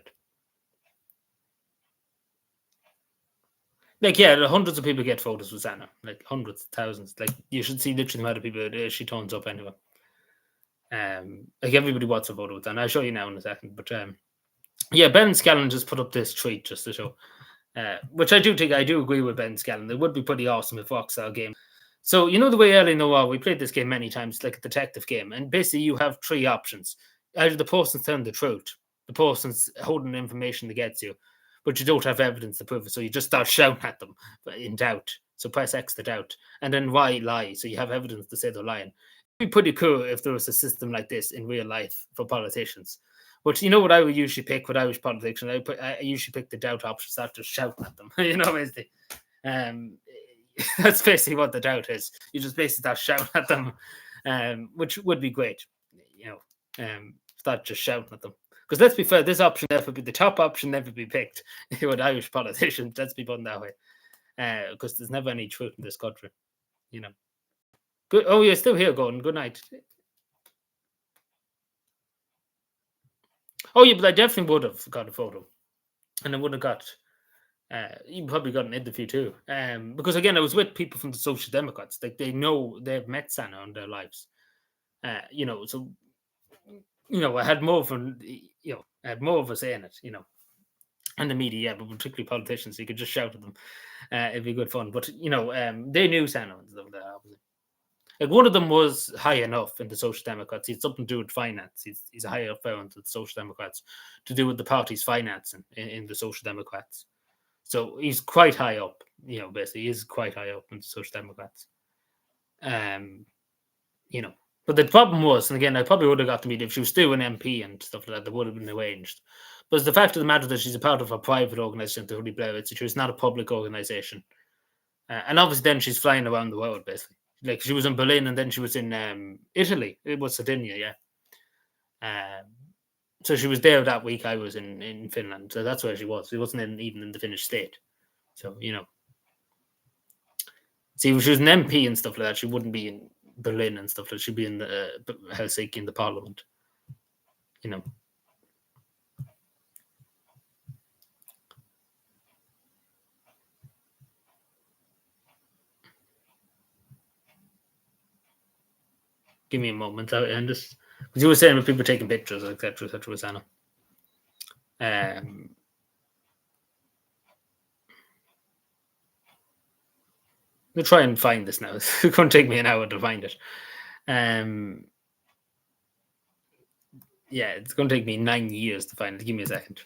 Like, yeah, hundreds of people get photos with Santa. Like, hundreds, thousands. Like, you should see literally the amount of people she turns up anyway. Like, everybody wants a photo with Santa. I'll show you now in a second. But, yeah, Ben Scallon just put up this tweet just to show. Which I do agree with Ben Scallon. It would be pretty awesome if Vauxhall game. So, you know the way early Noir, we played this game many times, like a detective game. And basically, you have three options. Either the person's telling the truth, the person's holding information that gets you, but you don't have evidence to prove it. So you just start shouting at them in doubt. So press X to doubt. And then Y, lie. So you have evidence to say they're lying. It'd be pretty cool if there was a system like this in real life for politicians. But you know what I would usually pick with Irish politicians? I usually pick the doubt option, start just shouting at them. You know, basically. That's basically what the doubt is. You just basically start shouting at them, which would be great. You know, start just shouting at them. Because let's be fair, this option never be the top option, never be picked with Irish politicians. Let's be put that way. Because there's never any truth in this country. You know. Good. Oh, you're still here, Gordon. Good night. Oh, yeah, but I definitely would have got a photo. And I would have got, you probably got an interview too. Because again, I was with people from the Social Democrats. Like, they know they've met Santa in their lives. You know, so, you know, I had more of a say in it, you know. And the media, yeah, but particularly politicians, you could just shout at them. It'd be good fun. But, you know, they knew Santa and stuff like that, obviously. Like, one of them was high enough in the Social Democrats. He had something to do with finance. He's a higher up in the Social Democrats to do with the party's financing in the Social Democrats. So he's quite high up, you know, basically. He is quite high up in the Social Democrats. You know, but the problem was, and again, I probably would have got to meet if she was still an MP and stuff like that, that would have been arranged. But it's the fact of the matter that she's a part of a private organisation, the Holy Blair Institute. It's not a public organisation. And obviously then she's flying around the world, basically. Like, she was in Berlin and then she was in Italy. It was Sardinia, yeah. So she was there that week. I was in Finland. So that's where she was. She wasn't even in the Finnish state. So, you know. See, if she was an MP and stuff like that, she wouldn't be in Berlin and stuff like that. She'd be in the Helsinki in the parliament. You know. Give me a moment. And just because you were saying with people taking pictures, etc., with Anna. We'll try and find this now. It's going to take me an hour to find it. Yeah, it's going to take me 9 years to find it. Give me a second.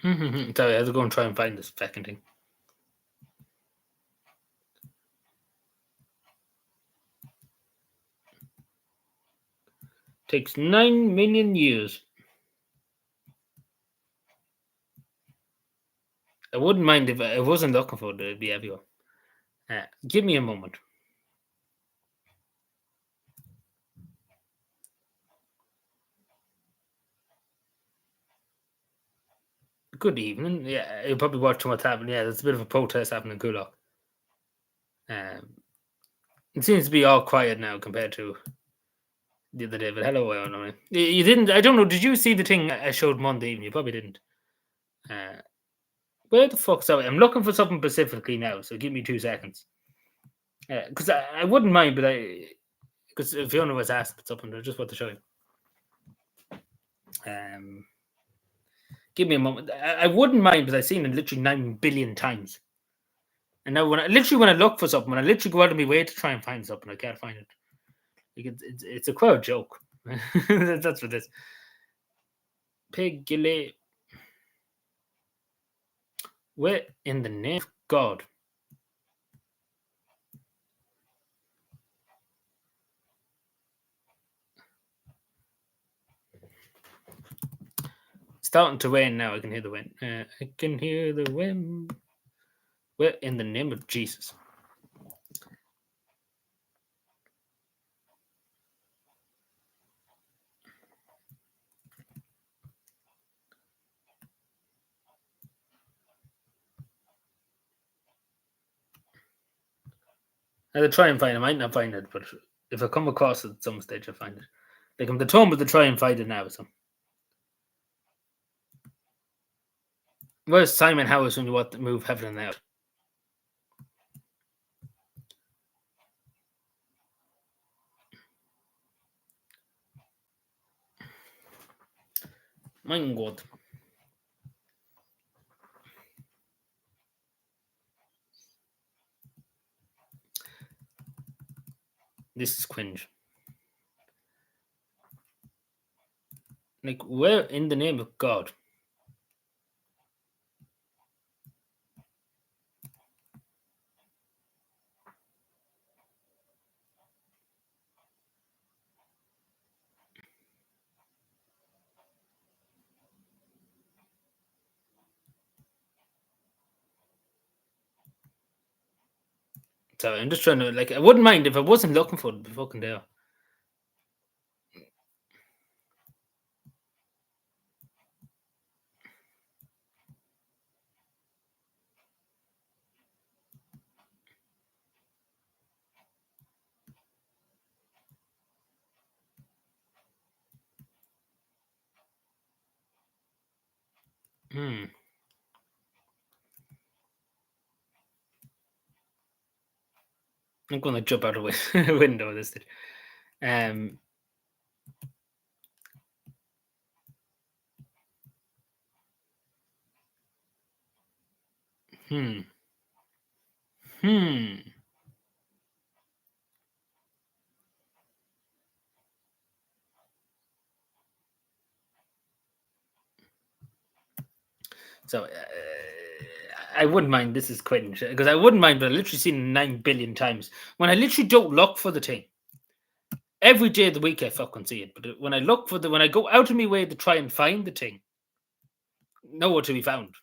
Sorry, I have to go and try and find this second thing. Takes 9 million years. I wouldn't mind if I wasn't looking for it. It'd be everywhere. Give me a moment. Good evening. Yeah, you're probably watching what's happening. Yeah, there's a bit of a protest happening in Kulak. It seems to be all quiet now compared to the other day. But hello, Owen. You didn't. I don't know. Did you see the thing I showed Monday evening? You probably didn't. Where the fuck's that? I'm looking for something specifically now. So give me 2 seconds. Because I wouldn't mind, but because Fiona was asked for something, I just want to show you. Give me a moment. I wouldn't mind, but I've seen it literally 9 billion times. And now when I look for something, when I literally go out of my way to try and find something, I can't find it. Like it's a quite a joke. That's what it is. Piggy. Where in the name of God? It's starting to rain now. I can hear the wind. I can hear the wind. Where in the name of Jesus? I'll try and find it. I might not find it, but if I come across it at some stage, I'll find it. Like I'm determined to try and find it now. So. Where's Simon Howes when you want to move heaven and earth? My God. This is cringe. Like, where in the name of God? So I'm just trying to, like, I wouldn't mind if I wasn't looking for it, it'd be fucking there. I'm going to jump out of the window this thing. So I wouldn't mind. This is cringe because I wouldn't mind, but I literally seen it 9 billion times. When I literally don't look for the thing, every day of the week I fucking see it. But when I look for when I go out of my way to try and find the thing, nowhere to be found.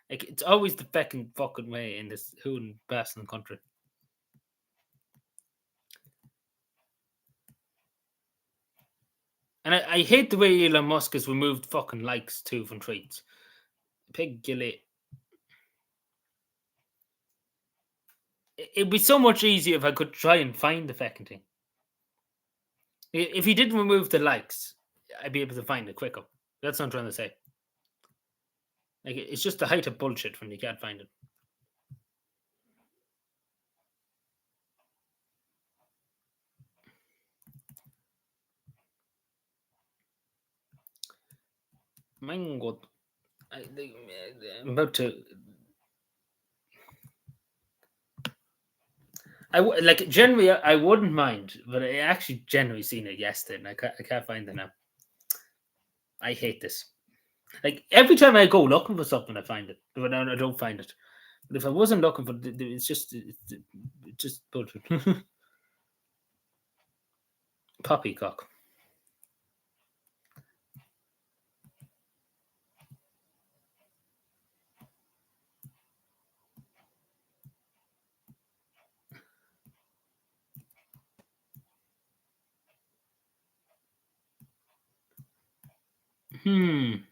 Like it's always the fucking way in this hoon bastard country. And I hate the way Elon Musk has removed fucking likes too from tweets. Pig gilly. It'd be so much easier if I could try and find the fucking thing. If he didn't remove the likes, I'd be able to find it quicker. That's what I'm trying to say. Like it's just the height of bullshit when you can't find it. My God, I'm about to. Like generally, I wouldn't mind, but I actually generally seen it yesterday, and I can't find it now. I hate this. Like every time I go looking for something, I find it. But I don't find it. But if I wasn't looking for it, it's just bullshit. Poppycock. Am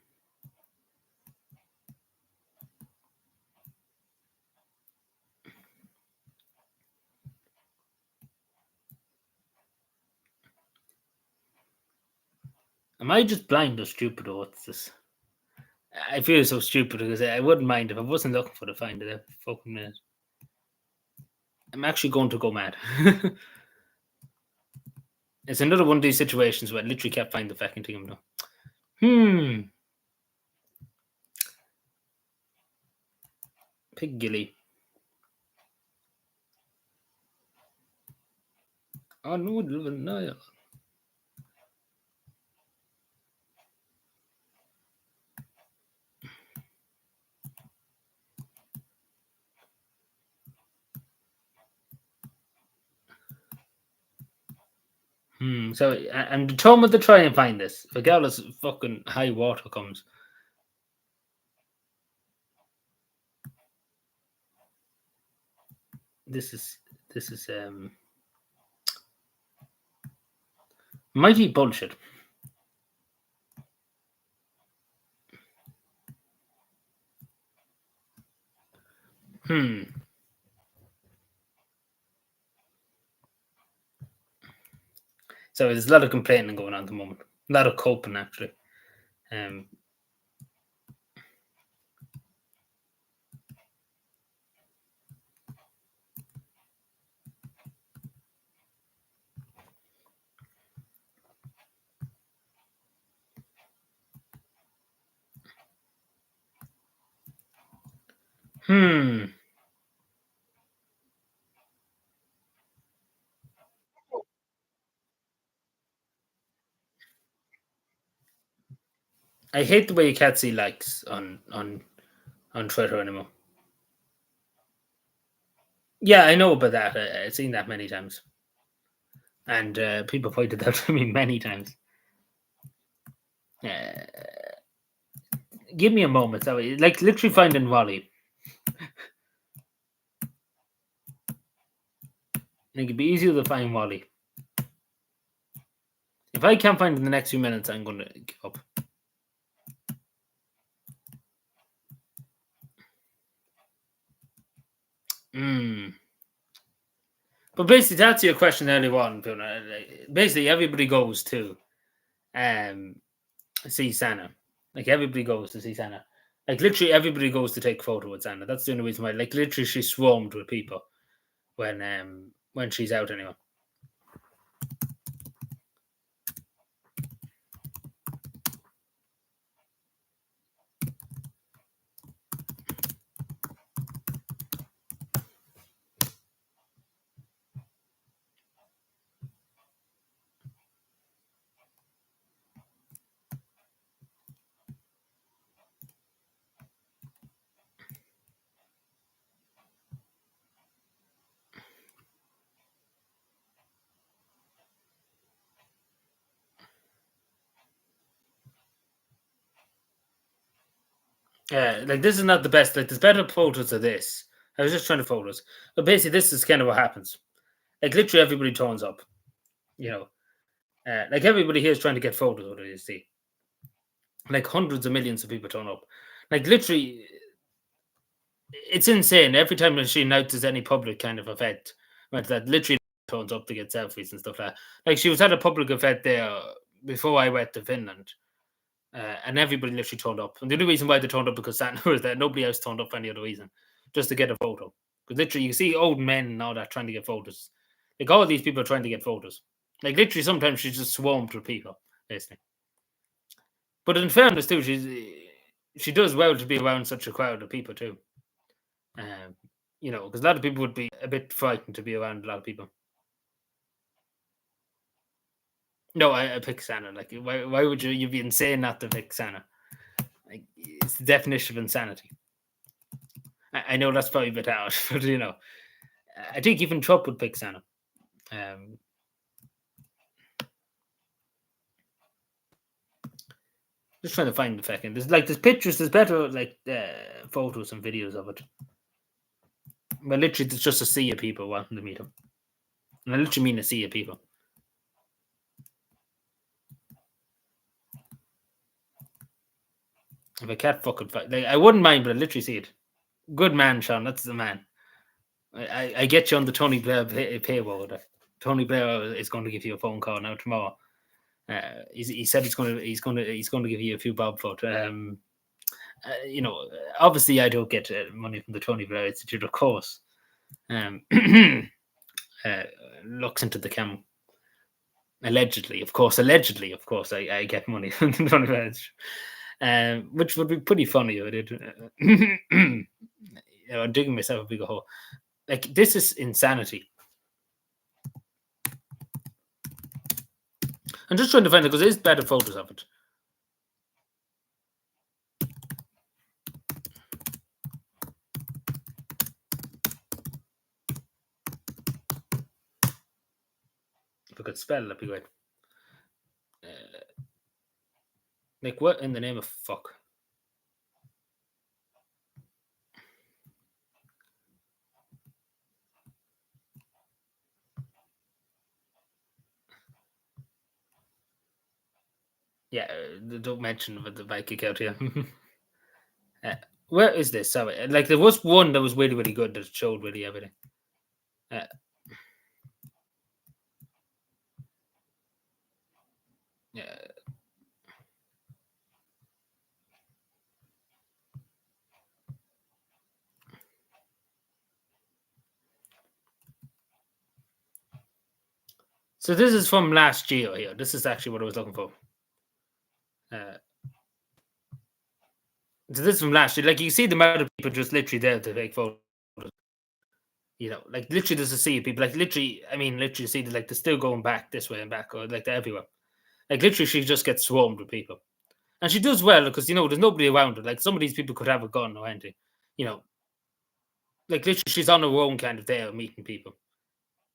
I just blind or stupid or what's this? I feel so stupid because I wouldn't mind if I wasn't looking for to find it every fucking minute. I'm actually going to go mad. It's another one of these situations where I literally kept finding the fucking thing. Pig gilly. Oh no, no. So I'm determined to try and find this, regardless of fucking high water comes. This is mighty bullshit. So there's a lot of complaining going on at the moment. A lot of coping, actually. I hate the way you can't see likes on Twitter anymore. Yeah, I know about that. I've seen that many times. And people pointed that out to me many times. Give me a moment. So, like, literally finding Wally. It could be easier to find Wally. If I can't find it in the next few minutes, I'm going to give up. But basically, to answer your question earlier on, basically everybody goes to see Santa. Like everybody goes to see Santa. Like literally everybody goes to take a photo with Santa. That's the only reason why. Like literally, she's swarmed with people when she's out anyway. Like this is not the best. Like there's better photos of this. I was just trying to photos, but basically this is kind of what happens. Like literally everybody turns up. You know, like everybody here is trying to get photos of it. You see, like hundreds of millions of people turn up. Like literally, it's insane. Every time she announces any public kind of event, right, that literally turns up to get selfies and stuff like that. Like she was at a public event there before I went to Finland. And everybody literally turned up. And the only reason why they turned up because Santa was there. Nobody else turned up for any other reason. Just to get a photo. Because literally you see old men and all that trying to get photos. Like all these people are trying to get photos. Like literally sometimes she's just swarmed with people, basically. But in fairness too, she does well to be around such a crowd of people too. You know, because a lot of people would be a bit frightened to be around a lot of people. No, I pick Santa. Like, why would you be insane not to pick Santa? Like, it's the definition of insanity. I know that's probably a bit out, but you know, I think even Trump would pick Santa. Just trying to find the fucking. There's pictures. There's better like photos and videos of it. But literally, it's just a sea of people wanting to meet him, and I literally mean a sea of people. If I can't fucking find, like, I wouldn't mind, but I literally see it. Good man, Sean. That's the man. I get you on the Tony Blair paywall. Tony Blair is going to give you a phone call now tomorrow. He said he's going to give you a few bob for it. Obviously I don't get money from the Tony Blair Institute, of course. Looks into the camera. Allegedly, of course, I get money from the Tony Blair Institute, which would be pretty funny if I did. I'm digging myself a bigger hole. Like, this is insanity. I'm just trying to find it because there's better photos of it. If I could spell, that'd be great. Like, what in the name of fuck? Yeah, don't mention the bike kick out here. Where is this? Sorry, like, there was one that was really, really good that showed really everything. Yeah. So this is from last year here. This is actually what I was looking for. So this is from last year. Like, you see the amount of people just literally there to take photos. Like, literally there's a sea of people. Like, literally see that, like, they're still going back this way and back, or like they're everywhere. Like, literally she just gets swarmed with people. And she does well because, there's nobody around her. Like, some of these people could have a gun or anything. Like, literally she's on her own kind of there meeting people.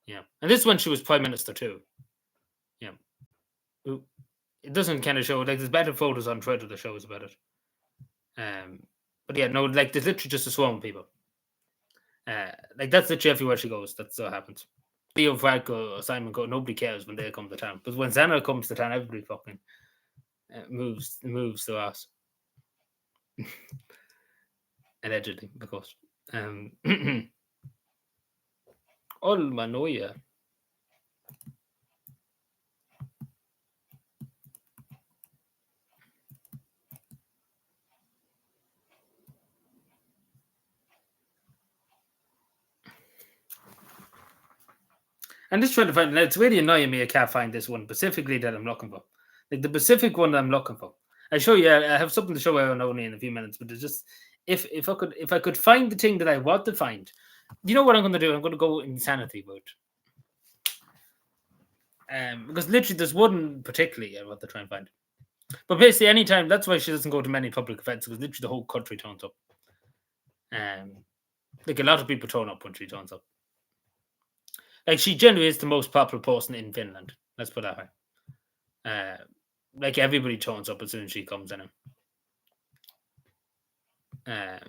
Yeah. And this one she was Prime Minister too. Yeah. It doesn't kind of show, like, there's better photos on Twitter that shows about it. But yeah, no, like, there's literally just a swarm of people. Like, that's literally everywhere she goes. That's what happens. Leo Falco or Simon Coe, nobody cares when they come to town. But when Xana comes to town, everybody fucking moves to us. Allegedly, of course. Olmanoia. I'm just trying to find. It's really annoying me. I can't find this one specifically that I'm looking for. Like, the specific one that I'm looking for. I show you. I have something to show you only in a few minutes. But it's just, if I could find the thing that I want to find, you know what I'm going to do? I'm going to go insanity mode. Because literally there's one particularly I want to try and find. But basically, anytime, that's why she doesn't go to many public events, because literally the whole country turns up. Like, a lot of people turn up when she turns up. Like, she generally is the most popular person in Finland. Let's put it that way. Like, everybody turns up as soon as she comes in. I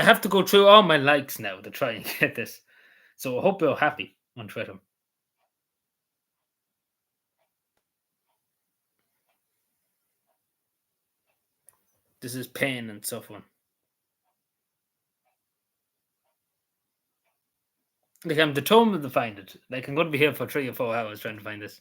have to go through all my likes now to try and get this. So I hope you're happy on Twitter. This is pain and suffering. Like, I'm determined to find it. Like, I'm going to be here for 3 or 4 hours trying to find this.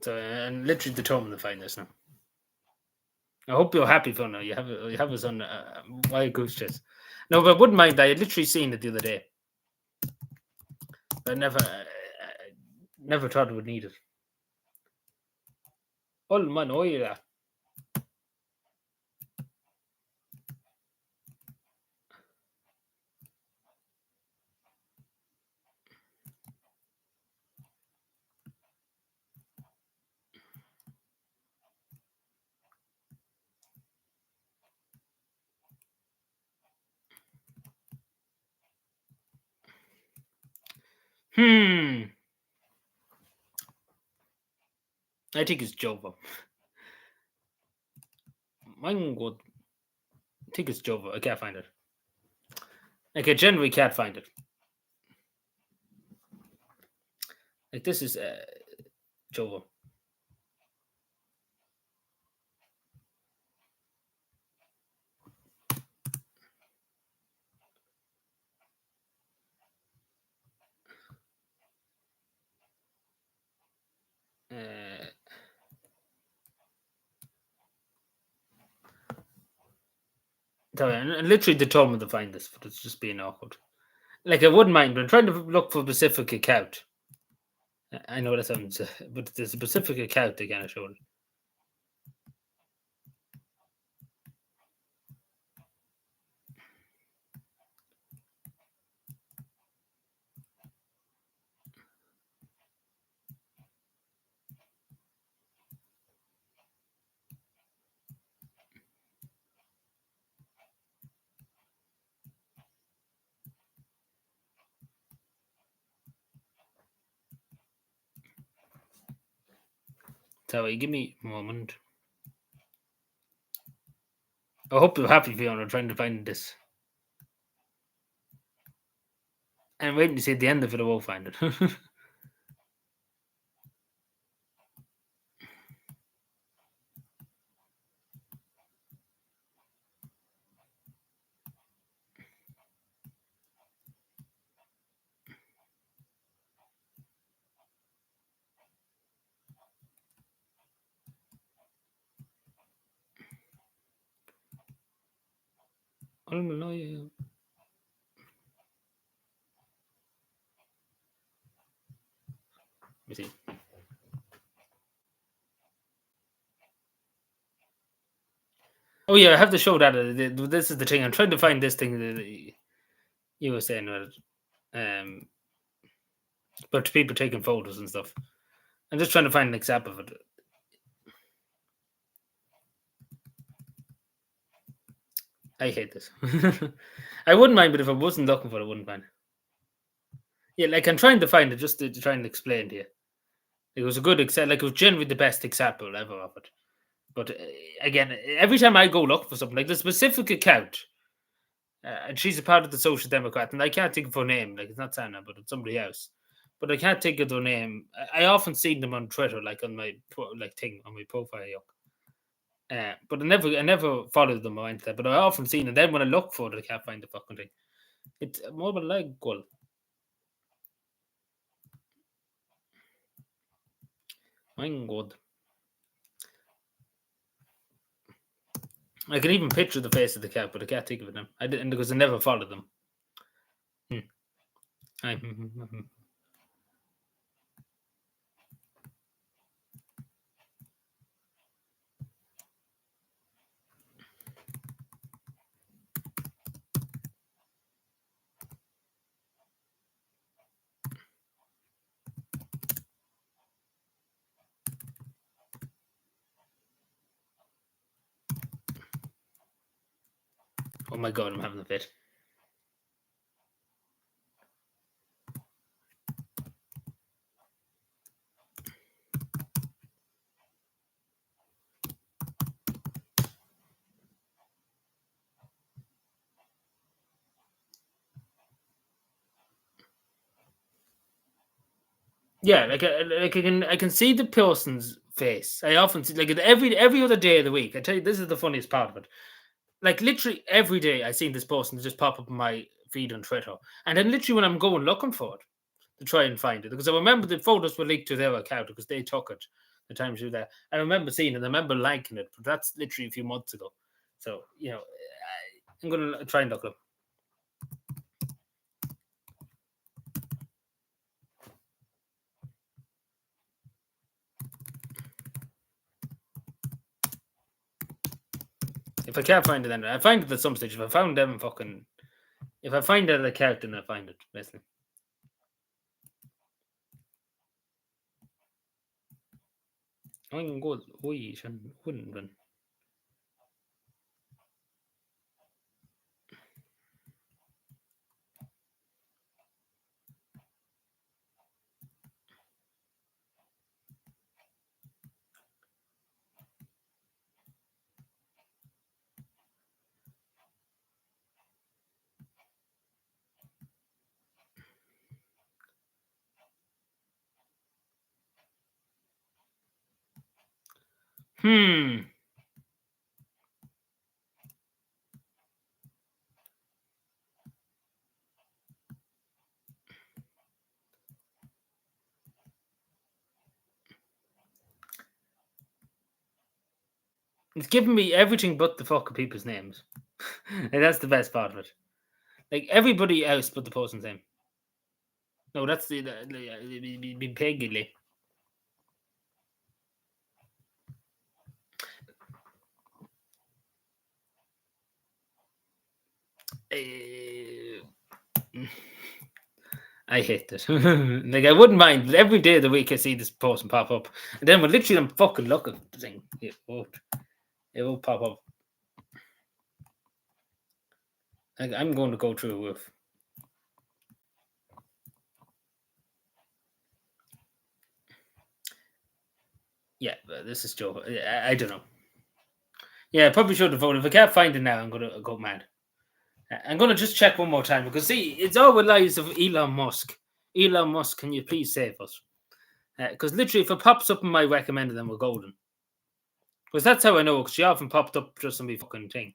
So I'm literally determined to find this now. I hope you're happy for now. You have us on Wild Goose Chase. No, but I wouldn't mind. I had literally seen it the other day. But I never thought I would need it. Oh man, oh yeah. I think it's Jova. Mine would. I think it's Jova. I can't find it. Like, I generally can't find it. Like, this is Jova. Sorry, I'm literally determined to find this, but it's just being awkward. Like, I wouldn't mind, but I'm trying to look for a specific account. I know that sounds, but there's a specific account they kind of showed. Sorry, give me a moment. I hope you're happy, Fiona, trying to find this. I'm waiting to see the end of it, I won't find it. I don't know. Yeah. Let me see. Oh yeah, I have to show that. This is the thing. I'm trying to find this thing that you were saying about it. But people taking photos and stuff. I'm just trying to find an example of it. I hate this. I wouldn't mind, but if I wasn't looking for it, I wouldn't mind. Yeah, like I'm trying to find it just to try and explain to you. It was a good example. Like, it was generally the best example ever of it. But again, every time I go look for something, like the specific account, and she's a part of the Social Democrat, and I can't think of her name. Like, it's not Sana, but it's somebody else. But I can't think of their name. I often seen them on Twitter, like on my thing on my profile. But I never followed them or anything. But I often seen it. Then when I look for it, I can't find the fucking thing. It's more of a leg goal. My God. I can even picture the face of the cat, but I can't think of it now. I didn't because I never followed them. Oh my God, I'm having a fit. Yeah, I can see the person's face. I often see, like, every other day of the week. I tell you, this is the funniest part of it. Like, literally every day, I see this person just pop up on my feed on Twitter, and then literally when I'm going looking for it to try and find it, because I remember the photos were linked to their account because they took it the time she was there. I remember seeing it. I remember liking it, but that's literally a few months ago. So I'm gonna try and look it up. If I can't find it, then I find it at some stage. If I found them, if I find that account, then I find it basically. I'm good. Oi, wouldn't run. It's giving me everything but the fucking people's names. And that's the best part of it. Like everybody else but the person's name. No, that's the Peggy. I hate this. Like I wouldn't mind, but every day of the week I see this person pop up, and then when literally I'm fucking looking, the thing it won't pop up. Like, I'm going to go through a roof. Yeah, but this is Joe. I don't know. Yeah, I probably should have voted. If I can't find it now, I'm gonna go mad. I'm gonna just check one more time because see, it's all with lies of Elon Musk. Elon Musk, can you please save us? Because literally, if it pops up in my recommended, then we're golden. Because that's how I know. Because she often popped up just on my fucking thing.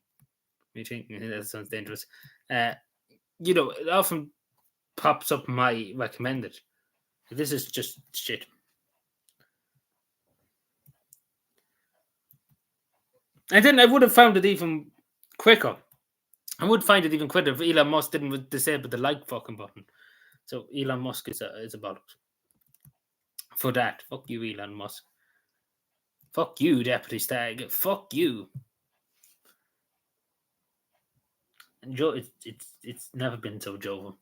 Me think that sounds dangerous. It often pops up in my recommended. This is just shit. And then I would have found it even quicker. I would find it even quicker if Elon Musk didn't disable the like fucking button. So Elon Musk is a bollocks. For that. Fuck you, Elon Musk. Fuck you, Deputy Stag. Fuck you. And Joe, it's never been so jovial.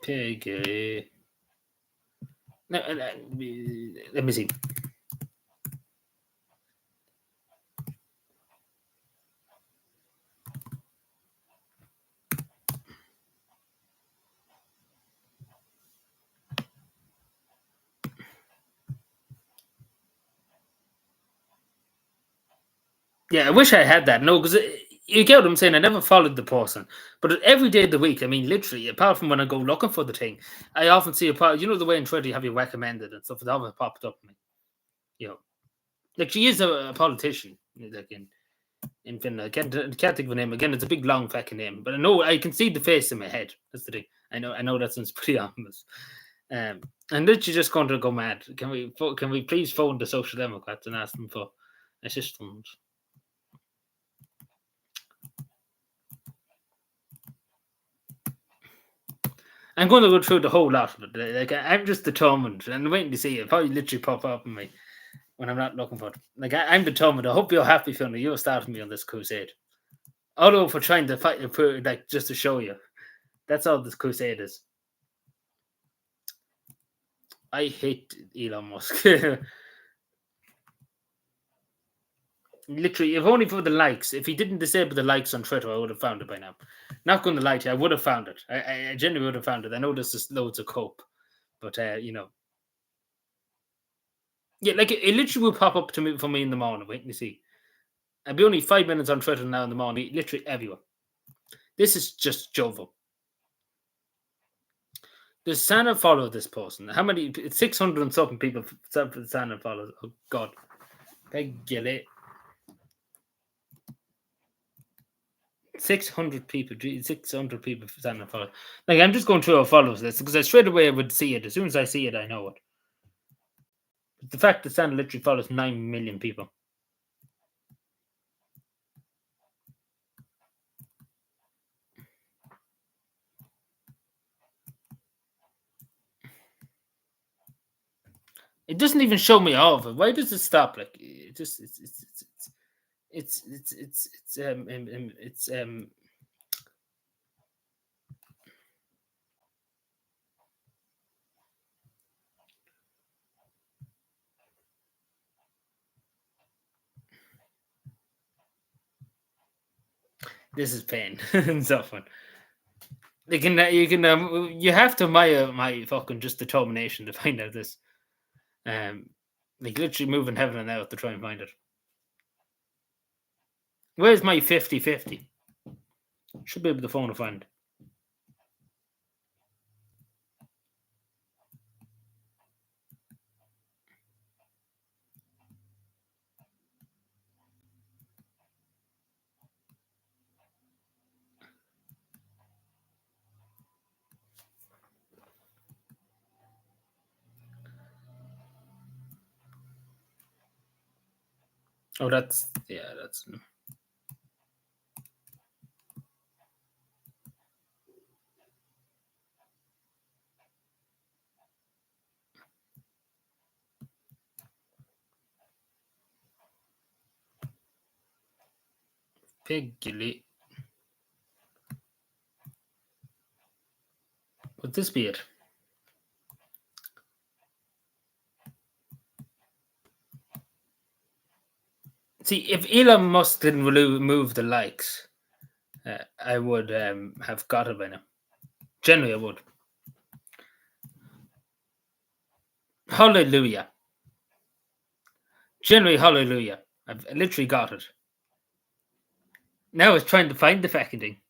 Pig. No, let me see. Yeah, I wish I had that. No, because you get what I'm saying. I never followed the person, but every day of the week, I mean, literally, apart from when I go looking for the thing, I often see a part. You know the way in Twitter you have you recommended and stuff. It often popped up. Like she is a politician, like in Finland. I can't think of a name again. It's a big long fucking name, but I know I can see the face in my head. That's the thing. I know that sounds pretty ominous. And literally just going to go mad. Can we please phone the Social Democrats and ask them for assistance? I'm going to go through the whole lot of it. Like I'm just determined and waiting to see it. Probably literally pop up in me when I'm not looking for it. Like I'm determined. I hope you're happy, Fiona. You're starting me on this crusade. Although for trying to fight, like just to show you, that's all this crusade is. I hate Elon Musk. Literally, if only for the likes. If he didn't disable the likes on Twitter, I would have found it by now. Not going to lie to you, I would have found it. I genuinely would have found it. I know this is loads of cope, but Yeah, like it literally will pop up to me for me in the morning. Waiting to see. I'll be only 5 minutes on Twitter now in the morning. Literally everywhere. This is just jovial. Does Santa follow this person? How many? 600 and something people. Santa follows. Oh God, get it. 600 people. 600 people Santa follow. Like I'm just going through our follows list because I straight away I would see it. As soon as I see it, I know it. But the fact that Santa literally follows 9 million people. It doesn't even show me all of it. Why does it stop? Like it just it's this is pain and suffering. You have to admire my fucking just determination to find out this. Like literally moving heaven and earth to try and find it. Where's my 50-50? Should be able to phone a friend. Oh, that's Piggy. Would this be it? See, if Elon Musk didn't remove the likes, I would have got it by now. Generally, I would. Hallelujah. Generally, hallelujah. I've literally got it. Now it's trying to find the fucking thing.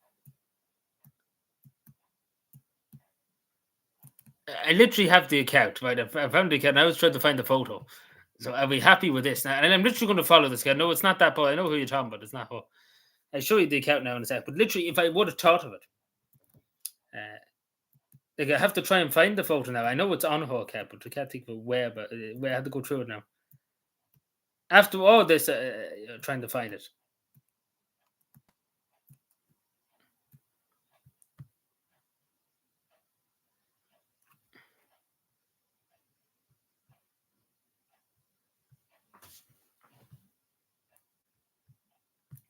I literally have the account, right? I found the account. I was trying to find the photo. So I'll be happy with this now. And I'm literally going to follow this guy. No, it's not that boy. I know who you're talking about. It's not her. I'll show you the account now in a sec. But literally, if I would have thought of it, like I have to try and find the photo now. I know it's on her account, but I can't think of where. But I have to go through it now. After all this, trying to find it.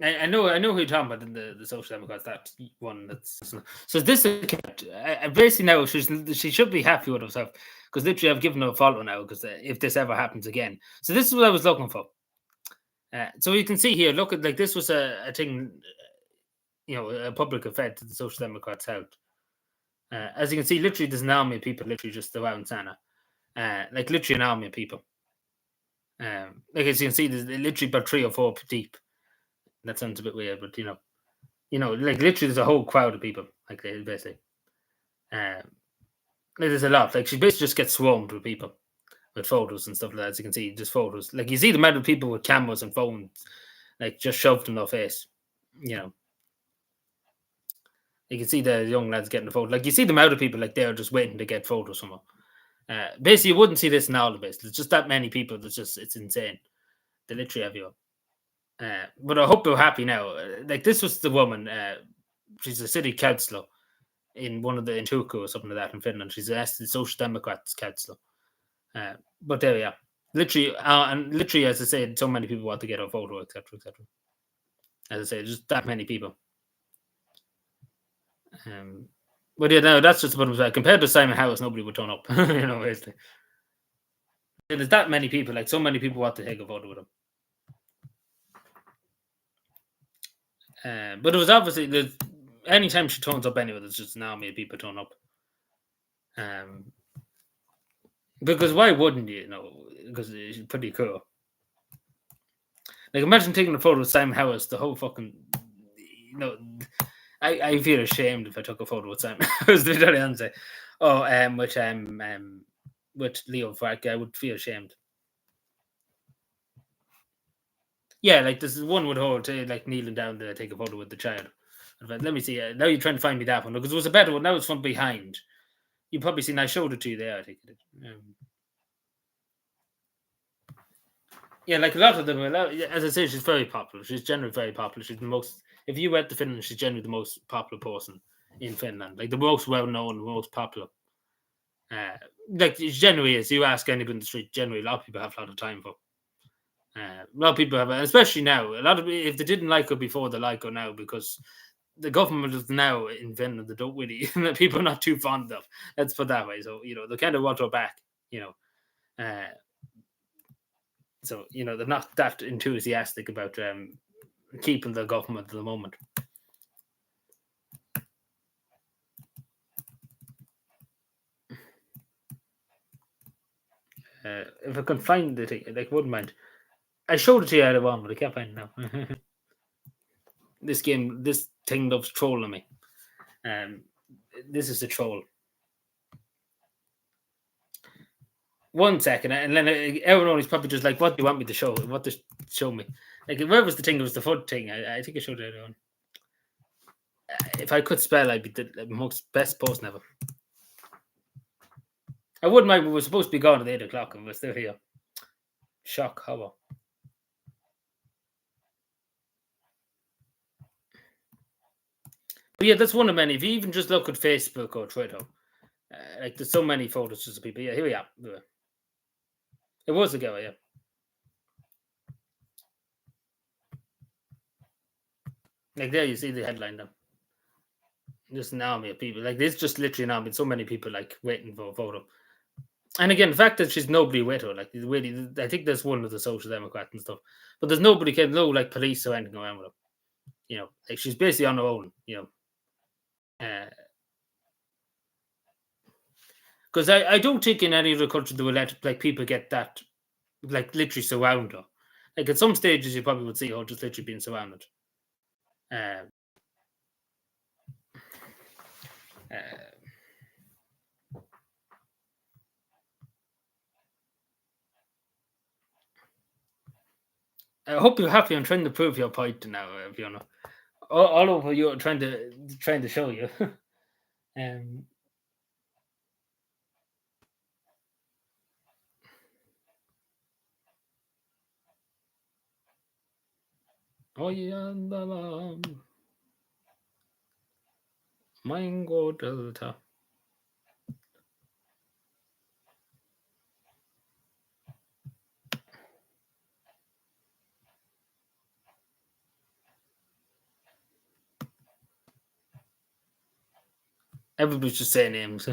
I know who you're talking about in the Social Democrats. That one. That's so. This account, I basically now she should be happy with herself because literally I've given her a follow now because if this ever happens again. So this is what I was looking for. So you can see here. Look at like this was a thing, a public event that the Social Democrats held. As you can see, literally there's an army of people literally just around Santa, like literally an army of people. Like as you can see, there's literally about 3 or 4 deep. That sounds a bit weird, but like literally there's a whole crowd of people, like basically. Like there's a lot. Like she basically just gets swarmed with people with photos and stuff like that. As you can see, just photos. Like you see the amount of people with cameras and phones, like just shoved in their face. You can see the young lads getting the photo. Like you see the amount of people like they're just waiting to get photos from her. Basically, you wouldn't see this in all of it. There's just that many people. It's insane. They're literally everywhere. But I hope they're happy now. Like this was the woman. She's a city councillor in one of the in Turku or something like that in Finland. She's the Social Democrats councillor. But there we are. Literally, and literally, as I said, so many people want to get a photo, etc., etc. As I say, just that many people. But yeah, no, that's just what I'm saying. Compared to Simon Howes, nobody would turn up. Basically. There's that many people. Like so many people want to take a photo with him. But it was obviously anytime she turns up anyway, there's just an army of people turn up. Because why wouldn't you? Because it's pretty cool. Like imagine taking a photo with Simon Howes, the whole fucking, I feel ashamed if I took a photo with Simon Howes. With Leo Fark, I would feel ashamed. Yeah, like this is one would hold like kneeling down to take a photo with the child. Let me see. Now you're trying to find me that one because it was a better one. Now it's from behind. You've probably seen. I showed it to you there. I think. Yeah, like a lot of them. As I say, she's very popular. She's generally very popular. She's the most. If you went to Finland, she's generally the most popular person in Finland. Like the most well-known, the most popular. Like it generally is. You ask anybody in the street, generally a lot of people have a lot of time for. A lot of people have, especially now. A lot of if they didn't like her before, they like her now because the government is now in Finland. They don't really people are not too fond of. Let's put it that way. So they kind of want her back. So they're not that enthusiastic about keeping the government at the moment. If I can find the thing, like wouldn't mind. I showed it to you earlier on, but I can't find it now. This thing loves trolling me. This is the troll. 1 second, and then everyone is probably just like, "What do you want me to show? What to show me?" Like, where was the thing? It was the foot thing. I think I showed it on. If I could spell, I'd be the most best person ever. I wouldn't mind. We were supposed to be gone at 8 o'clock, and we're still here. Shock, horror. But yeah, that's one of many. If you even just look at Facebook or Twitter, like there's so many photos just of people. Yeah, here we are. It was a go, yeah. Like there, you see the headline now. Just an army of people. Like there's just literally an army. So many people like waiting for a photo. And again, the fact that she's nobody with her, like really, I think there's one of the social democrats and stuff. But there's nobody, no like police or anything around with her. You know, like she's basically on her own. You know, because I don't think in any other country they will let like people get that, like literally surround her. Like at some stages, you probably would see her just literally being surrounded. Uh, I hope you're happy. I'm trying to prove your point now, Fiona. All over you, trying to show you. Oh yeah, Mango Delta. Everybody's just saying names.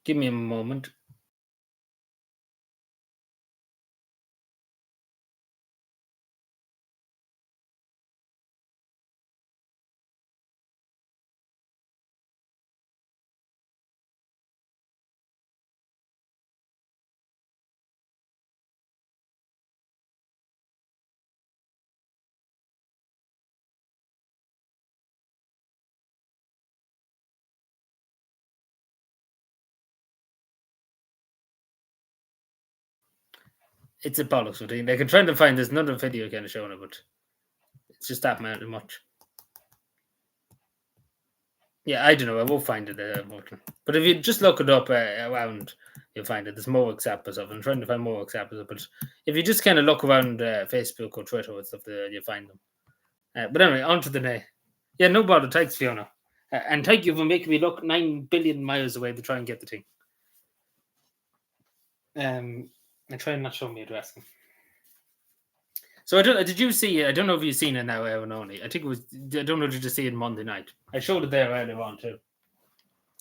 Give me a moment. It's a bollocks routine. Like I'm trying to find there's another video kind of showing it, but it's just that much. Yeah, I don't know. I will find it. But if you just look it up around, you'll find it. There's more examples of it. I'm trying to find more examples of it. But if you just kind of look around Facebook or Twitter and stuff, you'll find them. But anyway, on to the day. Yeah, no bother. Thanks, Fiona. And thank you for making me look 9 billion miles away to try and get the thing. And try and not show me address. So did you see? I don't know if you've seen it now, Evan. Only I think it was. I don't know. Did you see it Monday night? I showed it there earlier on too.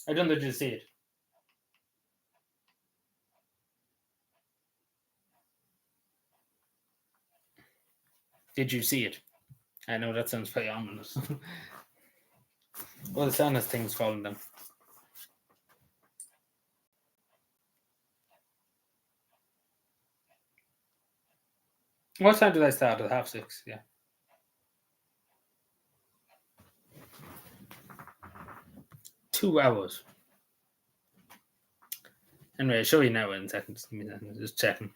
I don't know. Did you see it? Did you see it? I know that sounds very ominous. Well, it's honest things falling down. What time did I start? At 6:30. Yeah. Two hours. Anyway, I'll show you now in seconds. Just checking.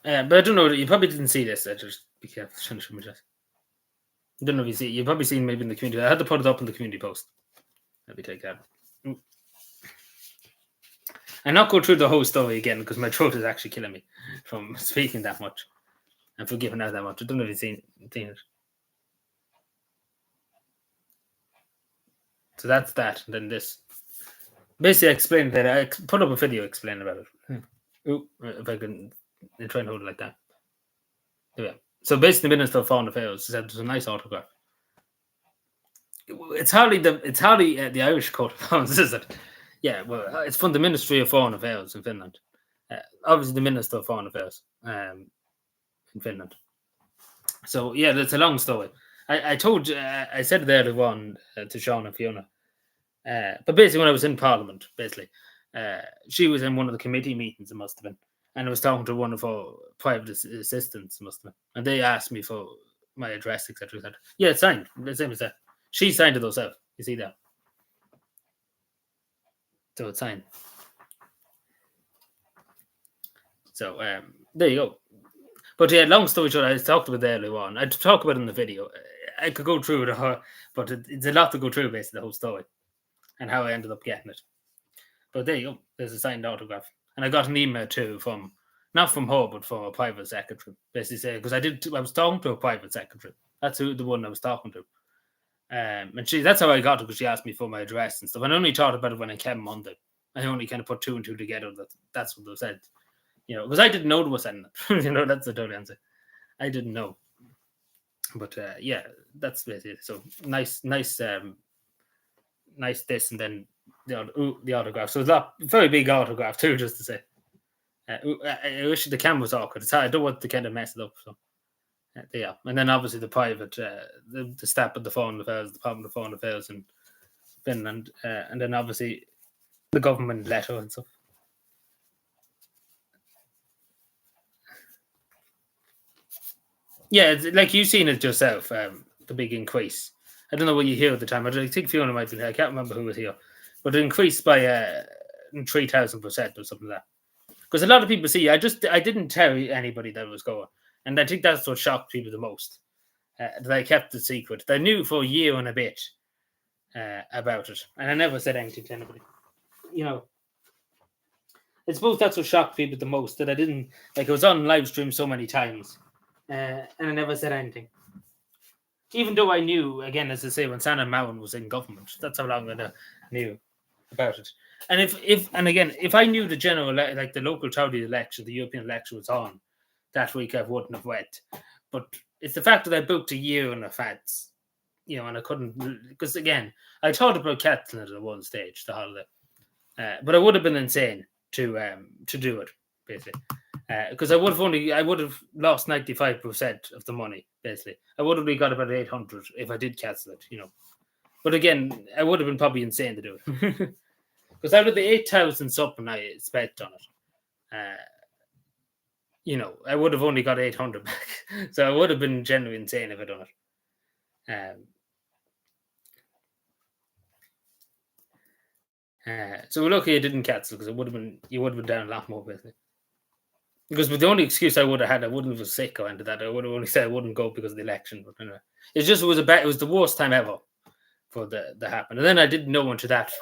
But I don't know. You probably didn't see this. I just be careful. I don't know if you see. You've probably seen maybe in the community. I had to put it up in the community post. Let me take that. I'm not go through the whole story again because my throat is actually killing me from speaking that much and for giving out that much. I don't know if you've seen it. So that's that. And then this. Basically, I explained that. I put up a video explaining about it. Ooh, if I can try and hold it like that. Yeah. So basically, the Minister of Foreign Affairs said there's a nice autograph. It's hardly the Irish coat of arms, is it? Yeah, well, it's from the Ministry of Foreign Affairs in Finland. Obviously, the Minister of Foreign Affairs in Finland. So yeah, that's a long story. I told you, I said there the one to Sean and Fiona. But basically, when I was in Parliament, she was in one of the committee meetings. It must have been, and I was talking to one of her private assistants. Must have been, and they asked me for my address, etc. Yeah, it's signed. The same as that. She signed it herself. You see that? So it's signed. So there you go. But yeah, long story short, I talked about it earlier on. I talk about it in the video. I could go through it, but it's a lot to go through, basically, the whole story and how I ended up getting it. But there you go. There's a signed autograph. And I got an email too from, not from her, but from a private secretary. Basically saying, because I was talking to a private secretary. That's the one I was talking to. And that's how I got it, because she asked me for my address and stuff. And I only thought about it when I came Monday. I only kind of put two and two together. That's what they said. Because I didn't know they were sending it. That's the total answer. I didn't know. But yeah, that's basically it. So nice this, and then the autograph. So it's a very big autograph too, just to say. I wish the camera was awkward. It's hard. I don't want to kind of mess it up. So yeah, and then obviously the private, the stamp of the Foreign Affairs, the Department of Foreign Affairs in Finland, and then obviously the government letter and stuff. Yeah, it's like you've seen it yourself, the big increase. I don't know what you hear at the time. I think Fiona might be here. I can't remember who was here. But it increased by 3,000% or something like that. Because a lot of people see, I didn't tell anybody that it was going. And I think that's what shocked people the most. That I kept it secret. They knew for a year and a bit about it. And I never said anything to anybody. I suppose that's what shocked people the most. That I didn't, I was on live stream so many times. And I never said anything. Even though I knew, again, as I say, when Sanna Marin was in government, that's how long I knew about it. And if I knew the general, like the local Saudi election, the European election was on that week, I wouldn't have went. But it's the fact that I booked a year in advance, and I couldn't, because again, I thought about cancelling it at one stage, the holiday, but I would have been insane to do it, basically. Because I would have lost 95% of the money, basically. I would have only got about 800 if I did cancel it, But again, I would have been probably insane to do it. Because out of the 8,000 something I spent on it, I would have only got 800 back. So I would have been genuinely insane if I'd done it. So we're lucky I didn't cancel, because you would have been down a lot more, basically. Because the only excuse I would have had, I wouldn't have been sick or into that. I would have only said I wouldn't go because of the election. But anyway, it was the worst time ever for the happen. And then I didn't know until that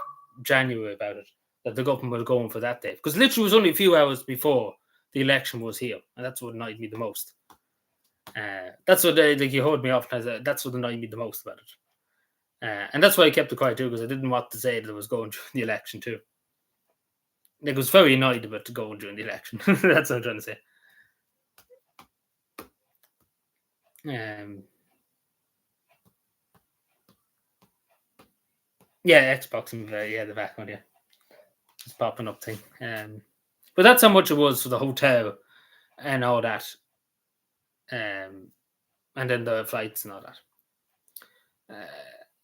January about it, that the government was going for that date. Because literally it was only a few hours before the election was here. And that's what annoyed me the most. That's what you heard me off. That's what annoyed me the most about it. And that's why I kept it quiet too, because I didn't want to say that I was going during the election too. I was very annoyed about going during the election. That's what I'm trying to say. Yeah, Xbox and the back one, yeah. It's popping up thing. But that's how much it was for the hotel and all that. And then the flights and all that.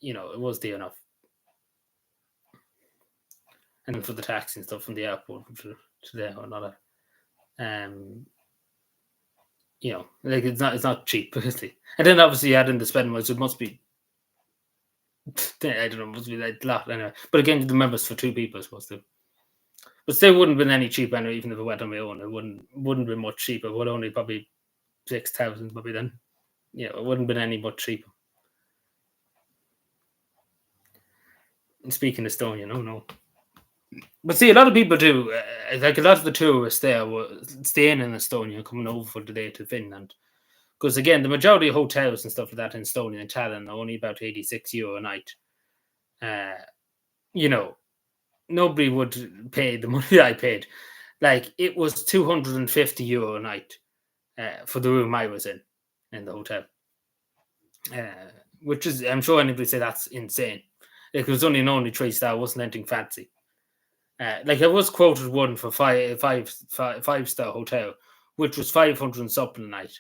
It was dear enough. And for the taxi and stuff from the airport to there or not. It's not cheap, obviously. And then obviously you add in the spending, which it must be, I don't know, must be like a lot anyway. But again, the members for two people, I suppose too. But still wouldn't have been any cheap anyway, even if I went on my own. It wouldn't be much cheaper. It would only probably 6,000 probably then. It wouldn't have been any much cheaper. And speaking Estonian, no. But see, a lot of people do. Like a lot of the tourists there were staying in Estonia, coming over for the day to Finland. Because again, the majority of hotels and stuff like that in Estonia and Tallinn are only about €86 a night. Nobody would pay the money I paid. Like it was €250 a night for the room I was in the hotel. Which is, I'm sure anybody say that's insane. It was only 3-star, wasn't anything fancy. Like I was quoted one for five-star hotel, which was 500 and something a night.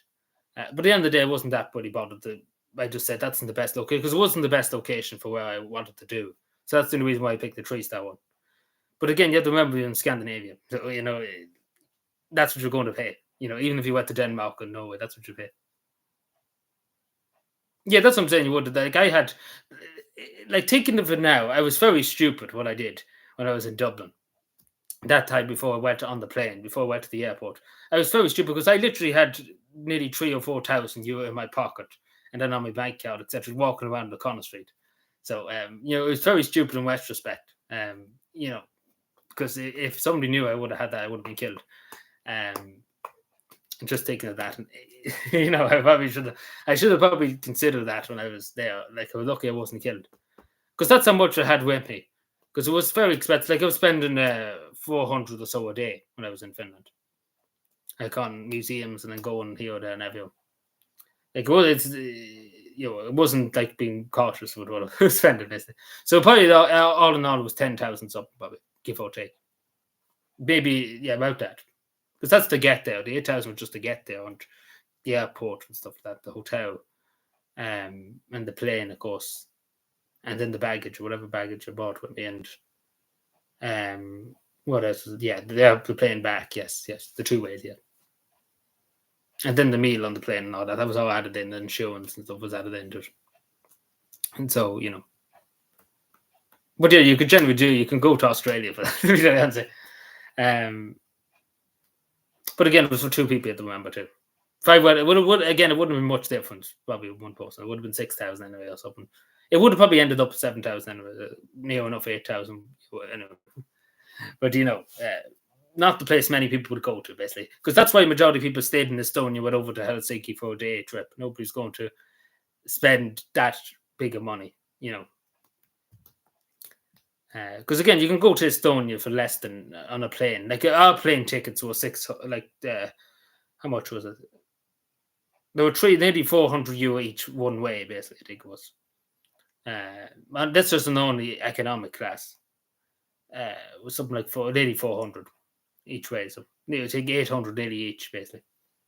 But at the end of the day, I wasn't that bloody bothered. I just said that's in the best location, because it wasn't the best location for where I wanted to do. So that's the only reason why I picked the 3-star one. But again, you have to remember you're in Scandinavia. So, that's what you're going to pay. Even if you went to Denmark or Norway, that's what you pay. Yeah, that's what I'm saying. You would. Like I had, like thinking of it now, I was very stupid what I did when I was in Dublin. That time before I went on the plane, before I went to the airport, I was very stupid because I literally had nearly 3 or 4 thousand euro in my pocket and then on my bank account, etc., walking around the corner street. So, it was very stupid in retrospect. Because if somebody knew I would have had that, I would have been killed. Just thinking of that, and I should have probably considered that when I was there. Like, I was lucky I wasn't killed, because that's how much I had with me. Because it was very expensive. Like, I was spending 400 or so a day when I was in Finland. Like, on museums and then going here, there, and everywhere. Like, well, it wasn't like being cautious with what I was spending. So probably all in all, it was 10,000 something, probably, give or take. Maybe, yeah, about that. Because that's to get there. The 8,000 was just to get there, and the airport and stuff like that, the hotel, and the plane, of course, and then the baggage, whatever baggage I bought with me, and what else? Yeah, the plane back. Yes, the 2 ways. Yeah, and then the meal on the plane and all that. That was all added in. The insurance and stuff was added into it, and so But yeah, you could generally do. You can go to Australia for that. But again, it was for 2 people at the remember too. If I were, it wouldn't have been much difference. Probably with 1 person. It would have been 6,000 anyway or something. It would have probably ended up 7,000 anyway, near enough 8,000 anyway. But not the place many people would go to, basically, because that's why the majority of people stayed in Estonia, went over to Helsinki for a day trip. Nobody's going to spend that big of money, Because again, you can go to Estonia for less than on a plane. Like, our plane tickets were how much was it? There were nearly 400 euro each one way, basically, I think it was. And that's just an only economic class. It was something like nearly 400 each way. So I think 800 nearly each, basically.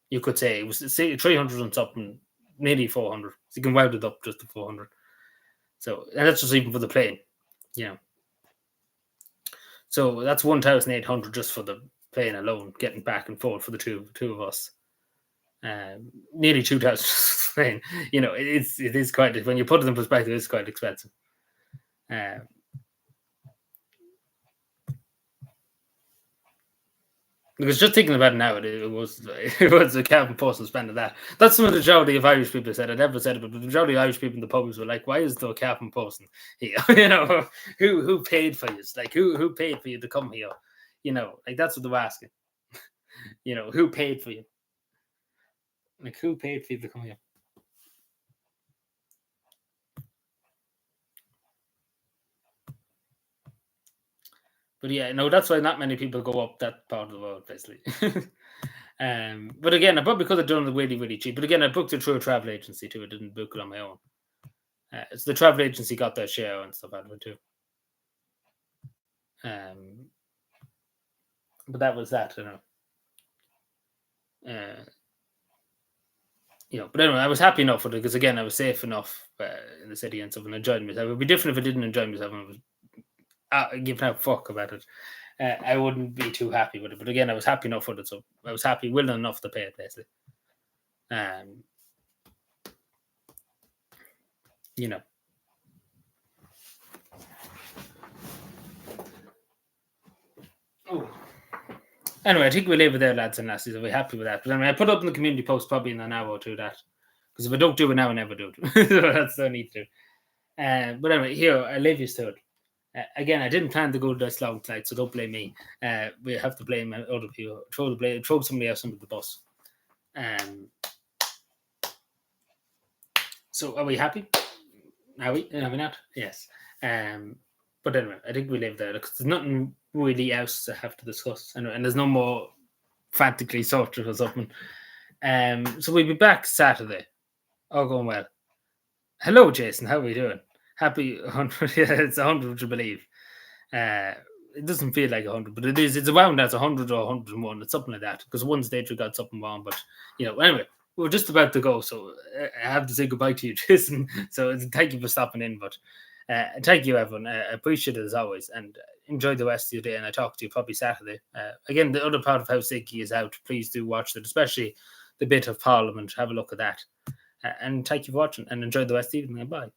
You could say it was 300 and something, nearly 400. So you can round it up just to 400. So, and that's just even for the plane, So that's 1,800 just for the plane alone, getting back and forth for the two of us. Nearly 2,000 plane. It is quite, when you put it in perspective, it's quite expensive. Because just thinking about it now, it was a cavan person spending that. That's some of the majority of Irish people said. I never said it, but the majority of Irish people in the pubs were like, "Why is there a cavan person here? Who paid for you? Like, who paid for you to come here? Like, that's what they're asking. Who paid for you? Like, who paid for you to come here?" But yeah, no, that's why not many people go up that part of the world, basically. But again, I probably could have done it really, really cheap. But again, I booked it through a travel agency too. I didn't book it on my own. So the travel agency got their share and stuff out of it too. But that was that, But anyway, I was happy enough with it because again, I was safe enough in the city and stuff, and enjoyed myself. It would be different if I didn't enjoy myself and I was giving a fuck about it. I wouldn't be too happy with it. But again, I was happy enough with it, so I was willing enough to pay it, basically. Oh. Anyway, I think we'll leave it there, lads and lassies. I'll be happy with that. But I put up in the community post probably in an hour or two that. Because if I don't do it now, I never do it. So that's what I need to do. But anyway, here, I leave you to it. Again, I didn't plan to go this long tonight, so don't blame me. We have to blame other people. Throw somebody else under the bus. So are we happy? Are we not? Yes. But anyway, I think we leave there because there's nothing really else to have to discuss, and there's no more frantically sorted or something. So we'll be back Saturday. All going well. Hello, Jason. How are we doing? Happy 100. Yeah, it's 100, would you believe? It doesn't feel like 100, but it is. It's around as 100 or 101. It's something like that. Because one stage we got something wrong, but anyway, we're just about to go, so I have to say goodbye to you, Jason. So thank you for stopping in, but thank you, everyone. I appreciate it as always, and enjoy the rest of your day. And I talk to you probably Saturday. Again, the other part of Helsinki is out. Please do watch it, especially the bit of Parliament. Have a look at that. And thank you for watching, and enjoy the rest of the evening. Bye.